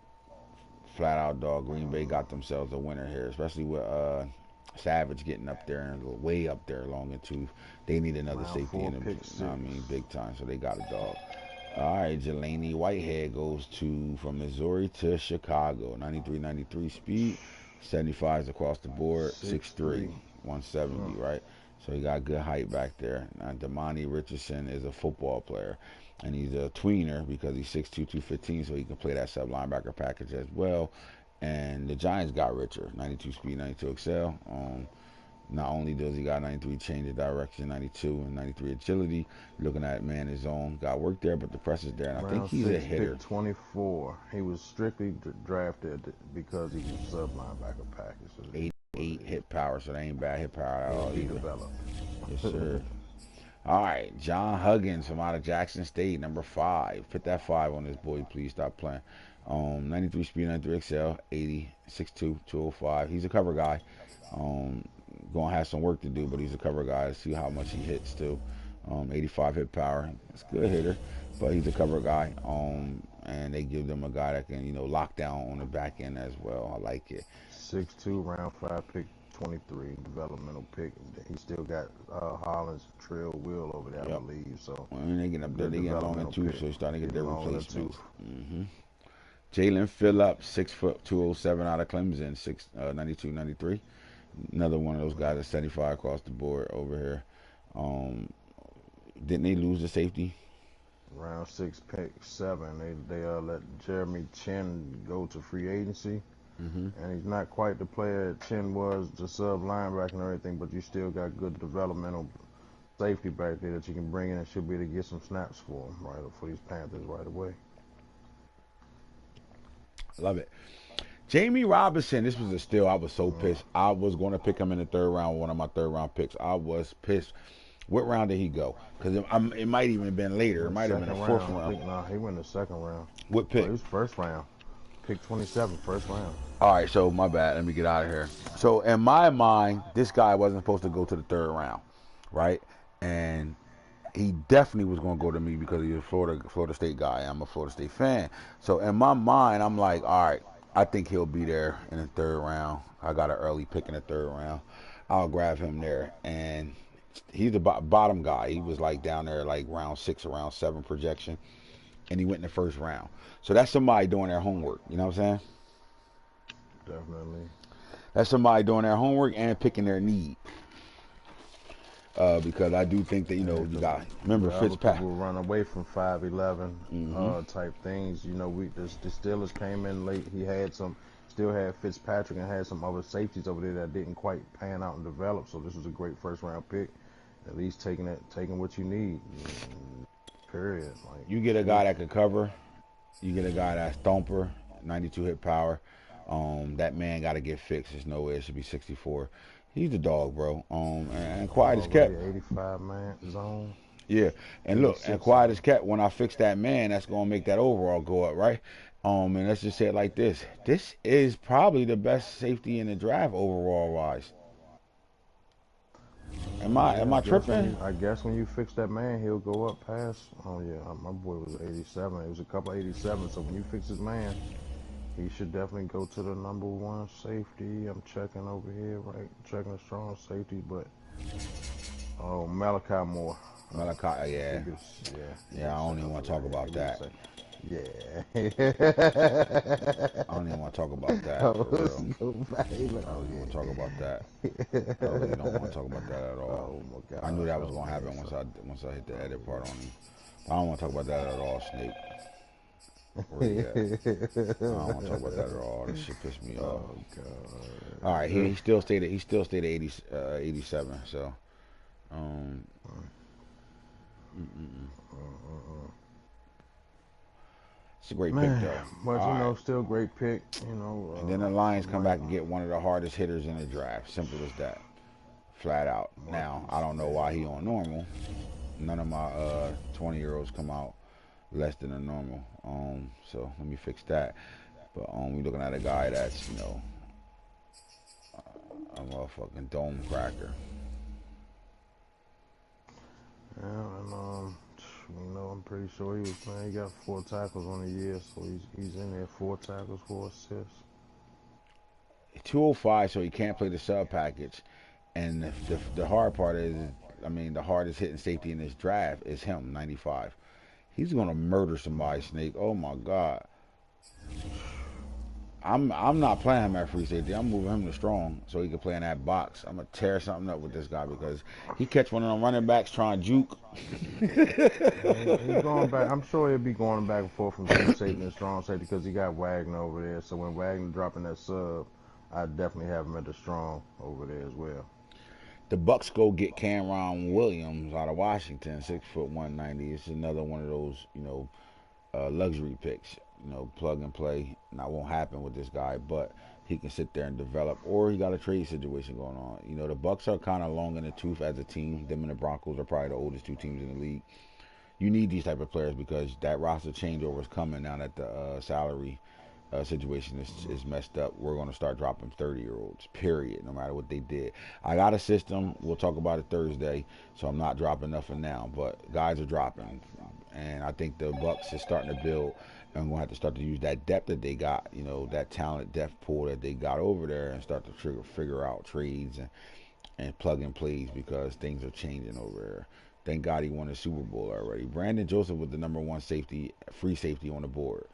Flat out dog. Green Bay got themselves a winner here, especially with Savage getting up there and way up there long in tooth. They need another safety in them. Big time. So they got a dog. All right, Jelani Whitehead goes from Missouri to Chicago. 93, 93 speed. 75s across the board. 6'3", 170, right? So he got good height back there. Now, Damani Richardson is a football player, and he's a tweener because he's 6'2", 215, so he can play that sub linebacker package as well. And the Giants got richer, 92 speed, 92 XL. Not only does he got 93 change of direction, 92 and 93 agility. Looking at man his own, got work there, but the press is there, and I think he's a hitter. 24. He was strictly drafted because he was sub linebacker package. So 88 hit power, so that ain't bad hit power at all he either. Developed. Yes, sir. All right, John Huggins from out of Jackson State, number 5. Put that 5 on this boy, please. Stop playing. 93 speed, 93 XL, 80, 6'2", 205. He's a cover guy. Gonna have some work to do, but he's a cover guy to see how much he hits too. 85 hit power. It's a good hitter, but he's a cover guy. And they give them a guy that can, lock down on the back end as well. I like it. 6'2", round 5, pick 23, developmental pick. He still got Holland's Trail Will over there, I believe. So when they get up there, they get long in tooth, so he's starting to get their replacements. Jalen Phillips, 6 foot, 207 out of Clemson, 92, 93. Another one of those guys at 75 across the board over here. Didn't they lose the safety? Round 6, pick 7. They let Jeremy Chin go to free agency. And he's not quite the player Chin was, the sub linebacker and everything, but you still got good developmental safety back there that you can bring in and should be able to get some snaps for him, right, for these Panthers right away. Love it. Jamie Robinson, this was a steal. I was so pissed. I was going to pick him in the 3rd round, one of my 3rd round picks. I was pissed. What round did he go? Because it might even have been later. It might have been the 4th round. No, he went in the 2nd round. What pick? It was 1st round. Pick 27, 1st round. All right, so my bad. Let me get out of here. So in my mind, this guy wasn't supposed to go to the 3rd round, right? And he definitely was going to go to me because he's a Florida State guy. I'm a Florida State fan. So in my mind, I'm like, all right, I think he'll be there in the 3rd round. I got an early pick in the 3rd round. I'll grab him there. And he's the bottom guy. He was like down there like round 6 or round 7 projection. And he went in the 1st round. So that's somebody doing their homework. You know what I'm saying? Definitely. That's somebody doing their homework and picking their need. Because I do think that, you got, remember Fitzpatrick. People run away from 5'11" type things. The Steelers came in late. He still had Fitzpatrick and had some other safeties over there that didn't quite pan out and develop. So this was a great 1st round pick. At least taking what you need. Period. Like, you get a guy that can cover. You get a guy that's thumper, 92 hit power. That man got to get fixed. There's no way it should be 64. He's the dog, bro. And quiet as kept. 85 man zone. Yeah, and look, and quiet as kept. When I fix that man, that's gonna make that overall go up, right? And let's just say it like this: this is probably the best safety in the draft overall wise. Am I tripping? I guess when you fix that man, he'll go up past. Oh yeah, my boy was 87. It was a couple 87. So when you fix his man, he should definitely go to the number 1 safety. I'm checking over here, right? Checking a strong safety, but Malachi Moore. Malachi, yeah. I don't even want to talk about that. Yeah. I don't even want to talk about that. I don't want to talk about that. I really don't want to talk about that at all. Oh my God. I knew that was going to happen once I hit the edit part on him. I don't want to talk about that at all, Snake. Where he at? I don't want to talk about that at all. This shit pissed me off. Oh God. All right, he still stayed at 87. So, um, it's a great pick though. But All you know, right. still great pick. And then the Lions come back and get one of the hardest hitters in the draft. Simple as that. Flat out. Now, I don't know why he on normal. None of my 20-year-olds come out less than a normal. So let me fix that. But we looking at a guy that's, you know, a motherfucking dome cracker. Yeah, and you know, I'm pretty sure he was playing. He got 4 tackles on the year, so he's in there. 4 tackles, 4 assists. 205, so he can't play the sub package. And the hard part is, I mean, the hardest hitting safety in this draft is him, 95. He's gonna murder somebody, Snake. Oh my God. I'm not playing him at free safety. I'm moving him to strong so he can play in that box. I'm gonna tear something up with this guy because he catch one of them running backs trying to juke. He's going back. I'm sure he'll be going back and forth from free safety and strong safety because he got Wagner over there. So when Wagner dropping that sub, I definitely have him at the strong over there as well. The Bucks go get Cameron Williams out of Washington, 6', 190. It's another one of those, you know, luxury picks. You know, plug and play. That won't happen with this guy, but he can sit there and develop. Or he got a trade situation going on. You know, the Bucks are kind of long in the tooth as a team. Them and the Broncos are probably the oldest 2 teams in the league. You need these type of players because that roster changeover is coming now that the salary situation is messed up. We're going to start dropping 30-year-olds, period, no matter what they did. I got a system. We'll talk about it Thursday, so I'm not dropping nothing now, but guys are dropping. And I think the Bucks is starting to build, and we're going to have to start to use that depth that they got, you know, that talent depth pool that they got over there and start to figure out trades and plug and plays because things are changing over there. Thank God he won a Super Bowl already. Brandon Joseph was the #1 safety, free safety on the board.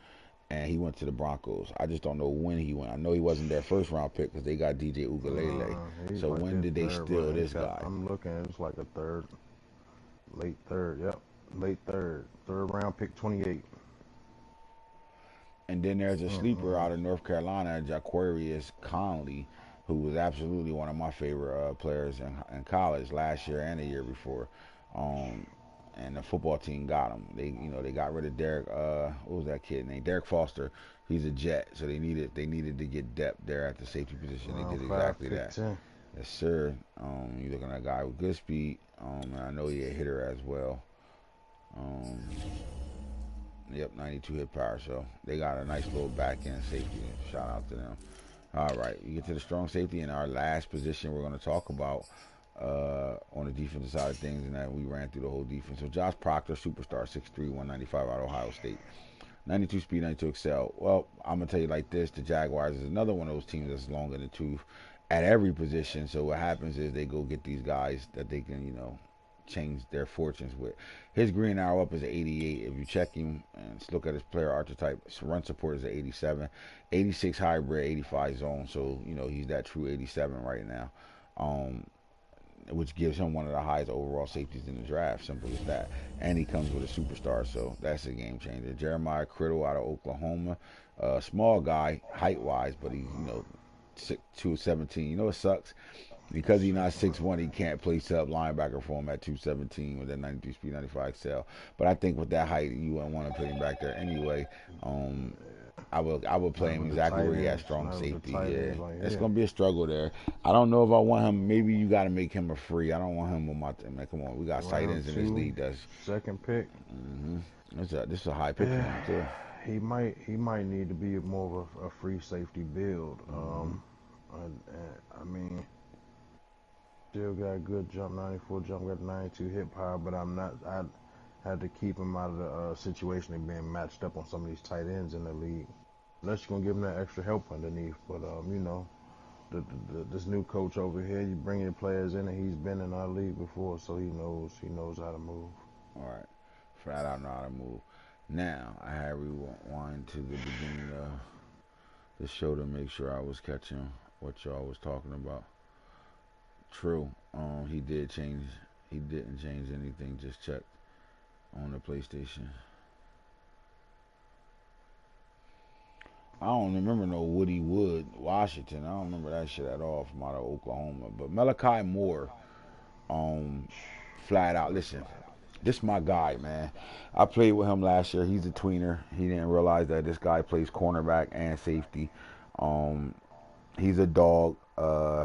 And he went to the Broncos. I just don't know when he went. I know he wasn't their first round pick because they got DJ Ugalele. So like when did they steal this guy? I'm looking. It's like a late third. Yep, late third round pick, 28. And then there's a sleeper out of North Carolina, Jaquarius Conley, who was absolutely one of my favorite players in college last year and the year before. And the football team got him. They got rid of Derek. What was that kid named? Derek Foster. He's a Jet, so they needed to get depth there at the safety position. They did exactly that. Yes, sir. You're looking at a guy with good speed. And I know he's a hitter as well. Yep, 92 hit power. So they got a nice little back end safety. Shout out to them. All right, you get to the strong safety in our last position. We're going to talk about. On the defensive side of things, and that we ran through the whole defense. So Josh Proctor, superstar, 6'3", 195 out of Ohio State. 92 speed, 92 excel. Well, I'm going to tell you like this. The Jaguars is another one of those teams that's long in the tooth at every position. So what happens is they go get these guys that they can, you know, change their fortunes with. His green arrow up is an 88. If you check him and look at his player archetype, his run support is an 87. 86 hybrid, 85 zone. So, you know, he's that true 87 right now. Which gives him one of the highest overall safeties in the draft. Simple as that. And he comes with a superstar, so that's a game changer. Jeremiah Criddle out of Oklahoma. Small guy, height-wise, but he's, you know, 217. You know what sucks? Because he's not 6'1", he can't play sub linebacker for him at 217 with that 92 speed, 95 excel. But I think with that height, you wouldn't want to put him back there anyway. I would play him exactly where he at, strong safety. Yeah, it's gonna be a struggle there. I don't know if I want him. Maybe you got to make him a free. I don't want him on my team. Man, come on, we got tight ends in this league. That's second pick. This is a high pick for him too. He might need to be more of a free safety build. I mean, still got a good jump, 94 jump, got 92 hip power, but I had to keep him out of the situation of being matched up on some of these tight ends in the league. Unless you're gonna give him that extra help underneath, but you know, this new coach over here, you bring your players in, and he's been in our league before, so he knows how to move. All right, flat out know how to move. Now I had rewind to the beginning of the show to make sure I was catching what y'all was talking about. True, he didn't change anything. Just checked on the PlayStation. I don't remember no Woody Wood, Washington. I don't remember that shit at all from out of Oklahoma. But Malachi Moore, flat out, listen, this my guy, man. I played with him last year. He's a tweener. He didn't realize that this guy plays cornerback and safety. He's a dog.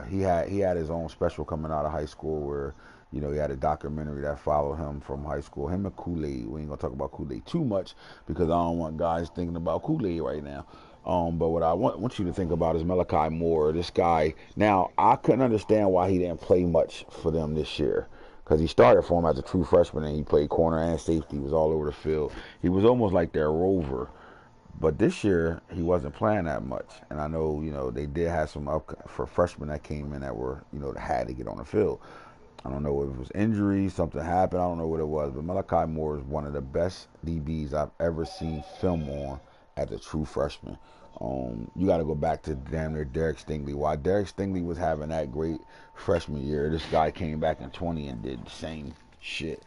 He had his own special coming out of high school where, you know, he had a documentary that followed him from high school. Him and Kool-Aid. We ain't gonna talk about Kool-Aid too much because I don't want guys thinking about Kool-Aid right now. But what I want you to think about is Malachi Moore. This guy. Now, I couldn't understand why he didn't play much for them this year. Because he started for him as a true freshman and he played corner and safety. He was all over the field. He was almost like their rover. But this year, he wasn't playing that much. And I know, you know, they did have some up for freshmen that came in that were, you know, that had to get on the field. I don't know if it was injury, something happened. I don't know what it was. But Malachi Moore is one of the best DBs I've ever seen film on as a true freshman. You got to go back to damn near Derek Stingley. While Derek Stingley was having that great freshman year, this guy came back in 20 and did the same shit.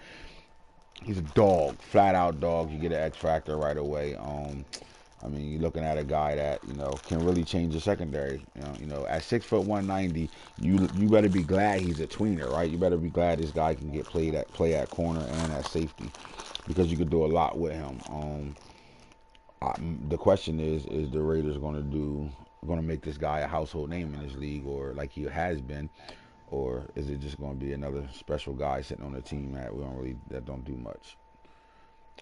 He's a dog, flat out dog. You get an X factor right away. I mean, you're looking at a guy that, you know, can really change the secondary. You know, at 6'1", 190, you better be glad he's a tweener, right? You better be glad this guy can get play at corner and at safety because you could do a lot with him. The question is the Raiders going to make this guy a household name in this league, or like he has been, or is it just going to be another special guy sitting on the team that don't do much?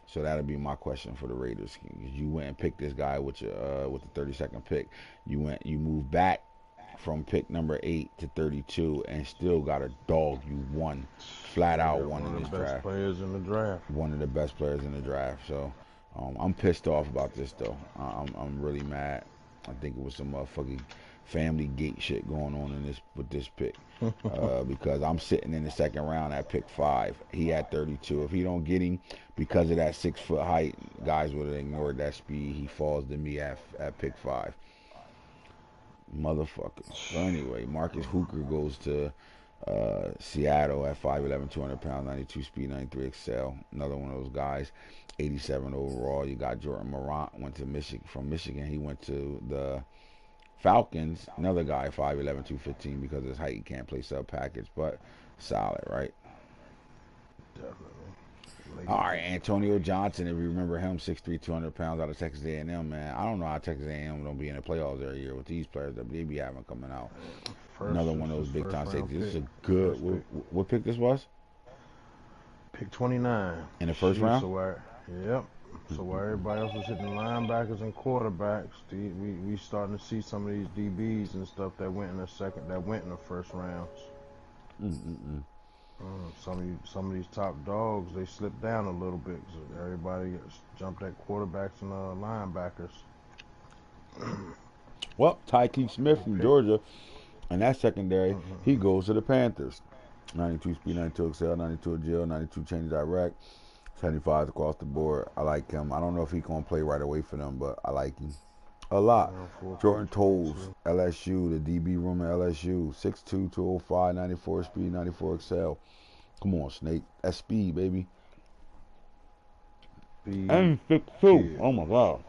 So that'll be my question for the Raiders. You went and picked this guy with the 32nd pick. You moved back from pick number 8 to 32 and still got a dog. You won, flat out won in this draft. One of the best players in the draft. One of the best players in the draft. So I'm pissed off about this though. I'm really mad. I think it was some motherfucking family gate shit going on with this pick. Because I'm sitting in the second round at pick 5. He had 32. If he don't get him because of that 6 foot height, guys would have ignored that speed. He falls to me at pick 5. Motherfucker. So anyway, Marcus Hooker goes to Seattle at 5'11", 200 pounds, 92 speed, 93 excel. Another one of those guys. 87 overall. You got Jordan Morant went to Michigan. From Michigan, he went to the Falcons, another guy, 5'11", 215, because of his height, he can't play sub package, but solid, right? Definitely. All right, Antonio Johnson, if you remember him, 6'3", 200 pounds out of Texas A&M, man. I don't know how Texas A&M don't be in the playoffs every year with these players that they be having coming out. Another one of those big-time safeties. This is a good, what pick this was? Pick 29. In the first round? Yep. So while everybody else was hitting linebackers and quarterbacks, we starting to see some of these DBs and stuff that went in the first rounds. Some of these top dogs, they slipped down a little bit. So everybody jumped at quarterbacks and linebackers. Well, Tykeem Smith from Georgia, and that secondary, he goes to the Panthers. 92 speed, 92 excel, 92 agile, 92 change direct. 75 across the board. I like him. I don't know if he's going to play right away for them, but I like him a lot. Jordan Toles, LSU, the DB room at LSU. 6'2", 205, 94 speed, 94 excel. Come on, Snake. That's speed, baby. Speed. And 6'2". Oh, my God.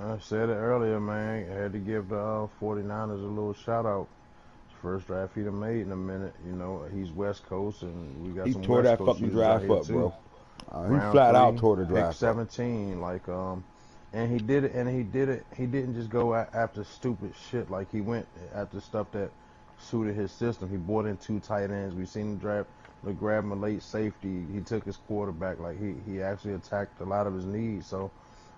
I said it earlier, man. I had to give the 49ers a little shout-out. First draft he'd have made in a minute, you know. He's West Coast, and we got some West Coast. He tore that fucking draft up, bro. He flat out tore the draft. Pick 17, and he did it. He didn't just go after stupid shit. Like he went after stuff that suited his system. He brought in 2 tight ends. We seen him grab him a late safety. He took his quarterback. Like he actually attacked a lot of his needs. So.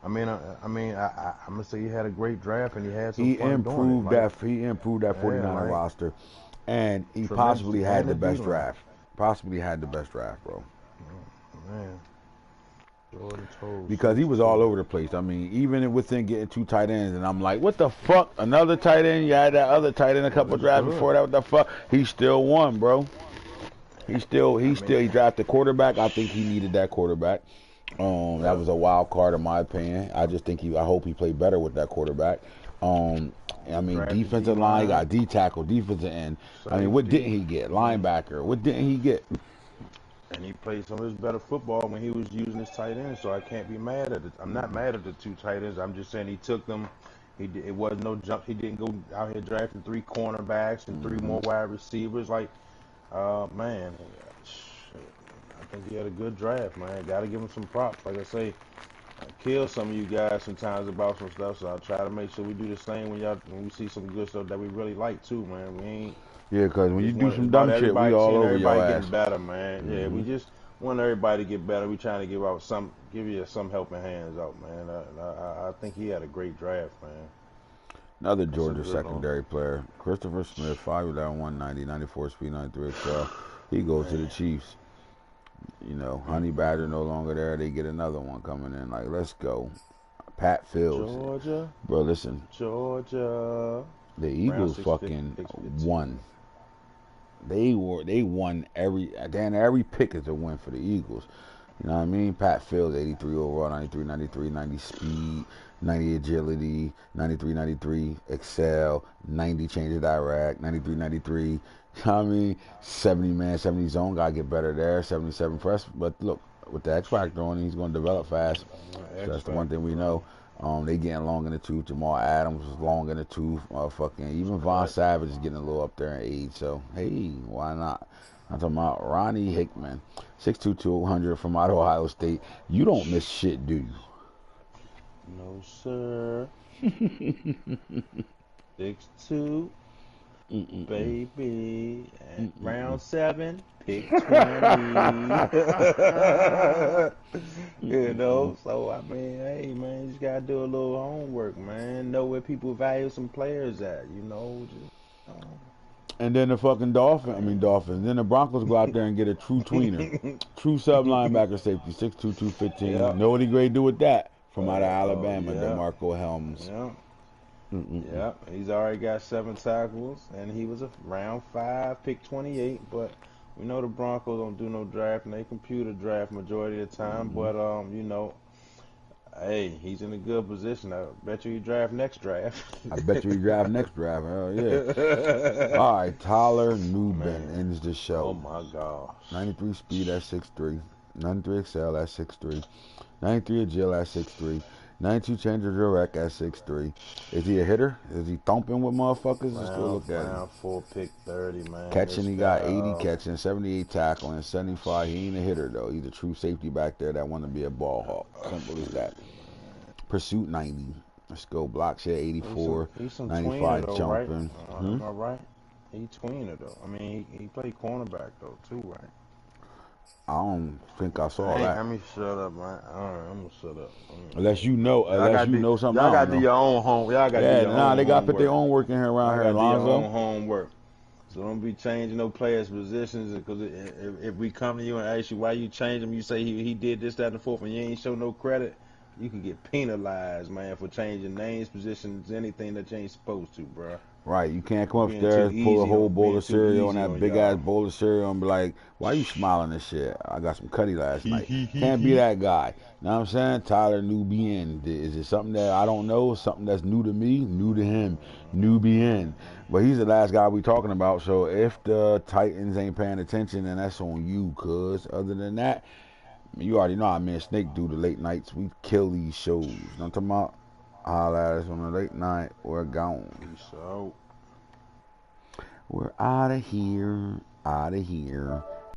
I'm gonna say he had a great draft and he had some fun doing it. He improved that 49er roster, and he possibly had the best draft. Possibly had the best draft, bro. Oh, man. Because he was all over the place. I mean, even within getting 2 tight ends, and I'm like, what the fuck? Another tight end? You had that other tight end a couple drafts before that. What the fuck? He still won, bro. He drafted quarterback. I think he needed that quarterback. That was a wild card in my opinion. I hope he played better with that quarterback. Defensive line, got D tackle, defensive end. I mean, what didn't he get? Linebacker. What didn't he get? And he played some of his better football when he was using his tight ends, so I can't be mad at it. I'm not mad at the 2 tight ends. I'm just saying he took them. It wasn't no jump. He didn't go out here drafting 3 cornerbacks and 3 more wide receivers. Like, man, I think he had a good draft, man. Got to give him some props. Like I say, I kill some of you guys sometimes about some stuff, so I'll try to make sure we do the same when we see some good stuff that we really like too, man. We ain't. Yeah, because when you do some dumb shit, we all over your ass. Getting better, man. Yeah, we just want everybody to get better. We trying to give you some helping hands out, man. I think he had a great draft, man. Another Georgia secondary player, Christopher Smith, 5'11", 190, 94 speed, 93 XL. He goes to the Chiefs. You know, Honey Badger no longer there. They get another one coming in. Like, let's go. Pat Fields. Georgia. Bro, listen. Georgia. The Eagles fucking won. They won every pick is a win for the Eagles. You know what I mean? Pat Fields, 83 overall, 93, 93, 90 speed, 90 agility, 93, 93 excel, 90 change of direct, 93, 93. You know what I mean? 70 man, 70 zone, gotta get better there. 77 press, but look, with the X factor on, he's gonna develop fast. So that's the one thing we know. They getting long in the tooth. Jamal Adams was long in the tooth. Even Von Savage is getting a little up there in age. So, hey, why not? I'm talking about Ronnie Hickman, 6'2", 200 from out of Ohio State. You don't miss shit, do you? No, sir. 6'2", baby. Round 7, pick 20. You know, so I mean, hey man, you just gotta do a little homework, man. Know where people value some players at, you know. And then the fucking Dolphins. Then the Broncos go out there and get a true tweener, true sub linebacker safety, 6'2", 215. Yep. Know what he great do with that? From out of Alabama, DeMarco Helms. Yep, he's already got 7 tackles, and he was a round 5, pick 28. But we know the Broncos don't do no drafting; they computer draft majority of the time. But you know, hey, he's in a good position. I bet you he draft next draft. I bet you he draft next draft. Hell yeah! All right, Tyler Nubin ends the show. Oh my gosh! 93 speed at 6'3", 93 XL at 6'3", 93 agile at 6'3". 92 change of direct at 6'3". Is he a hitter? Is he thumping with motherfuckers? Let's go look at him. Round 4, pick 30, man. Catching, he got 80 catching, 78 tackling, 75. He ain't a hitter, though. He's a true safety back there that want to be a ball hawk. Simple as that. Pursuit, 90. Let's go. Block share, 84. He's 95 though, jumping. Right? Am I right? He tweener, though. I mean, he played cornerback, though, too, right? I don't think I saw that. Let me shut up, man. All right, I'm gonna shut up. Unless you know something. Y'all got to do your own homework. Y'all got to do your own they got to homework. put their own work in here around here, Alonzo. Your own homework. So don't be changing no players' positions, because if we come to you and ask you why you change them, you say he did this, that, and the fourth, and you ain't show no credit, you can get penalized, man, for changing names, positions, anything that you ain't supposed to, bro. Right, you can't come upstairs, pull a whole bowl of cereal and that big-ass bowl of cereal and be like, why you smiling this shit? I got some cutty last night. Can't be that guy. You know what I'm saying? Tyler Nubin. Is it something that I don't know? Something that's new to me? New to him. Nubin. But he's the last guy we talking about, so if the Titans ain't paying attention, then that's on you, cuz. Other than that, you already know how me and Snake do the late nights. We kill these shows. You know what I'm talking about? Holla at us on the late night. We're gone. Peace out. We're out of here. Out of here.